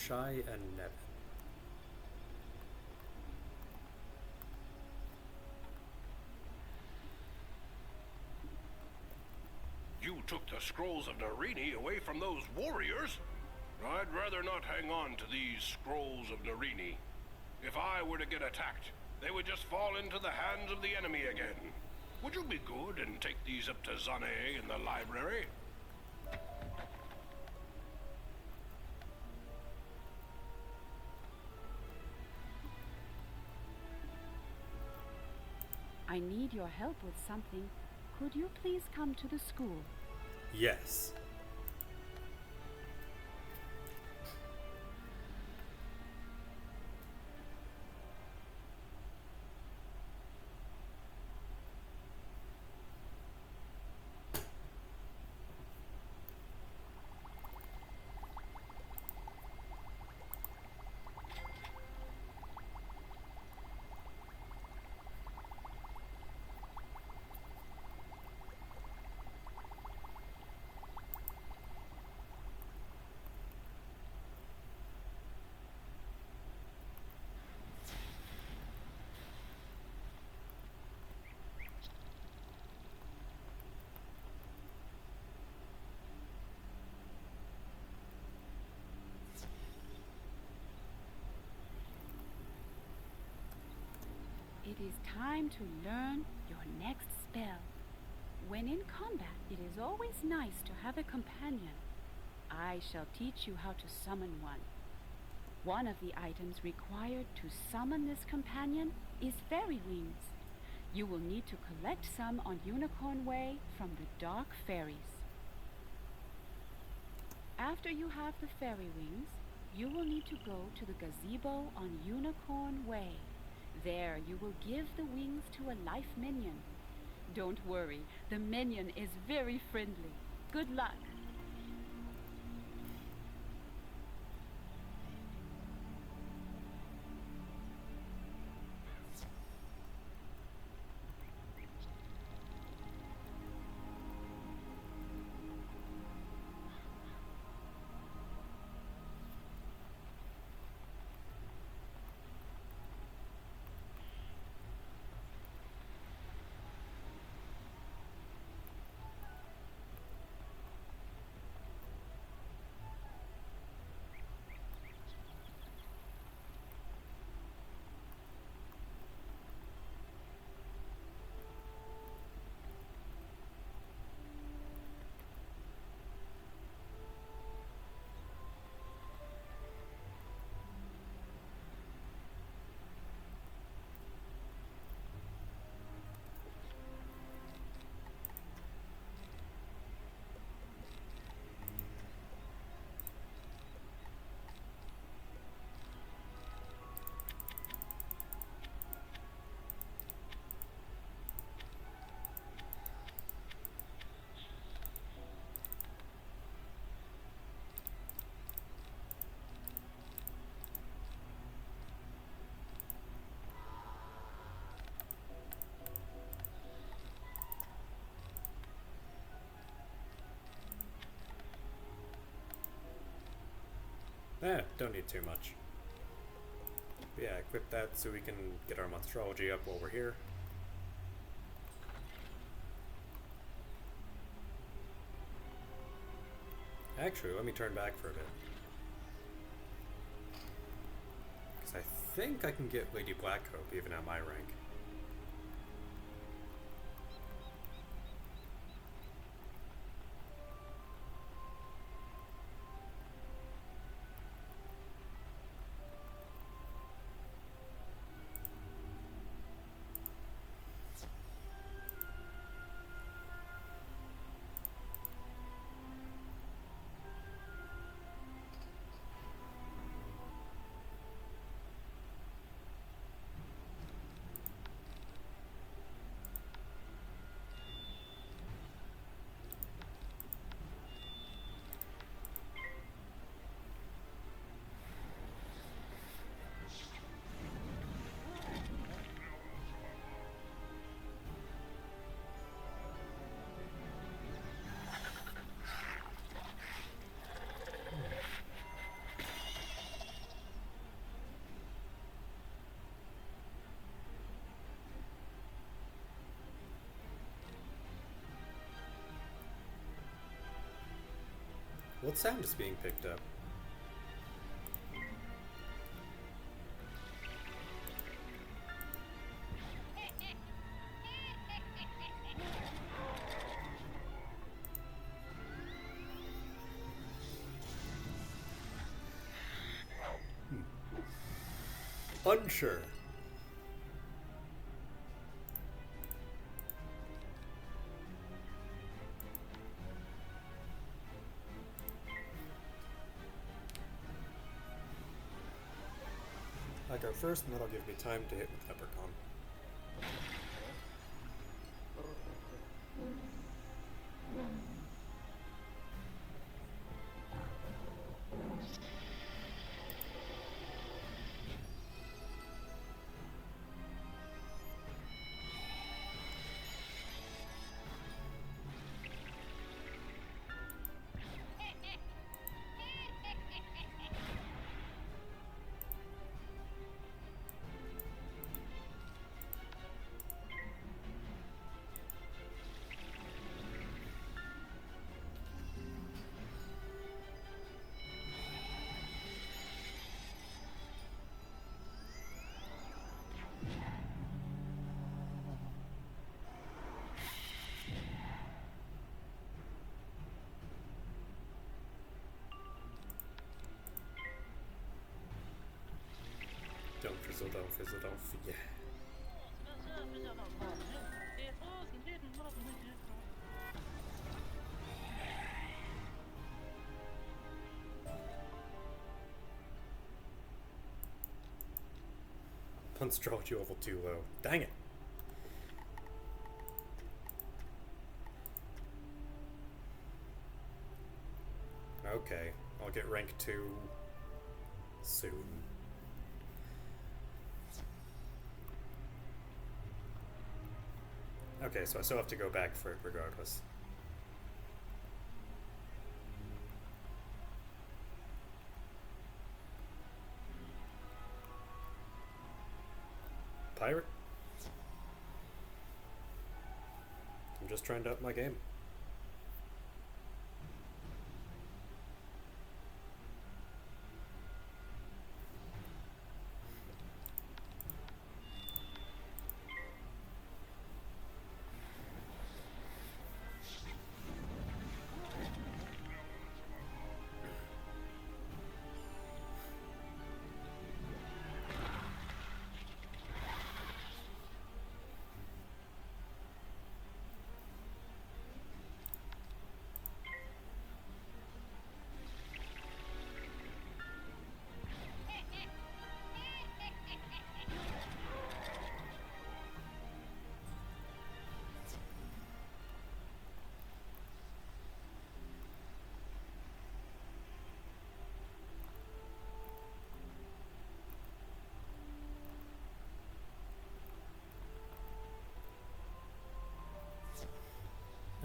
Shy and Nevin. You took the scrolls of Narini away from those warriors? I'd rather not hang on to these scrolls of Narini. If I were to get attacked, they would just fall into the hands of the enemy again. Would you be good and take these up to Zane in the library? I need your help with something. Could you please come to the school? Yes. It is time to learn your next spell. When in combat, it is always nice to have a companion. I shall teach you how to summon one. One of the items required to summon this companion is fairy wings. You will need to collect some on Unicorn Way from the Dark Fairies. After you have the fairy wings, you will need to go to the gazebo on Unicorn Way. There, you will give the wings to a life minion. Don't worry, the minion is very friendly. Good luck. Don't need too much. But yeah, equip that so we can get our monstrology up while we're here. Actually, let me turn back for a bit. Because I think I can get Lady Blackhope even at my rank. What sound is being picked up? Unsure. I go first, and that'll give me time to hit with Leprechaun. Don't fizzle, yeah. Punch draw you level too low. Dang it. Okay, I'll get rank 2 soon. Okay, so I still have to go back for it regardless. Pirate? I'm just trying to up my game.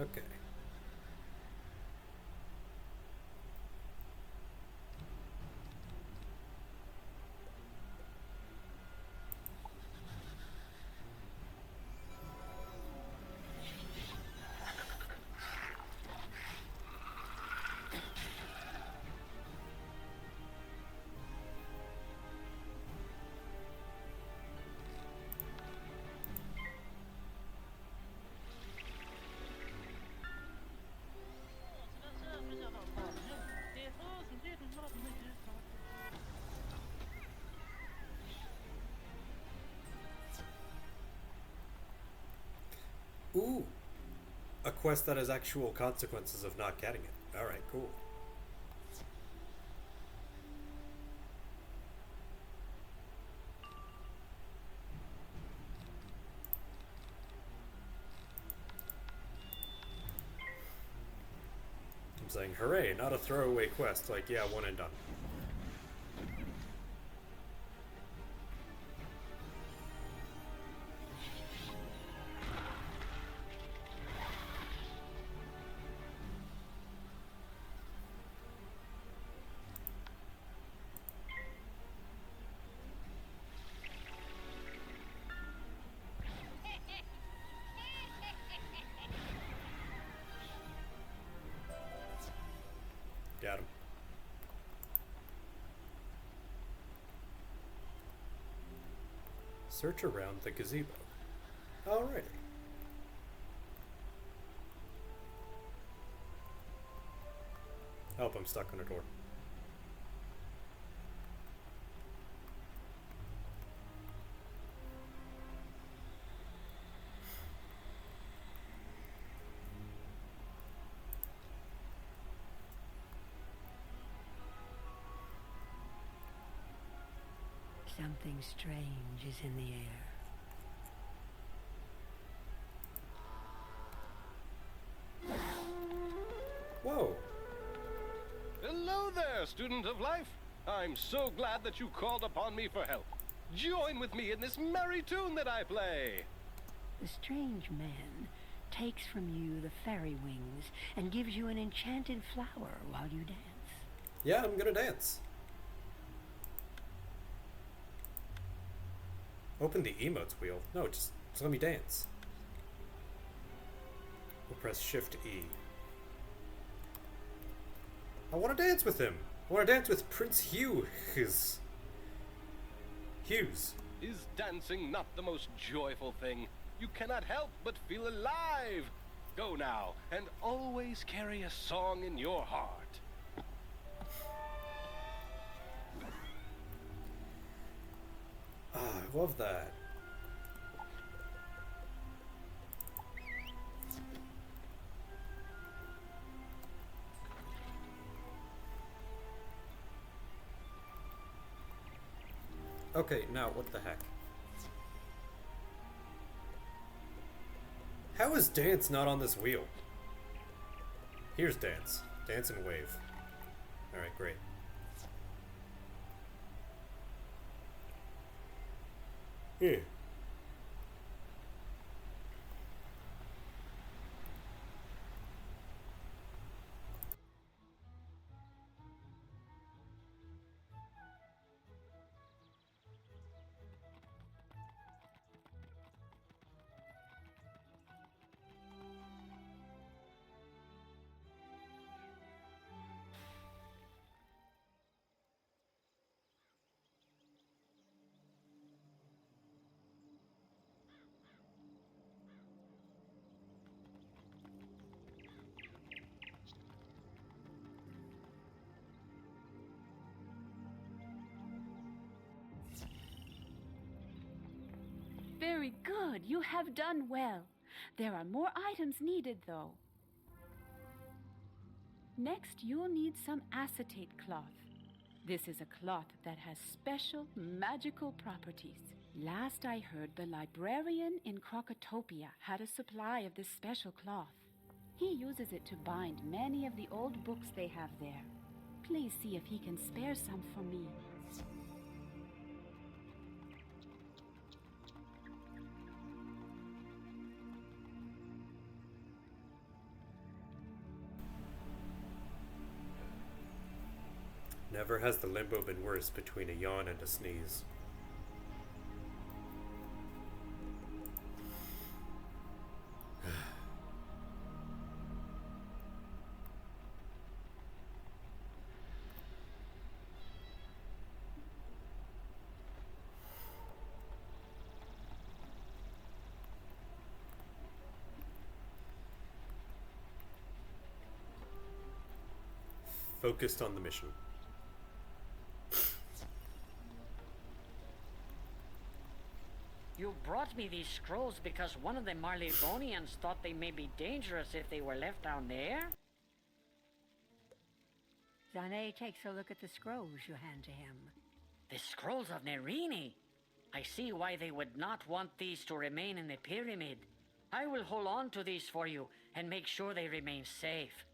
Okay. Ooh! A quest that has actual consequences of not getting it. Alright, cool. I'm saying, hooray, not a throwaway quest, like, yeah, one and done. Got Search around the gazebo. Alrighty. Help, I'm stuck on a door. Something strange is in the air. Whoa! Hello there, student of life. I'm so glad that you called upon me for help. Join with me in this merry tune that I play. The strange man takes from you the fairy wings and gives you an enchanted flower while you dance. Yeah, I'm gonna dance. Open the emotes wheel. No, just let me dance. We'll press Shift E. I want to dance with him. I want to dance with Prince Hughes. Hughes. Is dancing not the most joyful thing? You cannot help but feel alive. Go now, and always carry a song in your heart. Ah, I love that. Okay, now what the heck? How is dance not on this wheel? Here's dance. Dance and wave. Alright, great. Yeah. Very good. You have done well. There are more items needed, though. Next, you'll need some acetate cloth. This is a cloth that has special magical properties. Last I heard, the librarian in Crocotopia had a supply of this special cloth. He uses it to bind many of the old books they have there. Please see if he can spare some for me. Never has the limbo been worse between a yawn and a sneeze. Focused on the mission. You brought me these scrolls because one of the Marlebonians thought they may be dangerous if they were left down there? Zane takes a look at the scrolls you hand to him. The scrolls of Nerini. I see why they would not want these to remain in the pyramid. I will hold on to these for you and make sure they remain safe.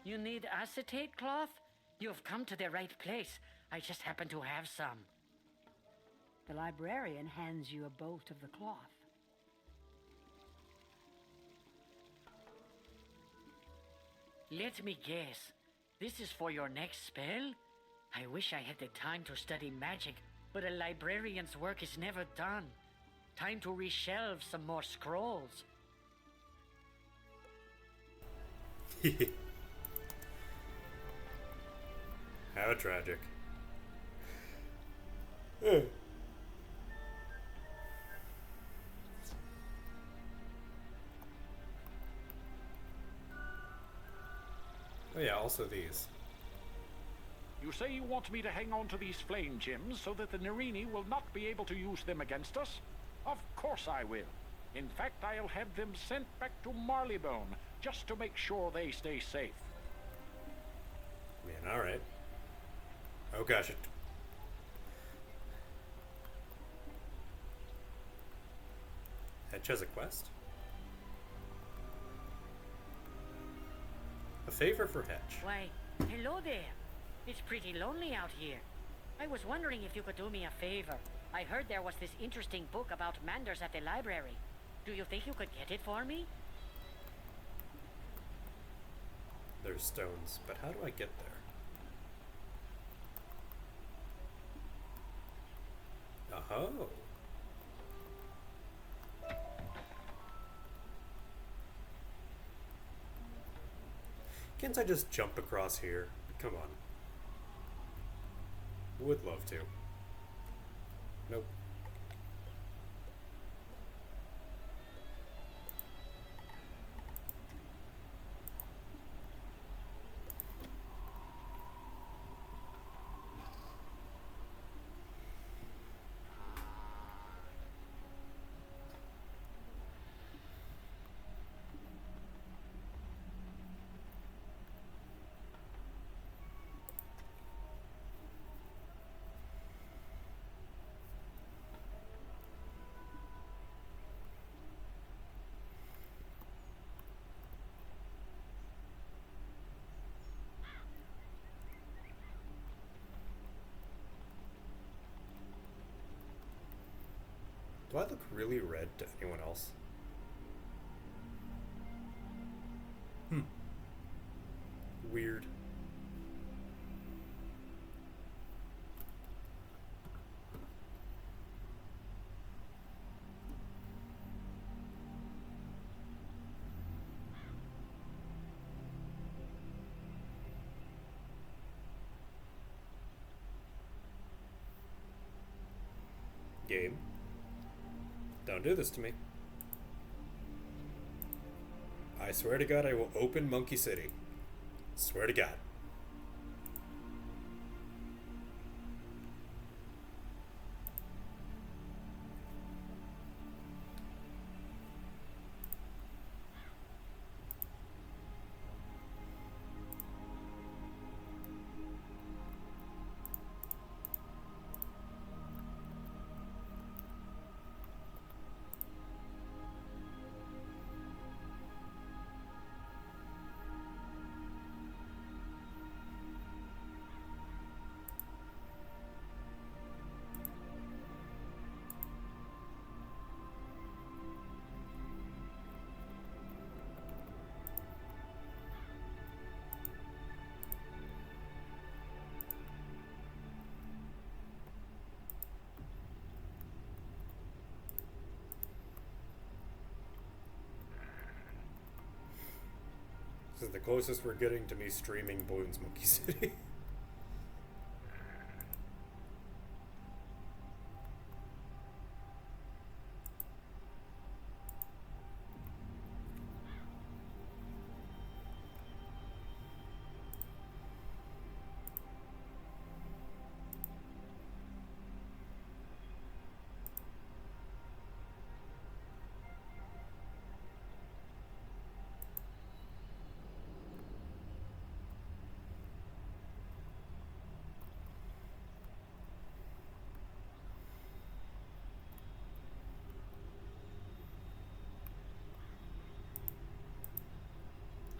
You need acetate cloth? You've come to the right place. I just happen to have some. The librarian hands you a bolt of the cloth. Let me guess. This is for your next spell? I wish I had the time to study magic, but a librarian's work is never done. Time to reshelve some more scrolls. How tragic. Oh yeah, also these. You say you want me to hang on to these flame gems so that the Nerini will not be able to use them against us? Of course I will. In fact, I'll have them sent back to Marleybone just to make sure they stay safe. Man, alright. Oh gosh, Hedge has a quest? A favor for Hedge. Why, hello there. It's pretty lonely out here. I was wondering if you could do me a favor. I heard there was this interesting book about manders at the library. Do you think you could get it for me? There's stones, but how do I get there? Oh. Can't I just jump across here? Come on. Would love to. Nope. Do I look really red to anyone else? Weird. Game. Don't do this to me. I swear to God I will open Monkey City. Swear to God. This is the closest we're getting to me streaming Bloons Monkey City.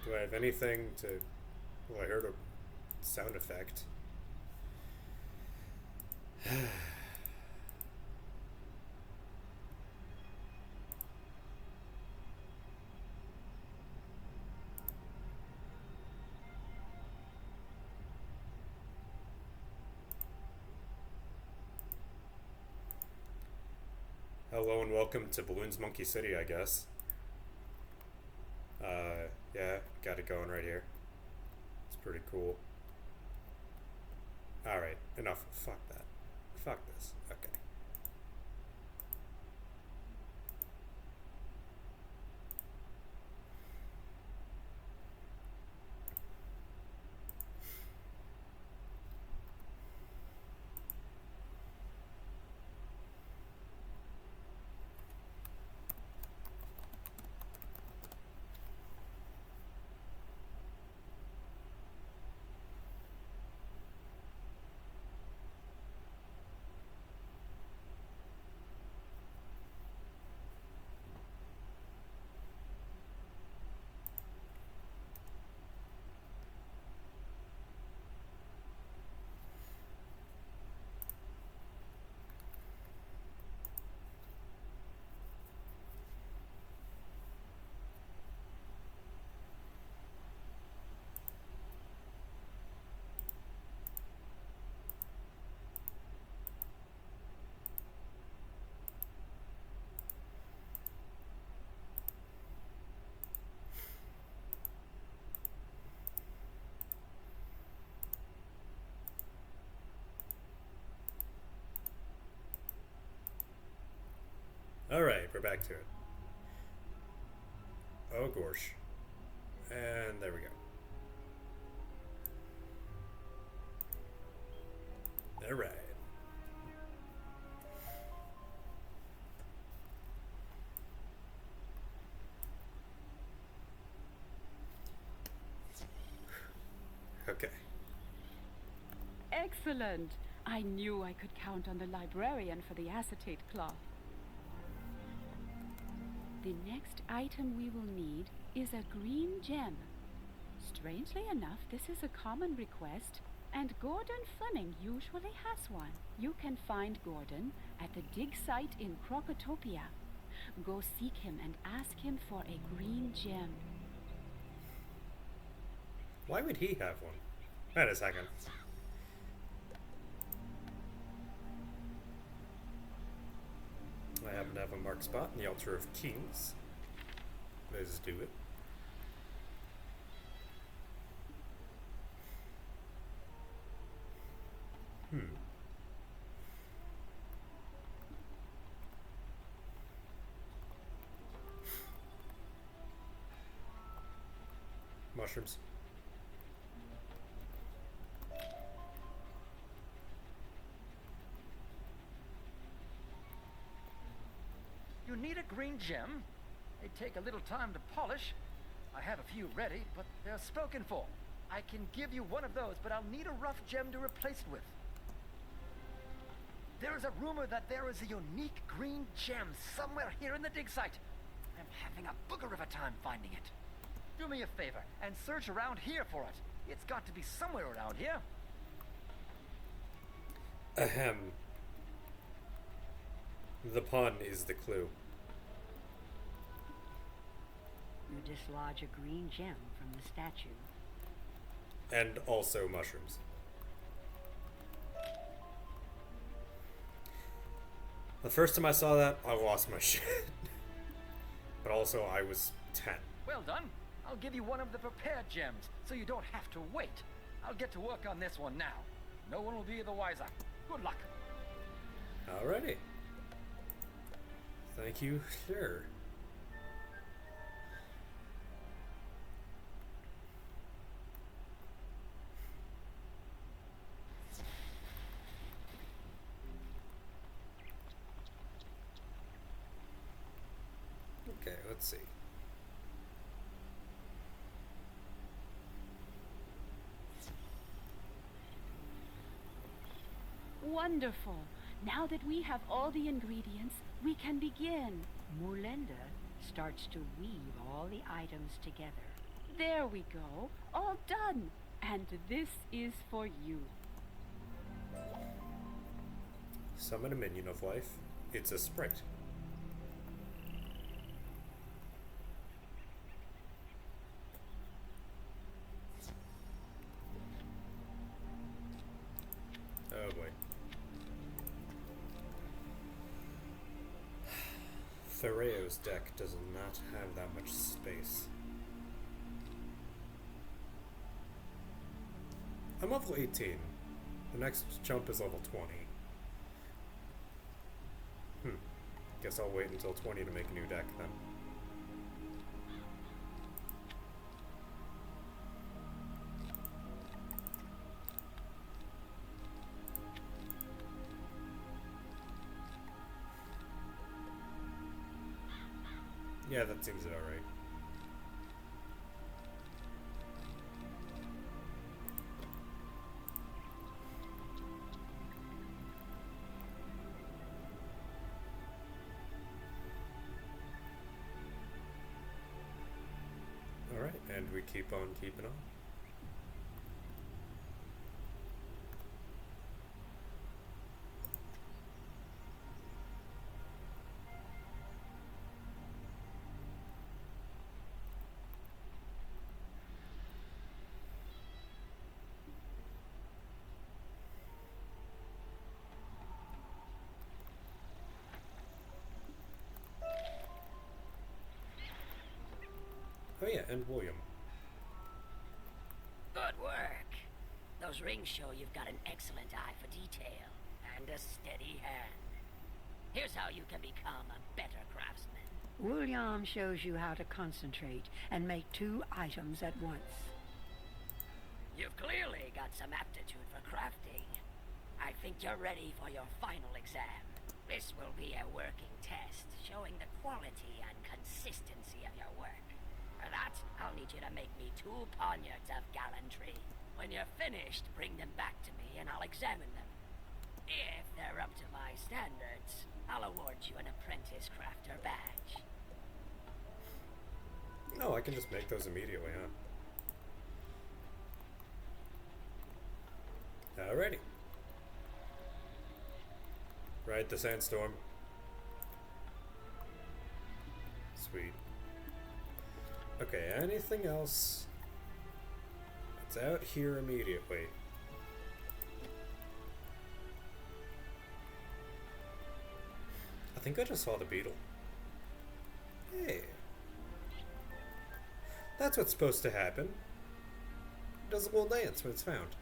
Do I have anything to... Well, I heard a sound effect. Hello and welcome to Bloons Monkey City, I guess. Yeah, got it going right here. It's pretty cool. Alright, enough. Fuck that. Fuck this. Okay. Alright, we're back to it. Oh gosh. And there we go. Alright. Okay. Excellent. I knew I could count on the librarian for the acetate cloth. The next item we will need is a green gem. Strangely enough, this is a common request, and Gordon Fleming usually has one. You can find Gordon at the dig site in Crocotopia. Go seek him and ask him for a green gem. Why would he have one? Wait a second. I happen to have a marked spot in the Altar of Kings. Let's do it. Mushrooms. You need a green gem? They take a little time to polish. I have a few ready, but they're spoken for. I can give you one of those, but I'll need a rough gem to replace it with. There is a rumor that there is a unique green gem somewhere here in the dig site. I'm having a booger of a time finding it. Do me a favor and search around here for it. It's got to be somewhere around here. Ahem. The pun is the clue. You dislodge a green gem from the statue. And also mushrooms. The first time I saw that, I lost my shit. But also, I was 10. Well done. I'll give you one of the prepared gems, so you don't have to wait. I'll get to work on this one now. No one will be the wiser. Good luck. Alrighty. Thank you, sir. Okay, let's see. Wonderful. Now that we have all the ingredients, we can begin. Mulenda starts to weave all the items together. There we go. All done. And this is for you. Summon a minion of life. It's a sprite. Oh boy. Thureo's deck does not have that much space. I'm level 18. The next jump is level 20. Guess I'll wait until 20 to make a new deck then. Yeah, that seems about right. Alright, and we keep on keeping on. Oh yeah, and William. Good work. Those rings show you've got an excellent eye for detail and a steady hand. Here's how you can become a better craftsman. William shows you how to concentrate and make 2 items at once. You've clearly got some aptitude for crafting. I think you're ready for your final exam. This will be a working test showing the quality and consistency of your work. For that, I'll need you to make me 2 poniards of gallantry. When you're finished, bring them back to me and I'll examine them. If they're up to my standards, I'll award you an apprentice crafter badge. Oh, I can just make those immediately, huh? Alrighty. Ride the sandstorm. Sweet. Okay, anything else that's out here immediately? I think I just saw the beetle. Hey. That's what's supposed to happen. It does a little dance when it's found.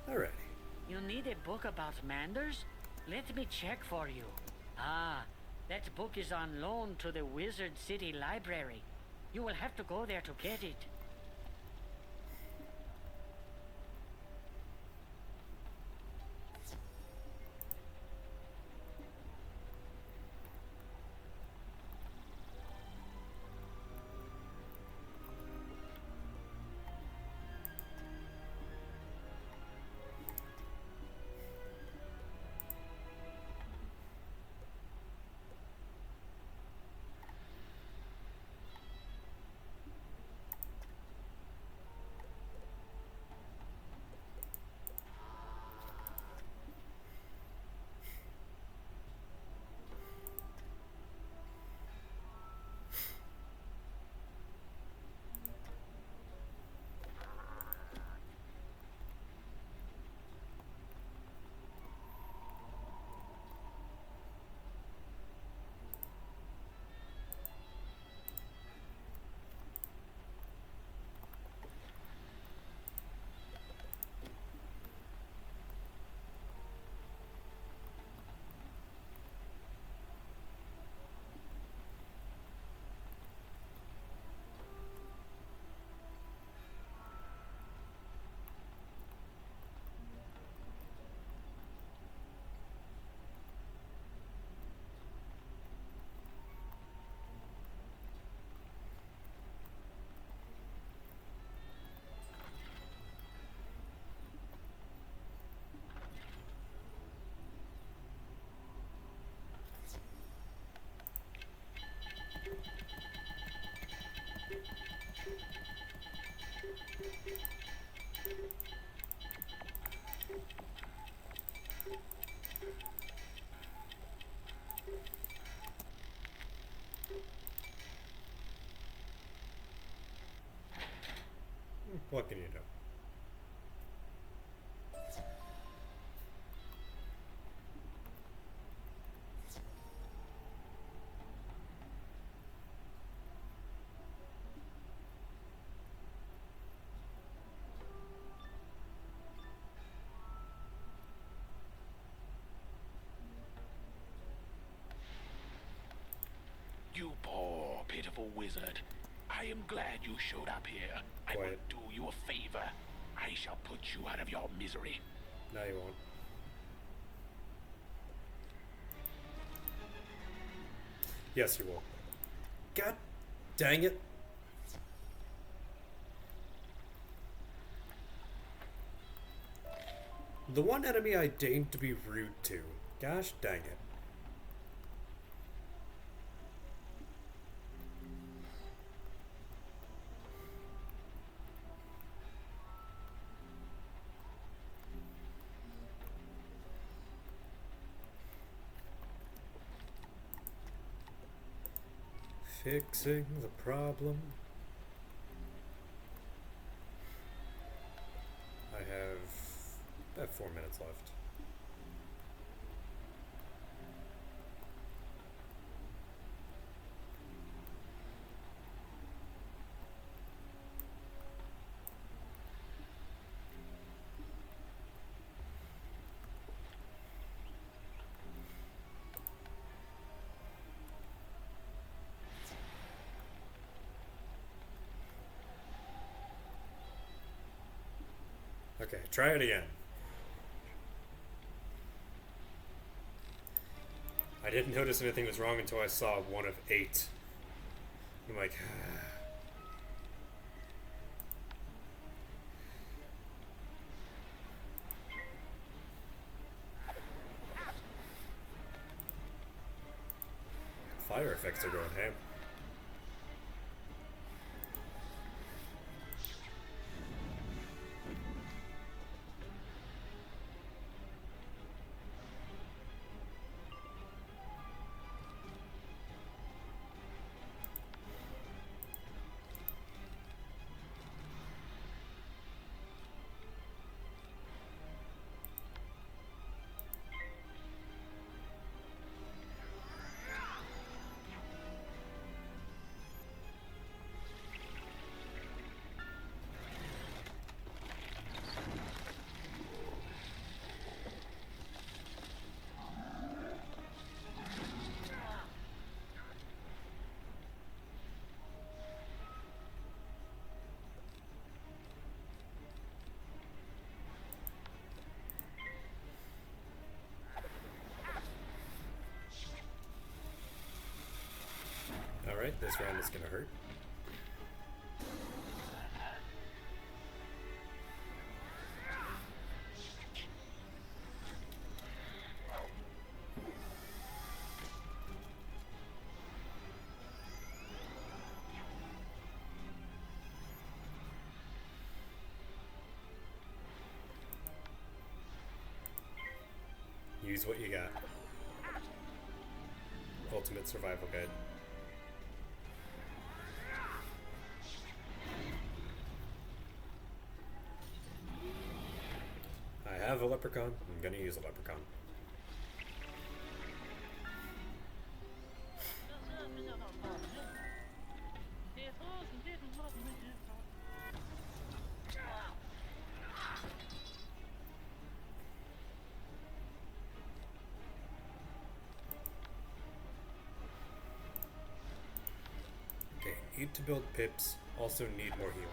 Alrighty. You need a book about manders? Let me check for you. Ah, that book is on loan to the Wizard City Library. You will have to go there to get it. What can you do? pitiful wizard. I am glad you showed up here. I will do you a favor. I shall put you out of your misery. No, you won't. Yes, you will. God dang it. The one enemy I deigned to be rude to. Gosh dang it. Fixing the problem. I have about 4 minutes left. Okay, try it again. I didn't notice anything was wrong until I saw 1 of 8. I'm like, fire effects are going ham. Alright, this round is gonna hurt. Use what you got. Ultimate survival guide. I have a leprechaun. I'm gonna use a leprechaun. Okay, need to build pips. Also need more healing.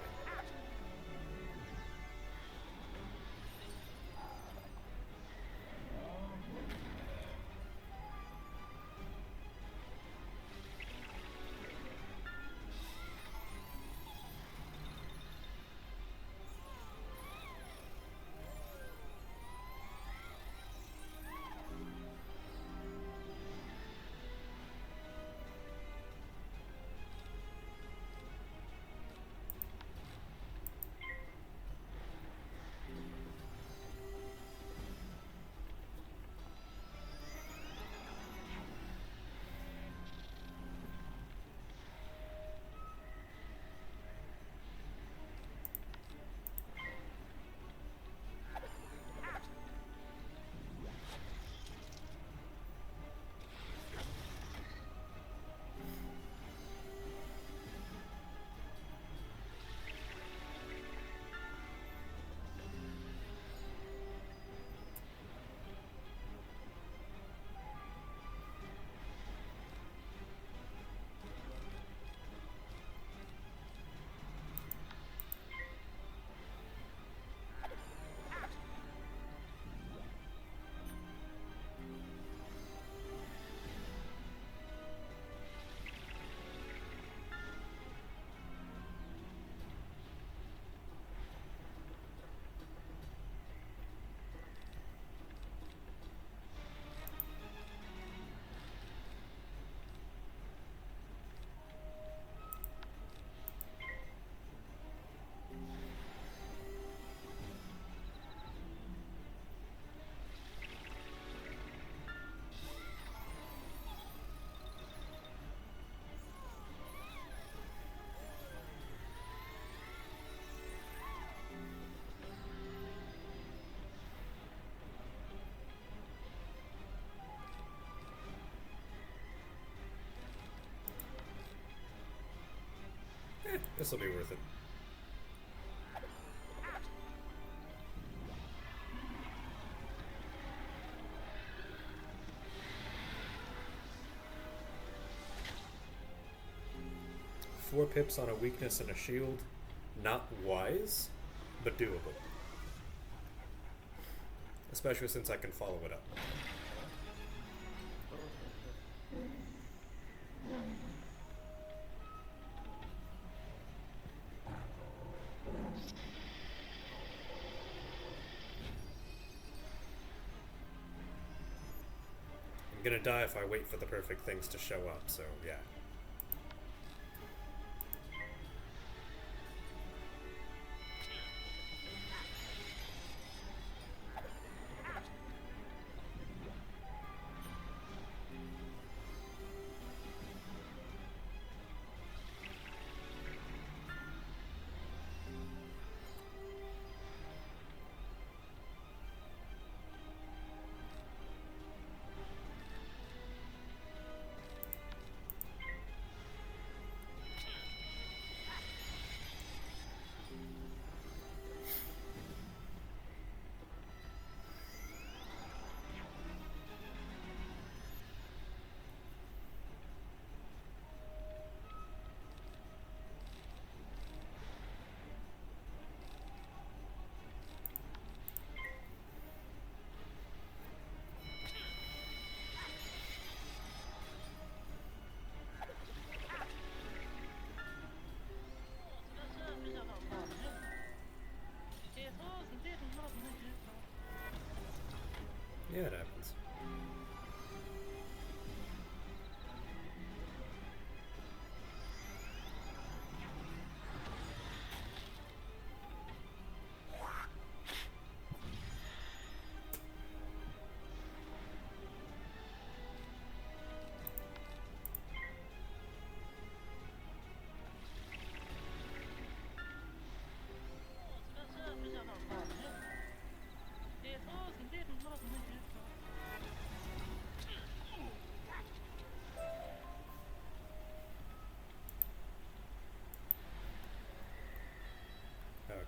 This will be worth it. Four pips on a weakness and a shield. Not wise, but doable. Especially since I can follow it up. I'm gonna die if I wait for the perfect things to show up, so yeah. Yeah, it happens.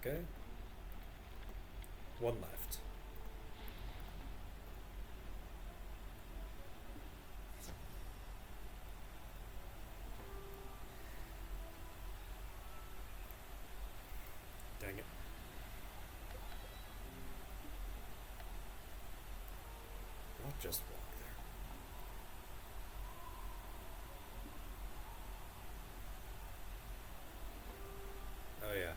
Okay. One left. Dang it. I'll just walk there. Oh yeah.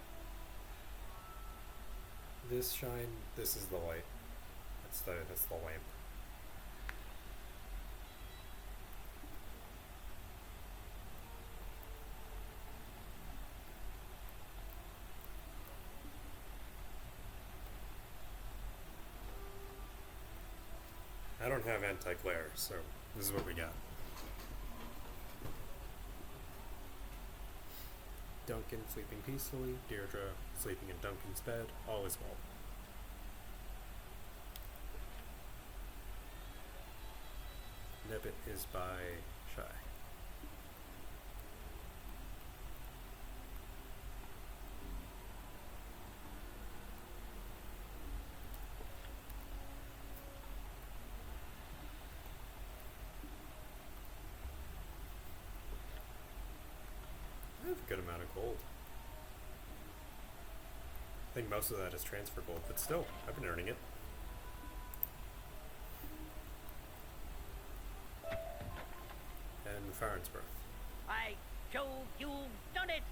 This shine, this is the light. That's the lamp. I don't have anti-glare, so this is what we got. Duncan sleeping peacefully, Deirdre sleeping in Duncan's bed, all is well. Nibbit is by Shy. I have a good amount of gold. I think most of that is transfer gold, but still, I've been earning it. And Farnsworth. By Jove, you've done it!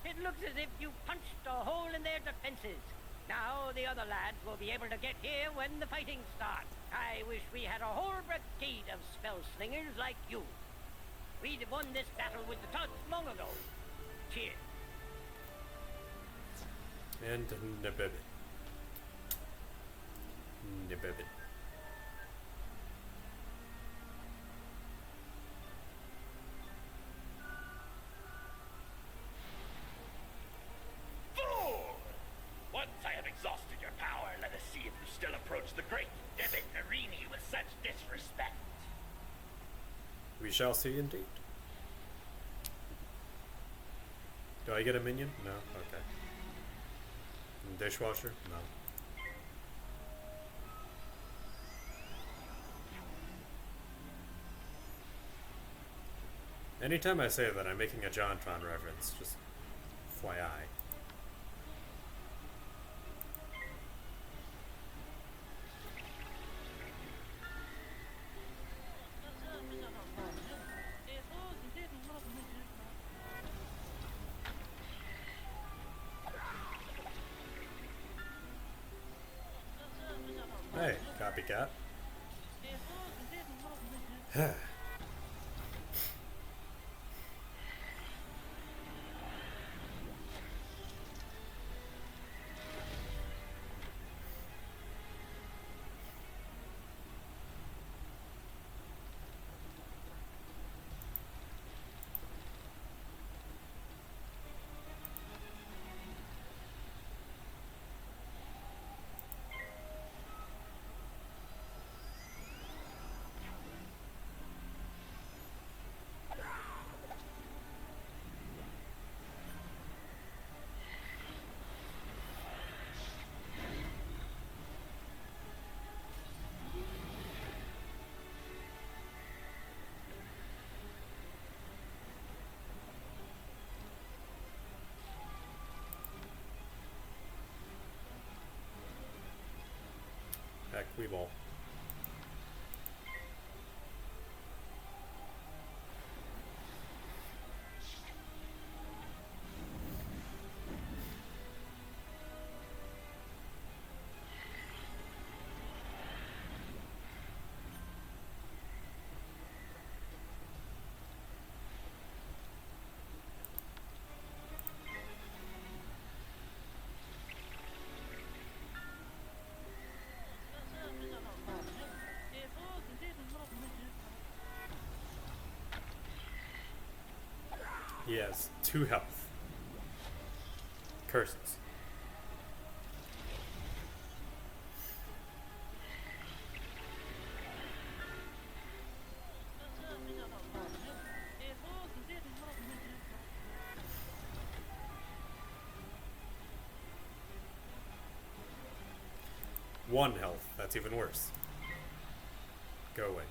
It looks as if you punched a hole in their defenses. Now the other lads will be able to get here when the fighting starts. I wish we had a whole brigade of spell slingers like you. We'd have won this battle with the Tuds long ago. Cheers. And Nibbit. Nibbit. Fool! Once I have exhausted your power, let us see if you still approach the great Nibbit Narini with such disrespect. We shall see indeed. Do I get a minion? No? Okay. Dishwasher? No. Anytime I say that, I'm making a JonTron reference, just FYI. Hey, copycat. Heck, we ball. He has 2 health. Curses. One health. That's even worse. Go away.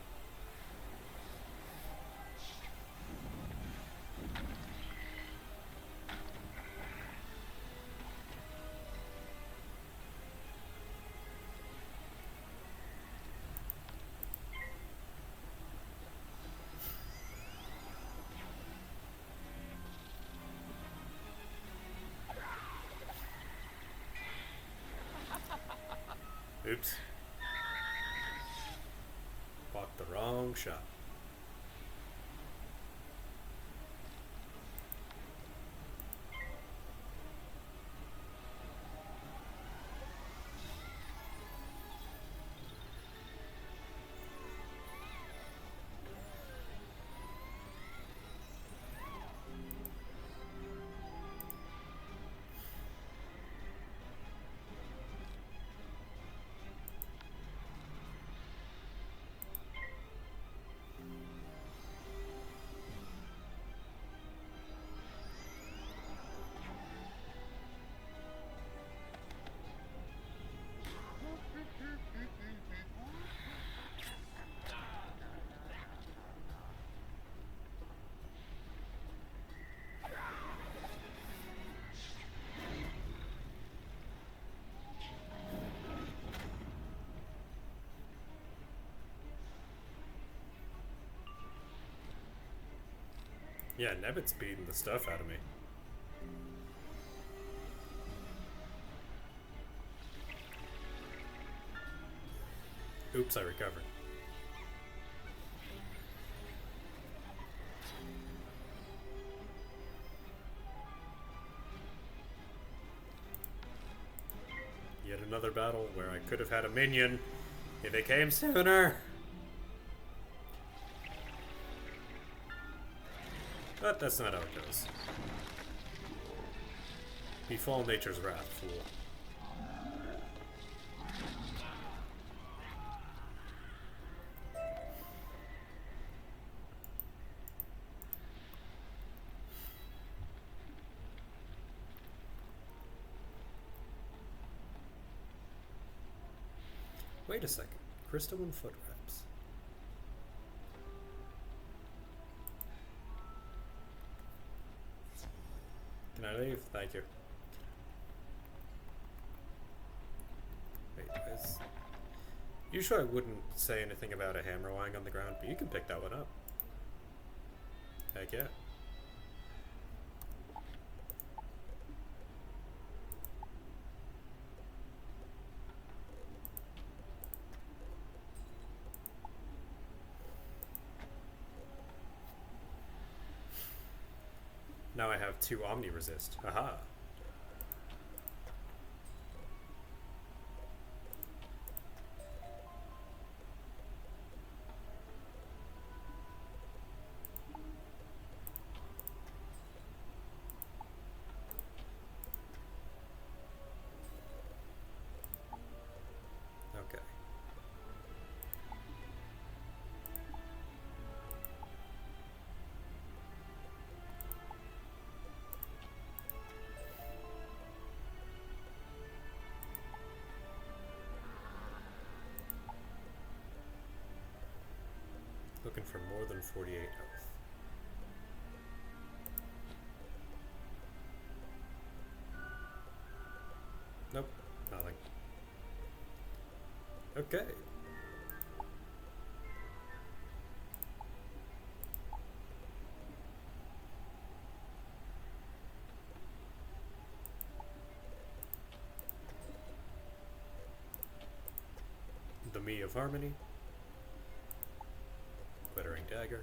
Oops. Bought the wrong shot. Yeah, Nebbit's beating the stuff out of me. Oops, I recovered. Yet another battle where I could have had a minion if it came sooner. But that's not how it goes. Befall nature's wrath, fool. Wait a second. Crystalline foot wraps. Can I leave? Thank you. Wait, where's... Usually I wouldn't say anything about a hammer lying on the ground, but you can pick that one up. Heck yeah. Now I have 2 Omni Resist. Haha. Okay. Looking for more than 48 health. Nope, nothing. Okay. The Me of Harmony. Glittering Dagger.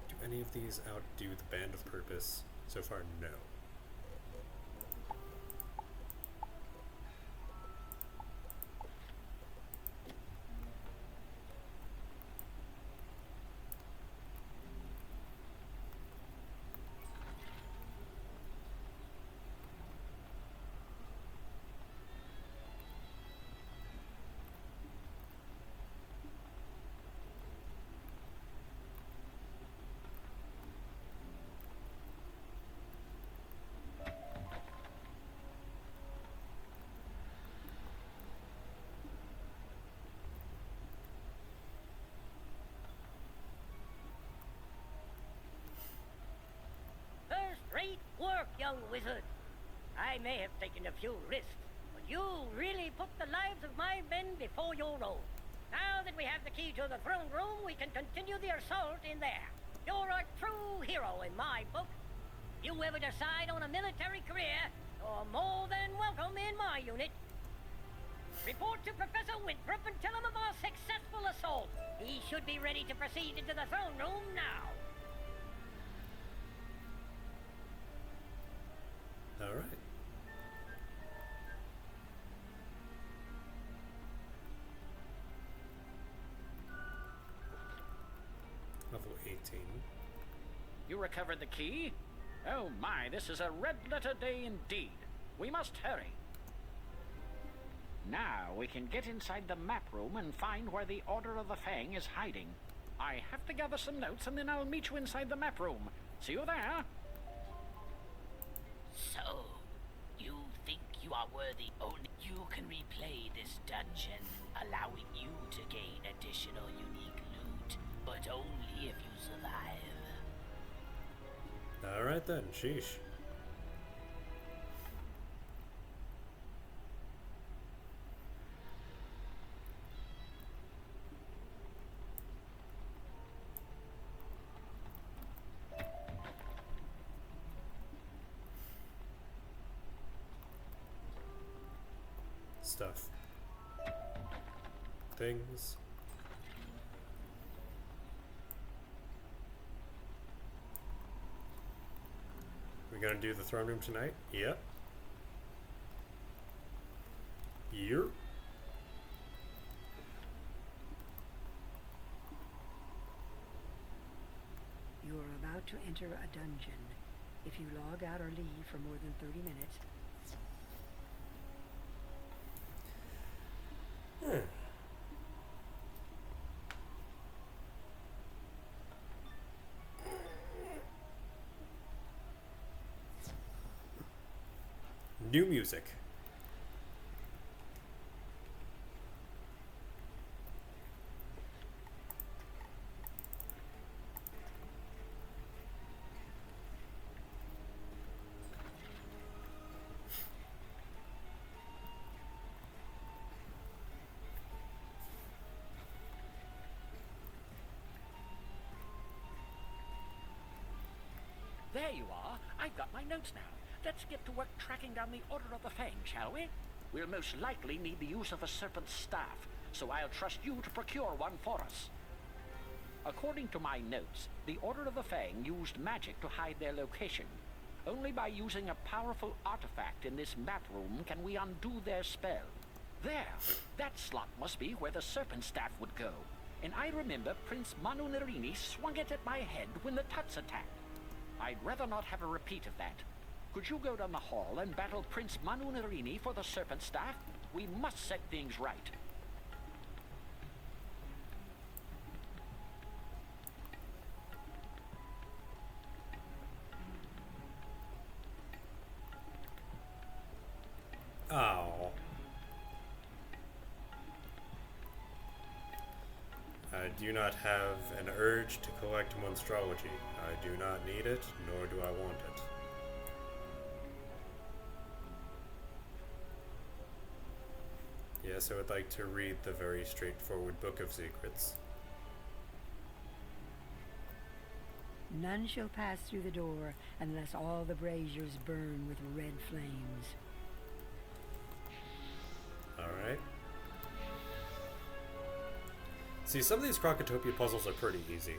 Do any of these outdo the Band of Purpose? So far, no. Great work, young wizard. I may have taken a few risks, but you really put the lives of my men before your own. Now that we have the key to the throne room, we can continue the assault in there. You're a true hero in my book. If you ever decide on a military career, you're more than welcome in my unit. Report to Professor Winthrop and tell him of our successful assault. He should be ready to proceed into the throne room now. All right. Level 18. You recovered the key? Oh my, this is a red letter day indeed. We must hurry. Now we can get inside the map room and find where the Order of the Fang is hiding. I have to gather some notes and then I'll meet you inside the map room. See you there. So, you think you are worthy? Only you can replay this dungeon, allowing you to gain additional unique loot, but only if you survive. Alright then, sheesh. Stuff. Things. We gonna do the throne room tonight? Yep. Yep. You're about to enter a dungeon. If you log out or leave for more than 30 minutes... New music. There you are. I've got my notes now. Let's get to work tracking down the Order of the Fang, shall we? We'll most likely need the use of a serpent's staff, so I'll trust you to procure one for us. According to my notes, the Order of the Fang used magic to hide their location. Only by using a powerful artifact in this map room can we undo their spell. There! That slot must be where the serpent staff would go. And I remember Prince Manu Nerini swung it at my head when the Tuts attacked. I'd rather not have a repeat of that. Could you go down the hall and battle Prince Manu Nerini for the serpent staff? We must set things right. Oh. I do not have an urge to collect monstrology. I do not need it, nor do I want it. Yes, I would like to read the very straightforward Book of Secrets. None shall pass through the door unless all the braziers burn with red flames. Alright. See, some of these Crocotopia puzzles are pretty easy,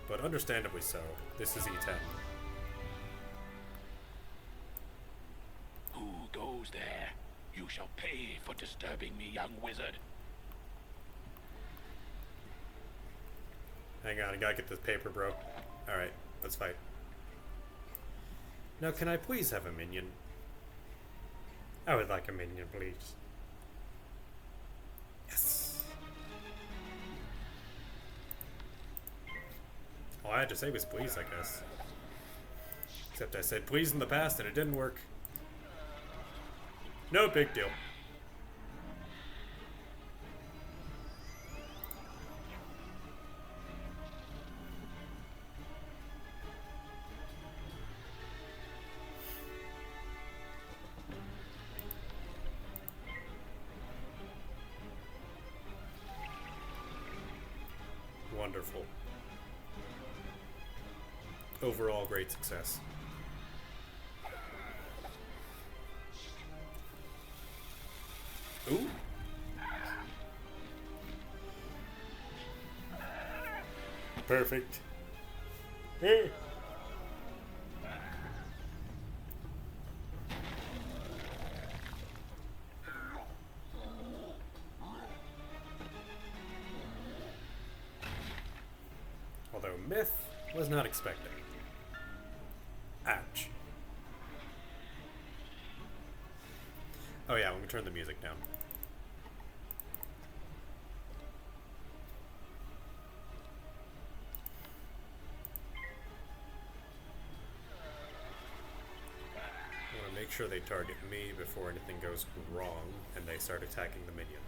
but understandably so. This is E10. Who goes there? You shall pay for disturbing me, young wizard. Hang on, I gotta get this paper, bro. Alright, let's fight. Now, can I please have a minion? I would like a minion, please. Yes! All I had to say was please, I guess. Except I said please in the past and it didn't work. No big deal. Wonderful. Overall, great success. Ooh. Perfect. Hey. Although Myth was not expecting. Ouch. Oh yeah, let me turn the music down. I want to make sure they target me before anything goes wrong and they start attacking the minion.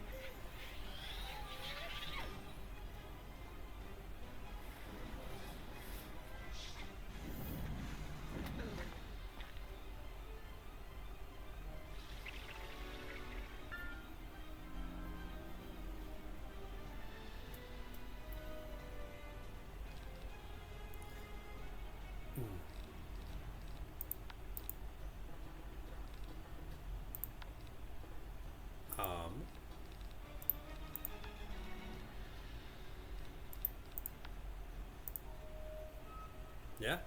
Yeah,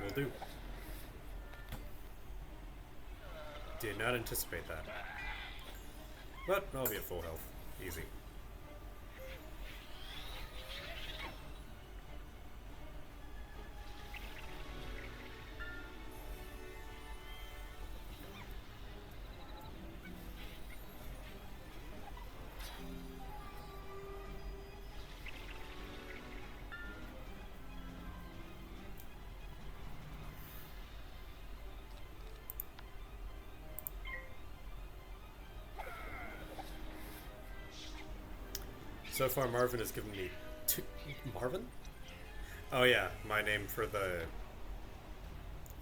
will do. Did not anticipate that. But I'll be at full health. Easy. So far, Marvin has given me two... Marvin? Oh yeah, my name for the...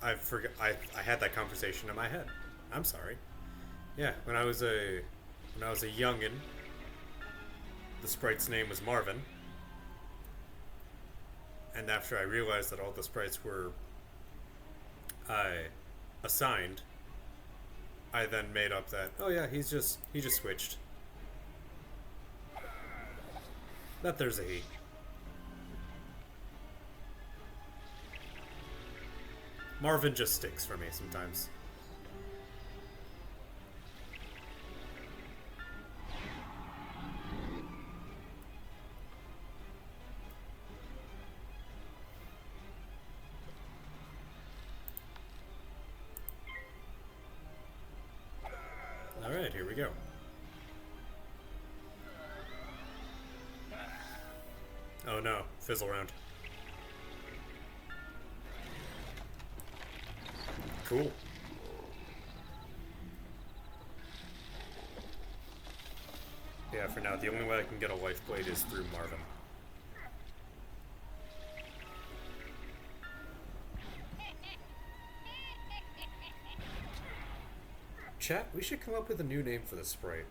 I forgot. I had that conversation in my head. I'm sorry. Yeah, when I was a youngin, the sprite's name was Marvin. And after I realized that all the sprites were assigned, I then made up that, oh yeah, he just switched. That there's a he. Marvin just sticks for me sometimes. Alright, here we go. Oh no, fizzle round. Cool. Yeah, for now, the only way I can get a life blade is through Marvin. Chat, we should come up with a new name for this sprite.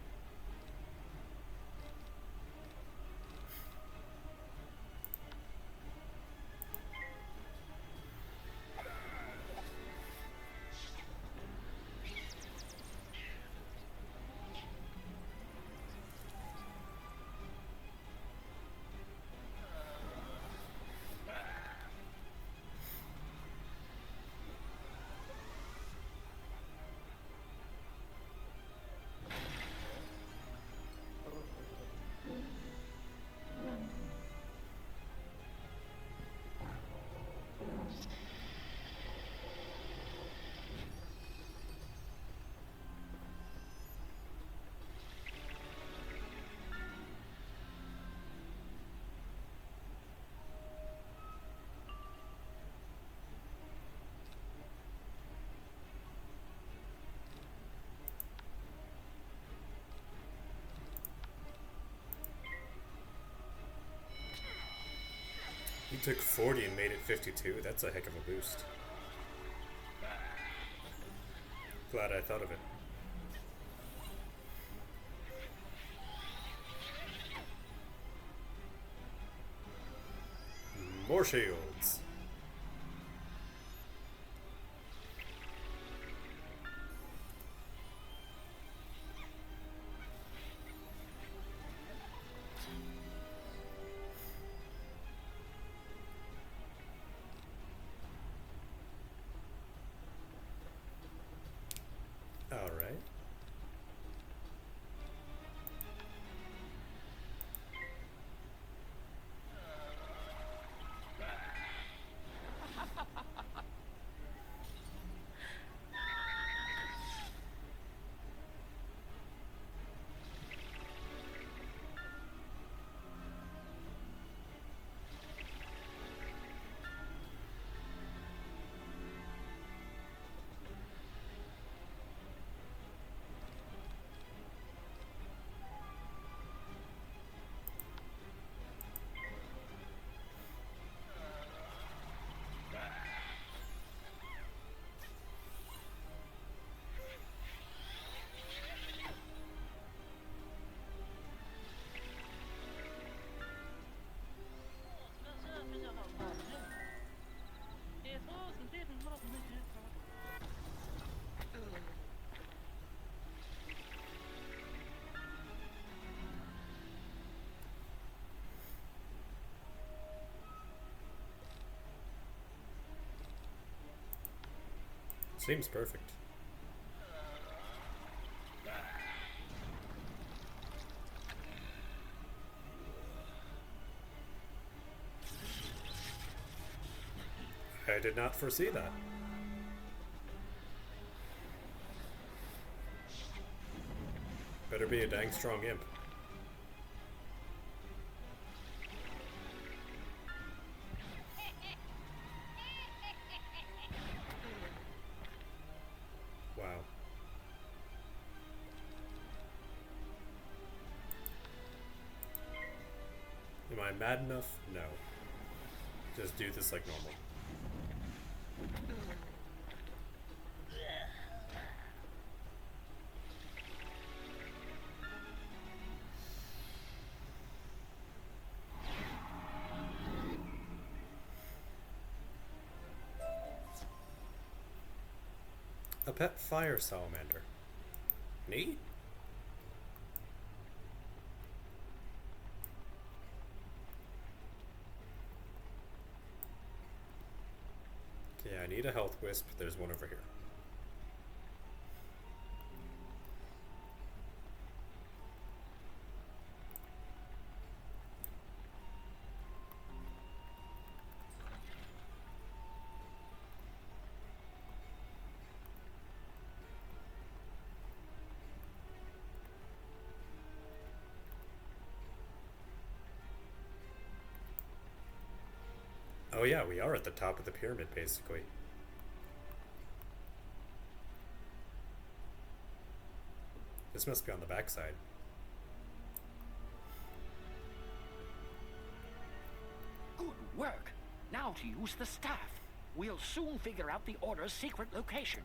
You took 40 and made it 52. That's a heck of a boost. Glad I thought of it. More shields. Seems perfect. I did not foresee that. Better be a dang strong imp. I mad enough? No. Just do this like normal. A pet fire salamander. Neat. Okay, I need a health wisp. There's one over here. Oh yeah, we are at the top of the pyramid, basically. This must be on the backside. Good work. Now to use the staff. We'll soon figure out the Order's secret location.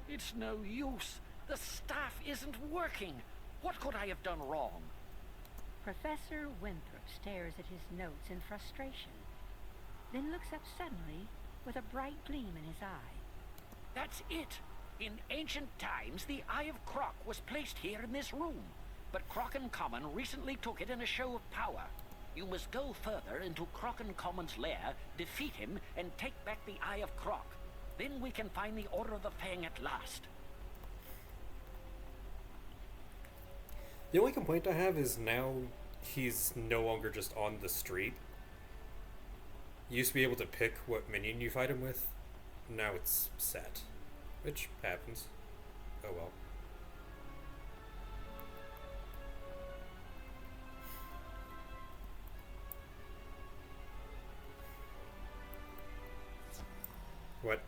It's no use. The staff isn't working. What could I have done wrong? Professor Winthrop stares at his notes in frustration, then looks up suddenly with a bright gleam in his eye. That's it. In ancient times, the Eye of Croc was placed here in this room, but Croc and Common recently took it in a show of power. You must go further into Croc and Common's lair, defeat him, and take back the Eye of Croc. Then we can find the Order of the Fang at last. The only complaint I have is now he's no longer just on the street. You used to be able to pick what minion you fight him with. Now it's set. Which happens. Oh well. What?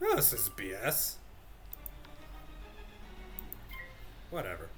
Oh, this is BS. Whatever.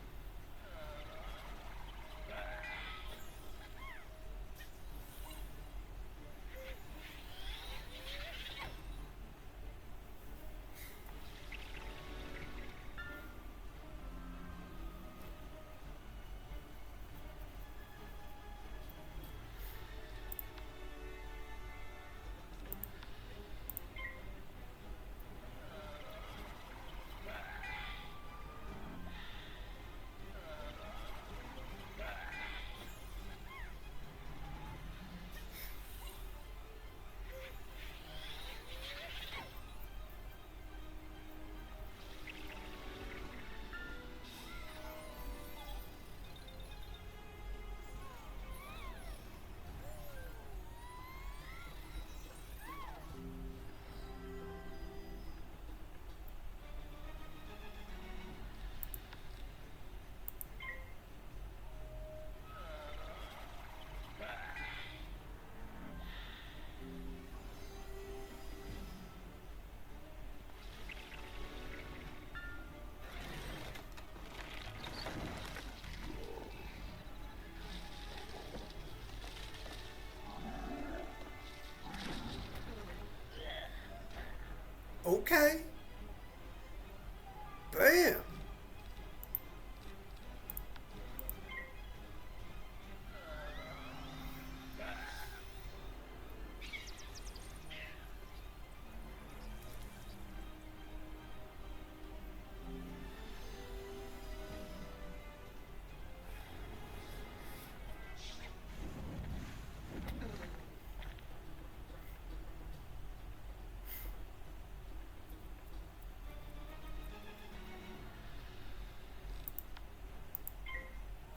Okay. Bam.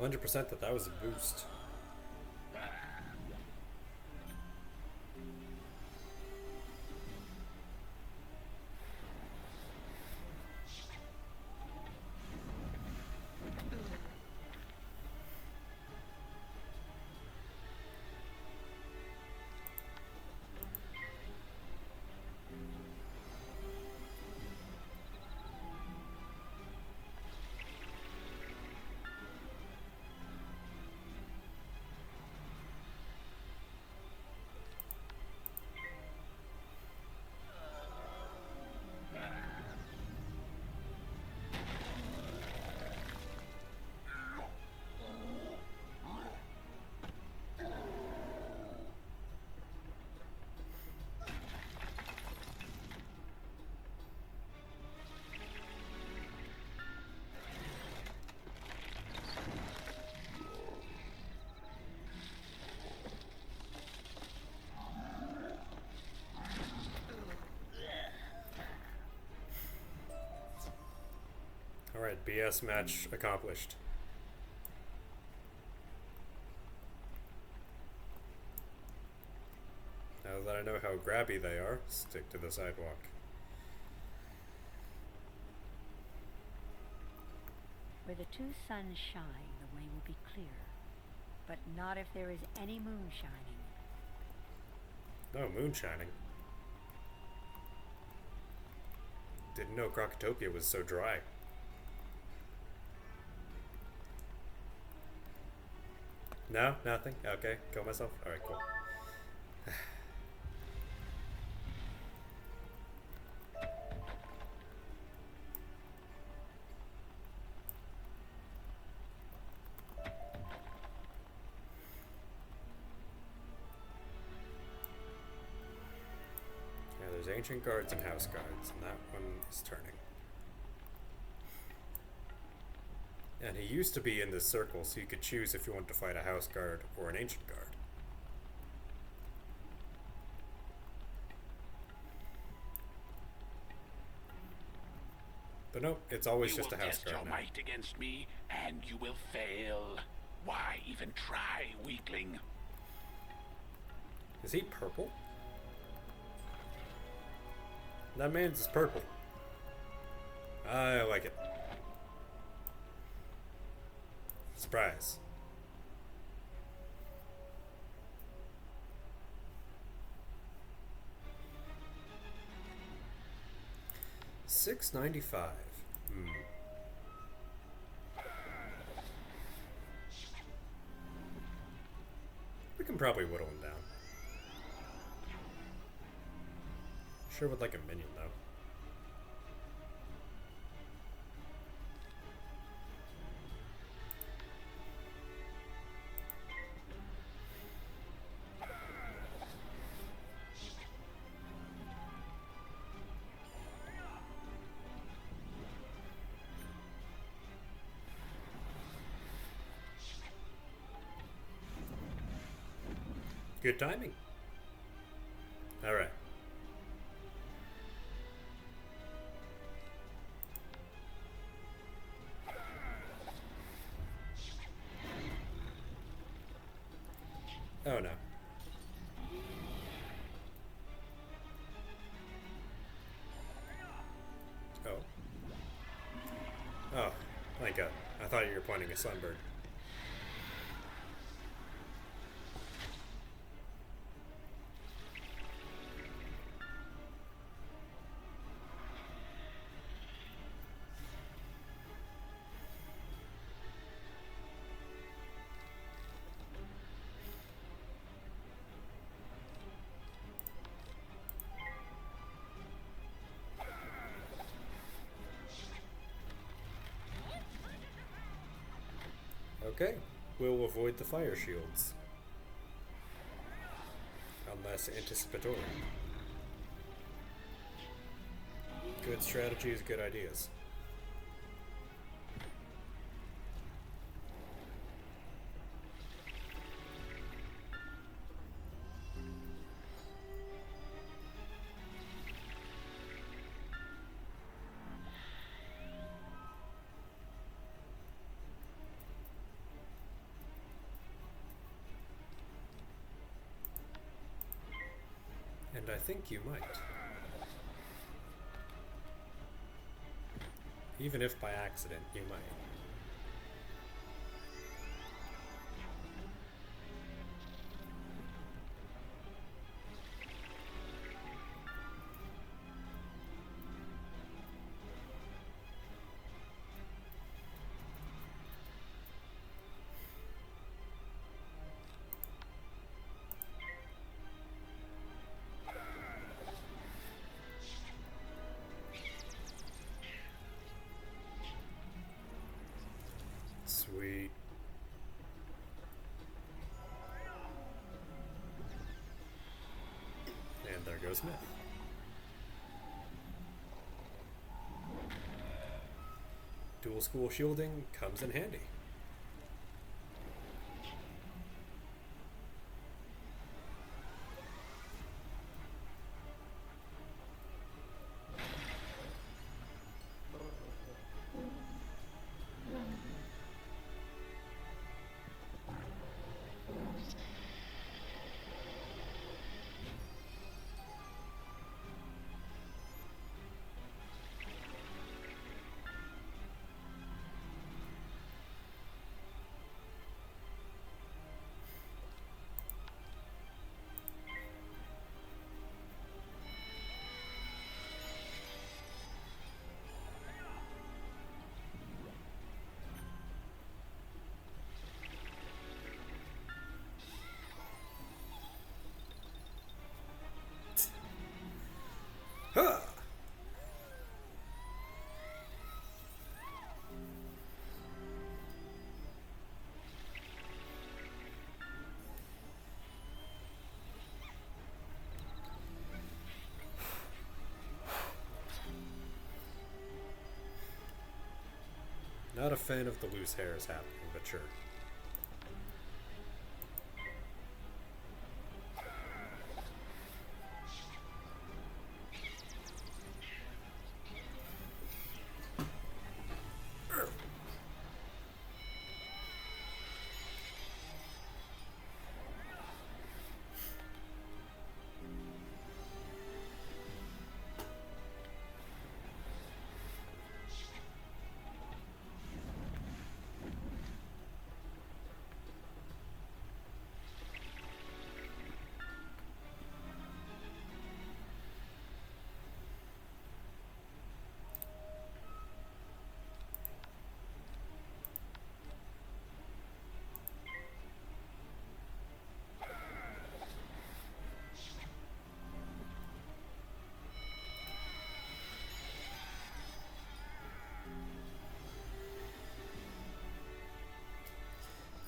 100% that was a boost. Alright, BS match accomplished. Now that I know how grabby they are, stick to the sidewalk. Where the two suns shine, the way will be clear. But not if there is any moon shining. No moon shining. Didn't know Crocotopia was so dry. No? Nothing? Okay. Kill myself? Alright, cool. Yeah, there's ancient guards and house guards, and that one is turning. And he used to be in this circle, so you could choose if you want to fight a house guard or an ancient guard. But nope, it's always just a house guard now. You will test your might against me, and you will fail. Why even try, weakling? Is he purple? That man's is purple. I like it. Surprise. $6.95. We can probably whittle him down. Sure would like a minion though. Good timing. All right. Oh no. Oh. Oh, thank God. I thought you were pointing a sunbird. Okay, we'll avoid the fire shields. Unless anticipatory. Good strategies, good ideas. And I think you might. Even if by accident, you might. Sweet. And there goes Myth. Dual school shielding comes in handy. Not a fan of the loose hairs happening, but sure.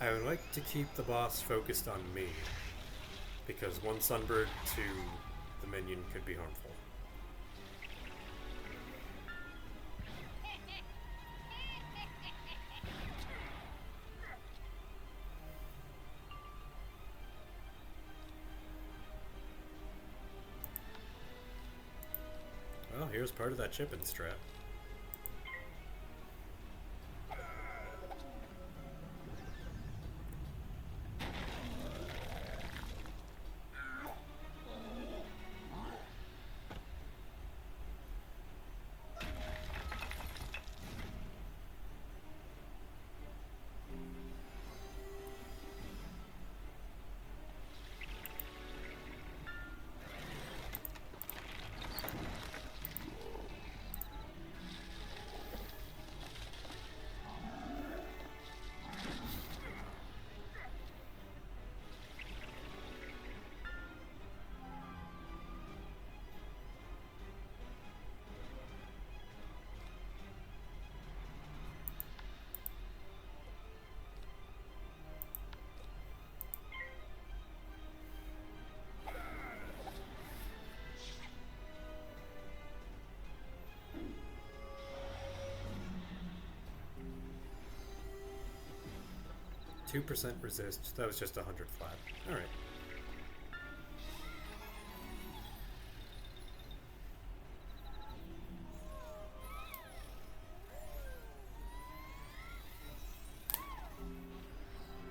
I would like to keep the boss focused on me, because one sunbird to the minion could be harmful. Well, here's part of that chipping strap. %% resist. That was just 100 flat. Alright.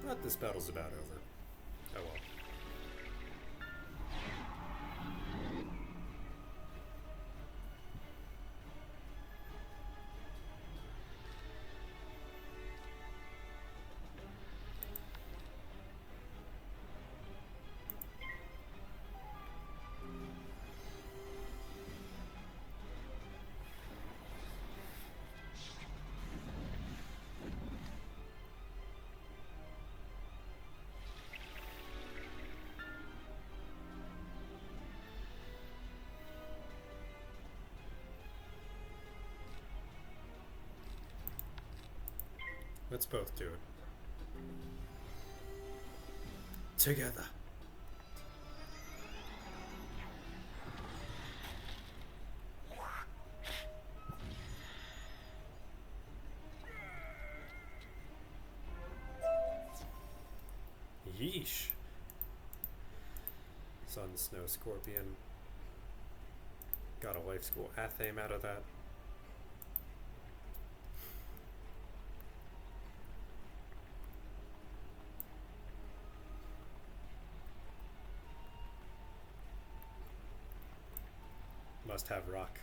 But this battle's about over. Oh well. Let's both do it. Together. Yeesh. Sun, Snow, Scorpion. Got a life school athame out of that. Must have rock.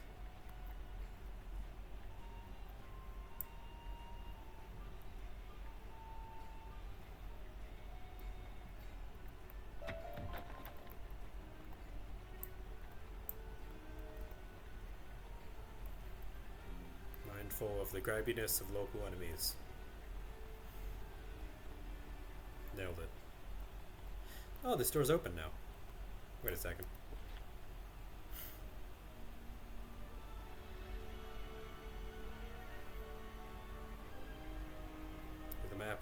Mindful of the gribbiness of local enemies. Nailed it. Oh, this door's open now. Wait a second.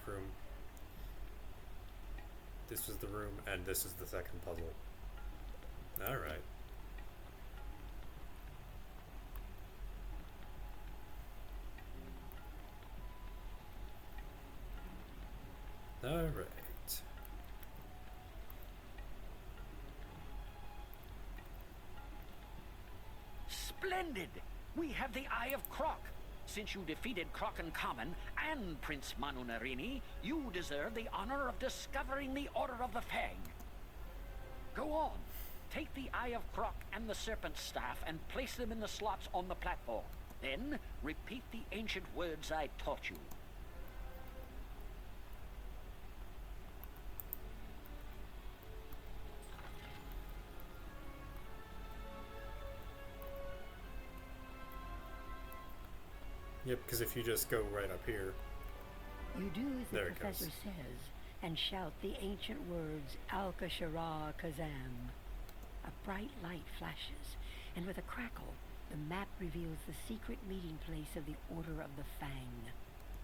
Room. This was the room, and this is the second puzzle. Alright. Alright. Splendid! We have the Eye of Croc. Since you defeated Croc and Common and Prince Manu Narini, you deserve the honor of discovering the Order of the Fang. Go on. Take the Eye of Croc and the Serpent Staff and place them in the slots on the platform. Then, repeat the ancient words I taught you. Yep, because if you just go right up here... You do as the professor says, and shout the ancient words, Al-Kashara Kazam. A bright light flashes, and with a crackle, the map reveals the secret meeting place of the Order of the Fang.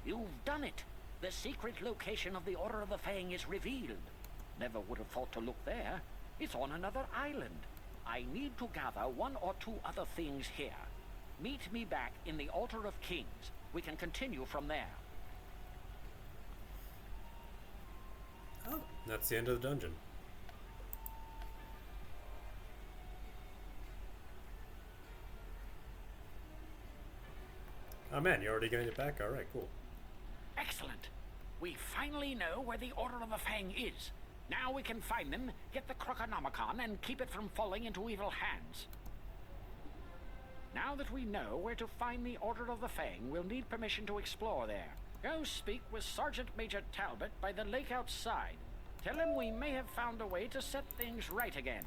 You've done it! The secret location of the Order of the Fang is revealed. Never would have thought to look there. It's on another island. I need to gather one or two other things here. Meet me back in the Altar of Kings. We can continue from there. Oh, that's the end of the dungeon. Oh man, you already getting it back? Alright, cool. Excellent. We finally know where the Order of the Fang is. Now we can find them, get the Croconomicon, and keep it from falling into evil hands. Now that we know where to find the Order of the Fang, we'll need permission to explore there. Go speak with Sergeant Major Talbot by the lake outside. Tell him we may have found a way to set things right again.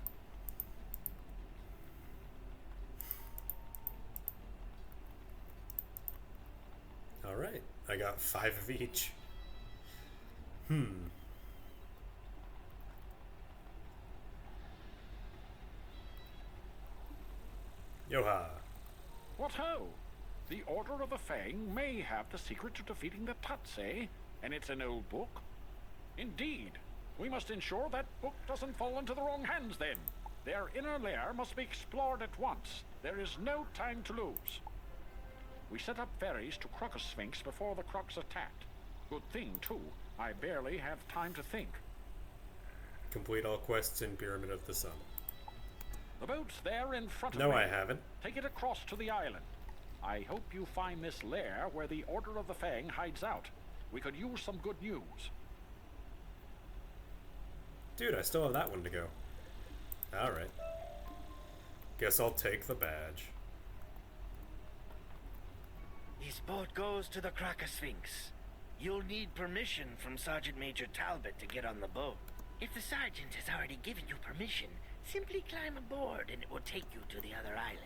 Alright, I got 5 of each. Yoha! What ho! The Order of the Fang may have the secret to defeating the Tuts, eh? And it's an old book? Indeed. We must ensure that book doesn't fall into the wrong hands then. Their inner lair must be explored at once. There is no time to lose. We set up ferries to Crocus Sphinx before the Crocs attacked. Good thing, too. I barely have time to think. Complete all quests in Pyramid of the Sun. The boat's there in front of me. No, I me. haven't. Take it across to the island. I hope you find this lair where the Order of the Fang hides out. We could use some good news. Dude, I still have that one to go. Alright. Guess I'll take the badge. This boat goes to the Crocus Sphinx. You'll need permission from Sergeant Major Talbot to get on the boat. If the sergeant has already given you permission, simply climb aboard and it will take you to the other island.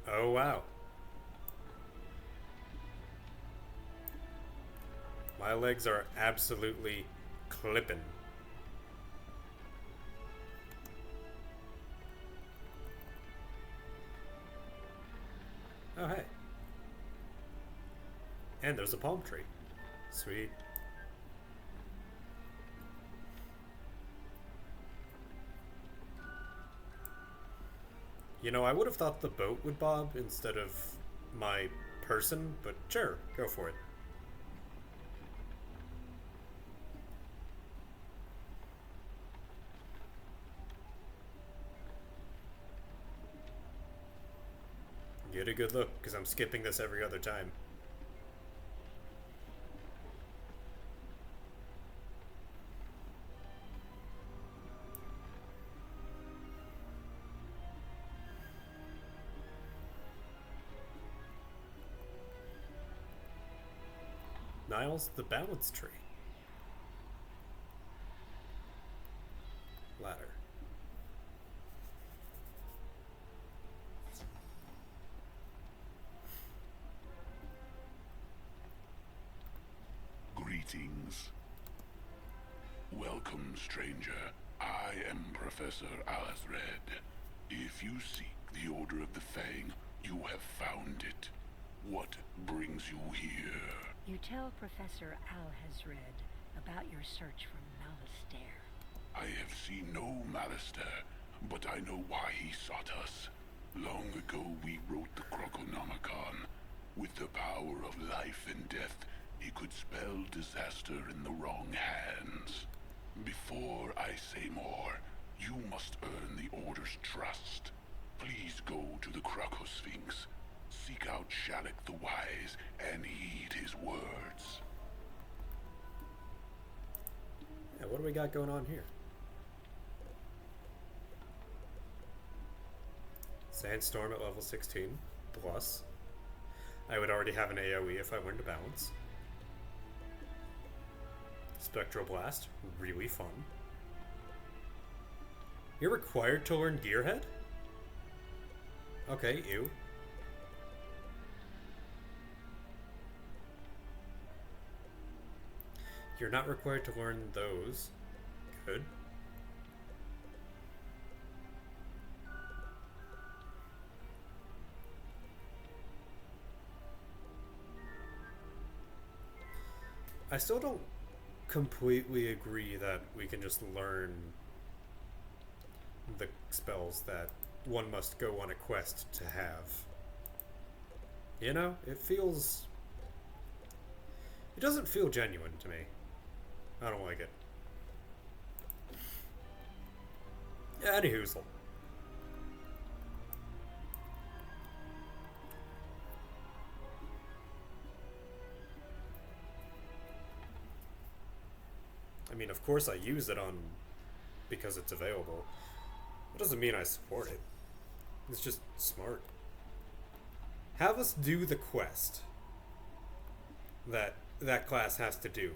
Oh, wow. My legs are absolutely clipping. Oh, hey. And there's a palm tree. Sweet. You know, I would have thought the boat would bob instead of my person, but sure, go for it. Get a good look, because I'm skipping this every other time. Niles, the balance tree. Ladder. Greetings. Welcome, stranger. I am Professor Alethred. If you seek the Order of the Fang, you have found it. What brings you here? You tell Professor Alethred about your search for Malistaire. I have seen no Malistaire, but I know why he sought us. Long ago we wrote the Croconomicon. With the power of life and death, he could spell disaster in the wrong hands. Before I say more, you must earn the Order's trust. Please go to the Krakosphinx. Seek out Shalek the Wise and heed his words. Yeah, what do we got going on here? Sandstorm at level 16, plus. I would already have an AoE if I learned to balance. Spectral Blast, really fun. You're required to learn Gearhead? Okay, ew. You're not required to learn those. Good. I still don't completely agree that we can just learn the spells that one must go on a quest to have. You know, it doesn't feel genuine to me. I don't like it. Anyhoozle. I mean, of course I use it on because it's available. It doesn't mean I support it. It's just smart. Have us do the quest that class has to do.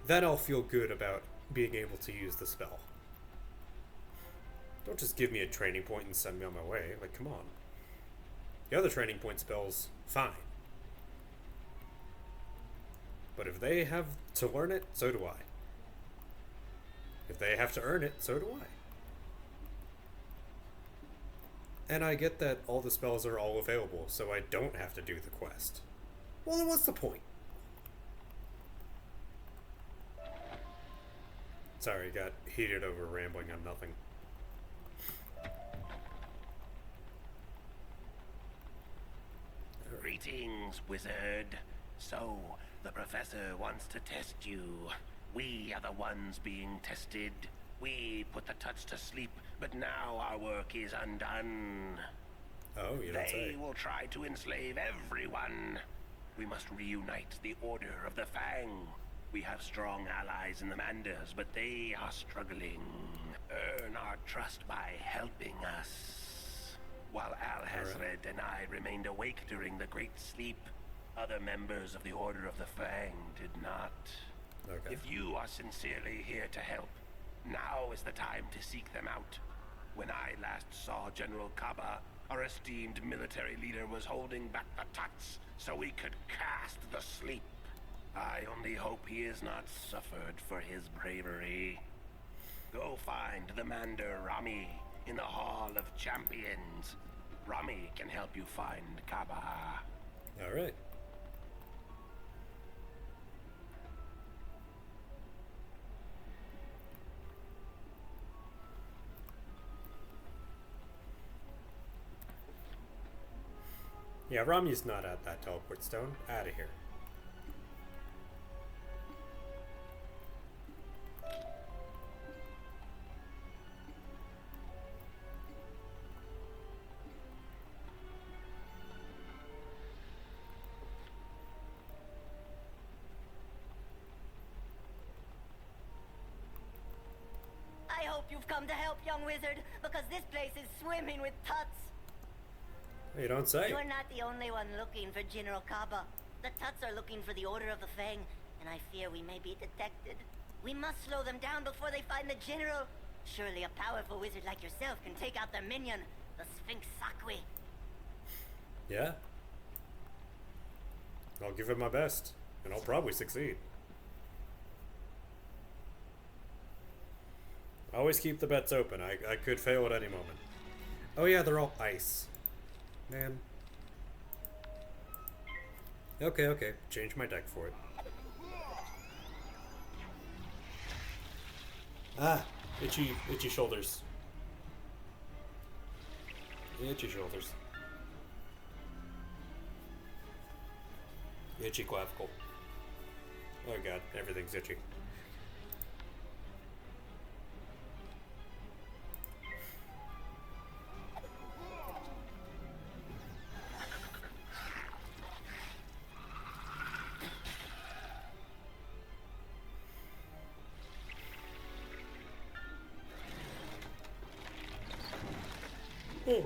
Then I'll feel good about being able to use the spell. Don't just give me a training point and send me on my way. Like, come on. The other training point spells, fine. But if they have to learn it, so do I. If they have to earn it, so do I. And I get that all the spells are all available, so I don't have to do the quest. Well, then what's the point? Sorry, got heated over rambling on nothing. Greetings, wizard. So, the professor wants to test you. We are the ones being tested. We put the Tuts to sleep, but now our work is undone. Oh, you don't say. They will try to enslave everyone. We must reunite the Order of the Fang. We have strong allies in the Manders, but they are struggling. Earn our trust by helping us. While Alhazred and I remained awake during the Great Sleep, other members of the Order of the Fang did not. Okay. If you are sincerely here to help, now is the time to seek them out. When I last saw General Kaba, our esteemed military leader was holding back the Tuts so we could cast the sleep. I only hope he has not suffered for his bravery. Go find the Mander Rami in the Hall of Champions. Rami can help you find Kaba. Alright. Yeah, Rami's not at that teleport stone. Out of here. I hope you've come to help, young wizard, because this place is swimming with Tuts. You don't say. You're not the only one looking for General Kaba. The Tuts are looking for the Order of the Fang, and I fear we may be detected. We must slow them down before they find the General. Surely a powerful wizard like yourself can take out their minion, the Sphinx Sakwe. Yeah. I'll give it my best, and I'll probably succeed. Always keep the bets open. I could fail at any moment. Oh yeah, they're all ice. Man. Okay. Change my deck for it. Ah, itchy shoulders. Itchy shoulders. Itchy clavicle. Oh god, everything's itchy. Oh.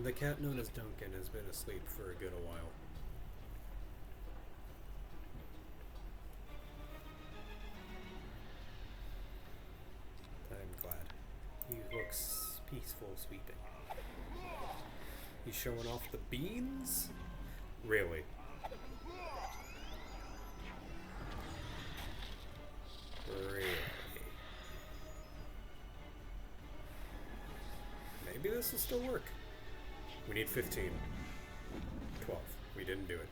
The cat known as Duncan has been asleep for a good while. I'm glad. He looks peaceful sleeping. He's showing off the beans? Really? Really? Maybe this will still work. We need 15. 12. We didn't do it.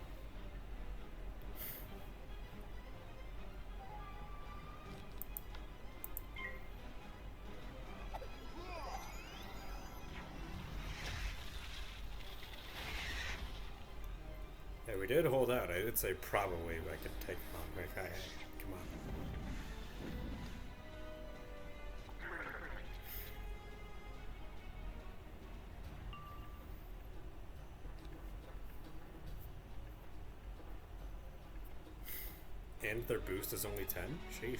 Hey, we did hold out. I did say probably I could take him on. Like, hey, come on. And their boost is only 10? Sheesh.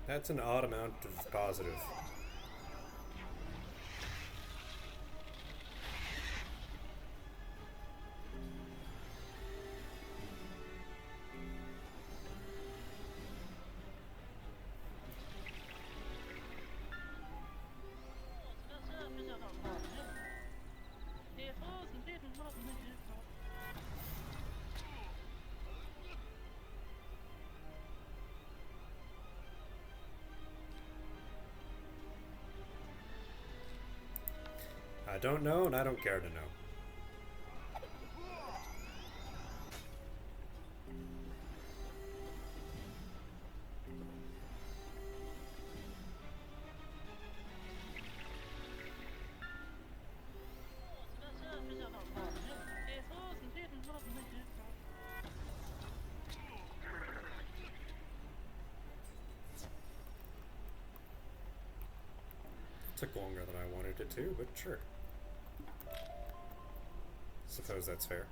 That's an odd amount of positive. I don't know, and I don't care to know. Took longer than I wanted it to, but sure. Suppose that's fair.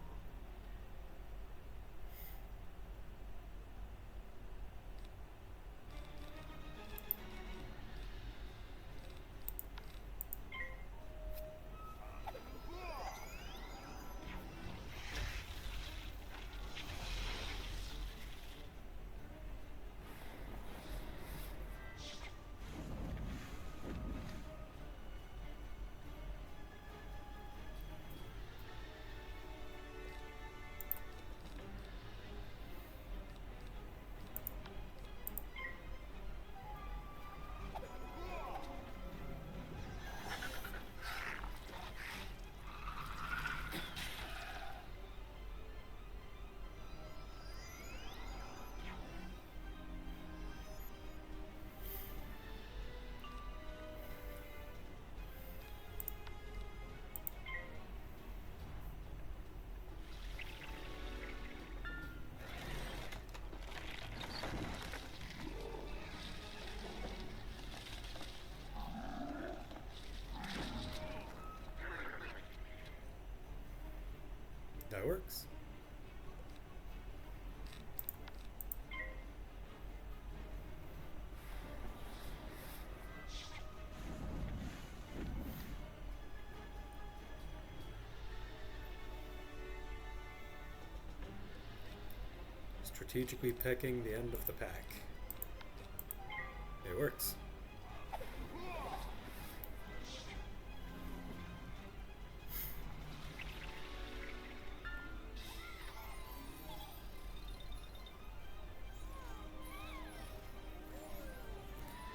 works. Strategically picking the end of the pack. It works.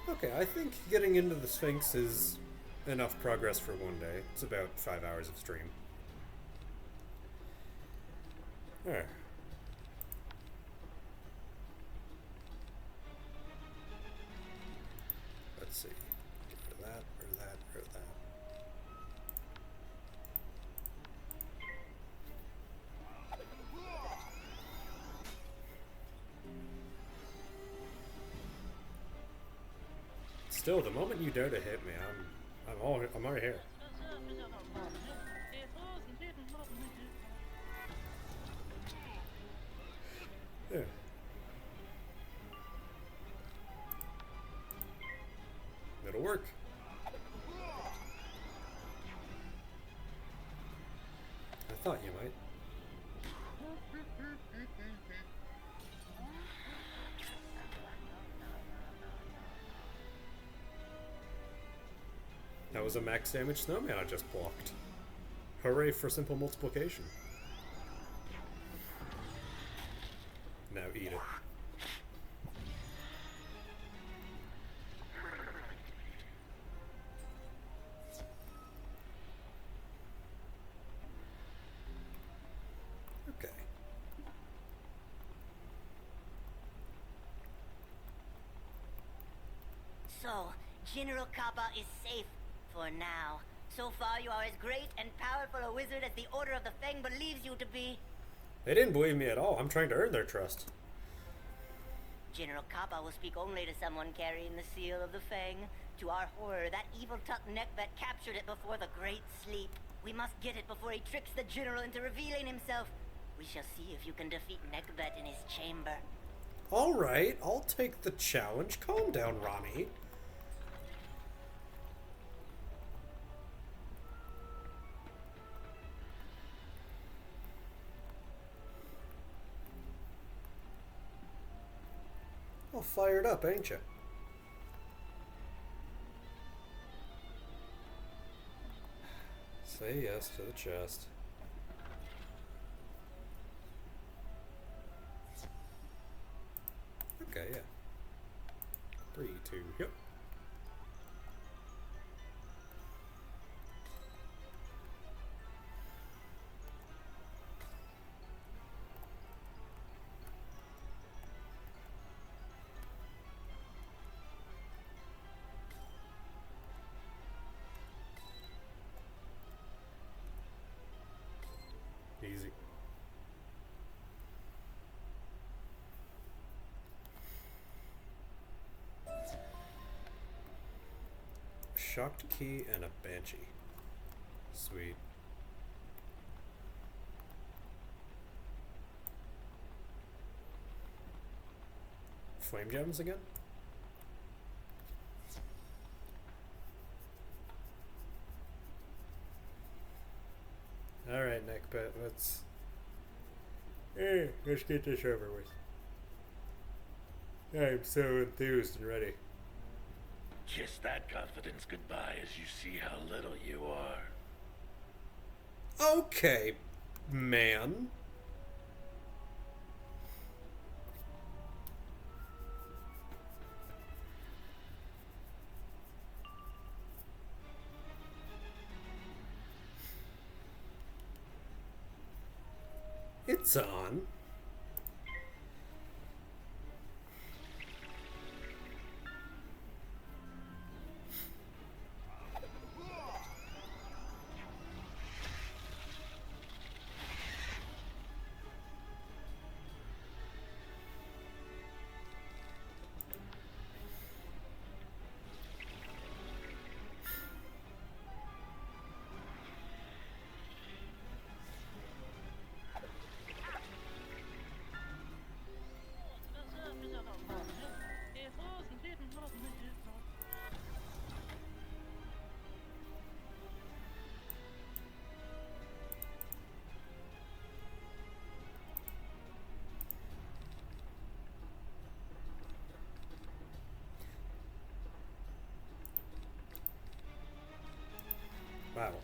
Okay, I think getting into the Sphinx is enough progress for one day. It's about 5 hours of stream. Alright. Let's see. Or that, or that, or that. Still, the moment you dare to hit me, I'm already here. Yeah. It'll work. I thought you might. That was a max damage snowman I just blocked. Hooray for simple multiplication. Now eat it. Okay. So, General Kappa is safe. For now. So far, you are as great and powerful a wizard as the Order of the Fang believes you to be. They didn't believe me at all. I'm trying to earn their trust. General Kappa will speak only to someone carrying the seal of the Fang. To our horror, that evil Tut Neckbet captured it before the Great Sleep. We must get it before he tricks the General into revealing himself. We shall see if you can defeat Neckbet in his chamber. Alright, I'll take the challenge. Calm down, Ronnie. All fired up, ain't you? Say yes to the chest. Okay, yeah. 3, 2, yep. Easy. Shocked key and a banshee. Sweet. Flame gems again? Alright, Neckbet, let's get this over with. I'm so enthused and ready. Kiss that confidence goodbye as you see how little you are. Okay, man. It's on.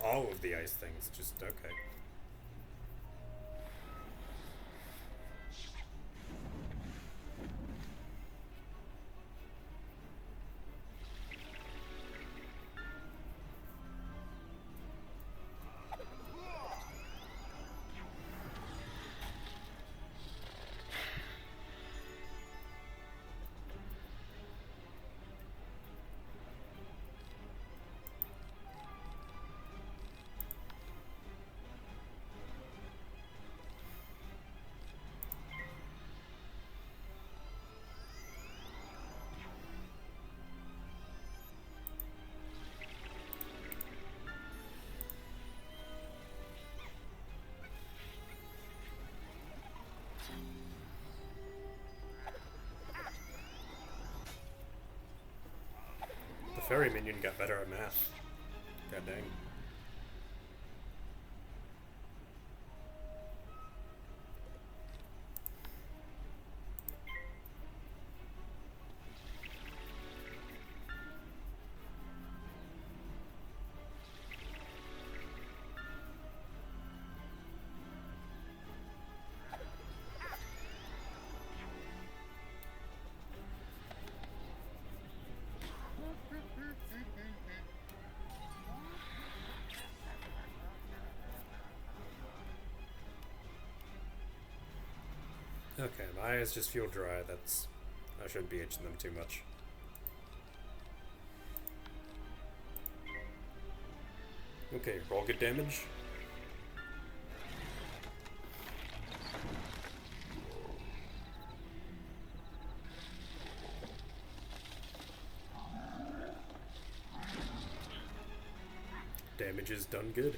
all of the ice things. Just okay. The fairy minion got better at math. God dang. Okay, my eyes just feel dry. I shouldn't be itching them too much. Okay, roll good damage. Damage is done good.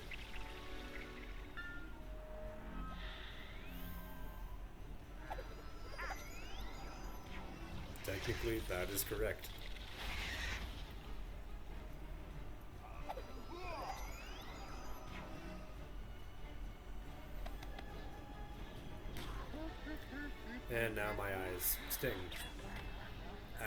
Technically, that is correct. And now my eyes sting. Ow.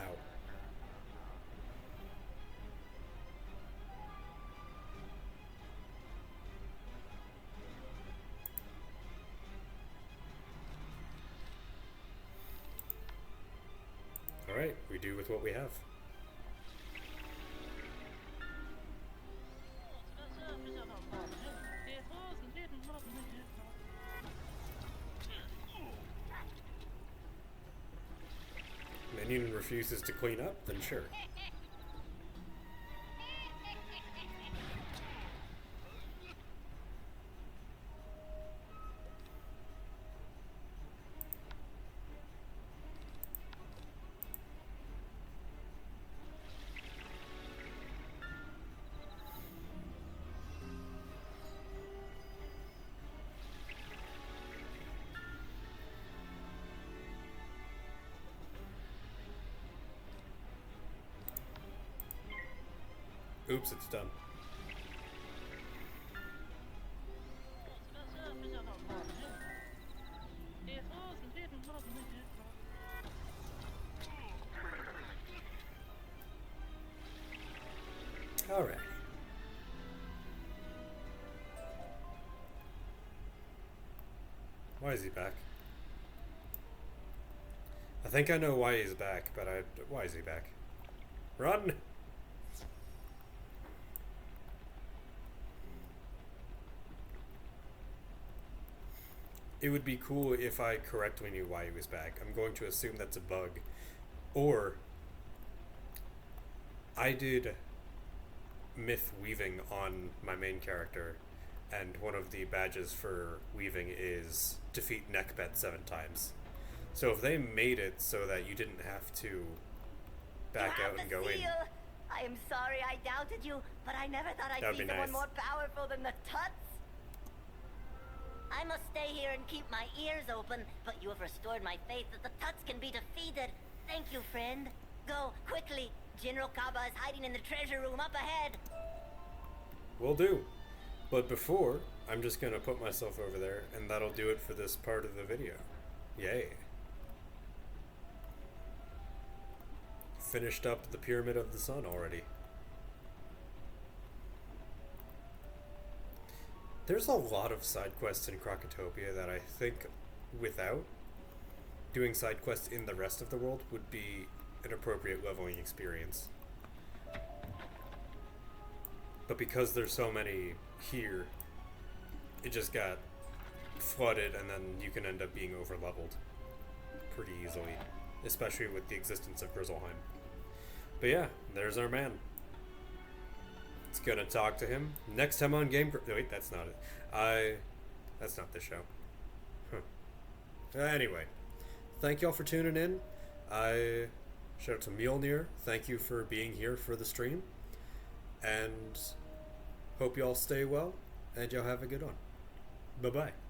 Alright, we do with what we have. Minion refuses to clean up, then sure. Oops, it's done. All right. Why is he back? I think I know why he's back, but why is he back? Run! It would be cool if I correctly knew why he was back. I'm going to assume that's a bug. Or I did myth weaving on my main character, and one of the badges for weaving is defeat Neckbet 7 times. So if they made it so that you didn't have to back out and go in. I am sorry I doubted you, but I never thought I'd see someone more powerful than the Tuts. I must stay here and keep my ears open, but you have restored my faith that the Tuts can be defeated. Thank you, friend. Go, quickly. General Kaba is hiding in the treasure room up ahead. Will do. But before, I'm just gonna put myself over there, and that'll do it for this part of the video. Yay. Finished up the Pyramid of the Sun already. There's a lot of side quests in Krokotopia that I think without doing side quests in the rest of the world would be an appropriate leveling experience. But because there's so many here, it just got flooded, and then you can end up being over-leveled pretty easily, especially with the existence of Grizzleheim. But yeah, there's our man. It's gonna talk to him next time on Game. Wait, that's not it. That's not the show. Huh. Anyway, thank y'all for tuning in. Shout out to Mjolnir. Thank you for being here for the stream, and hope y'all stay well, and y'all have a good one. Bye bye.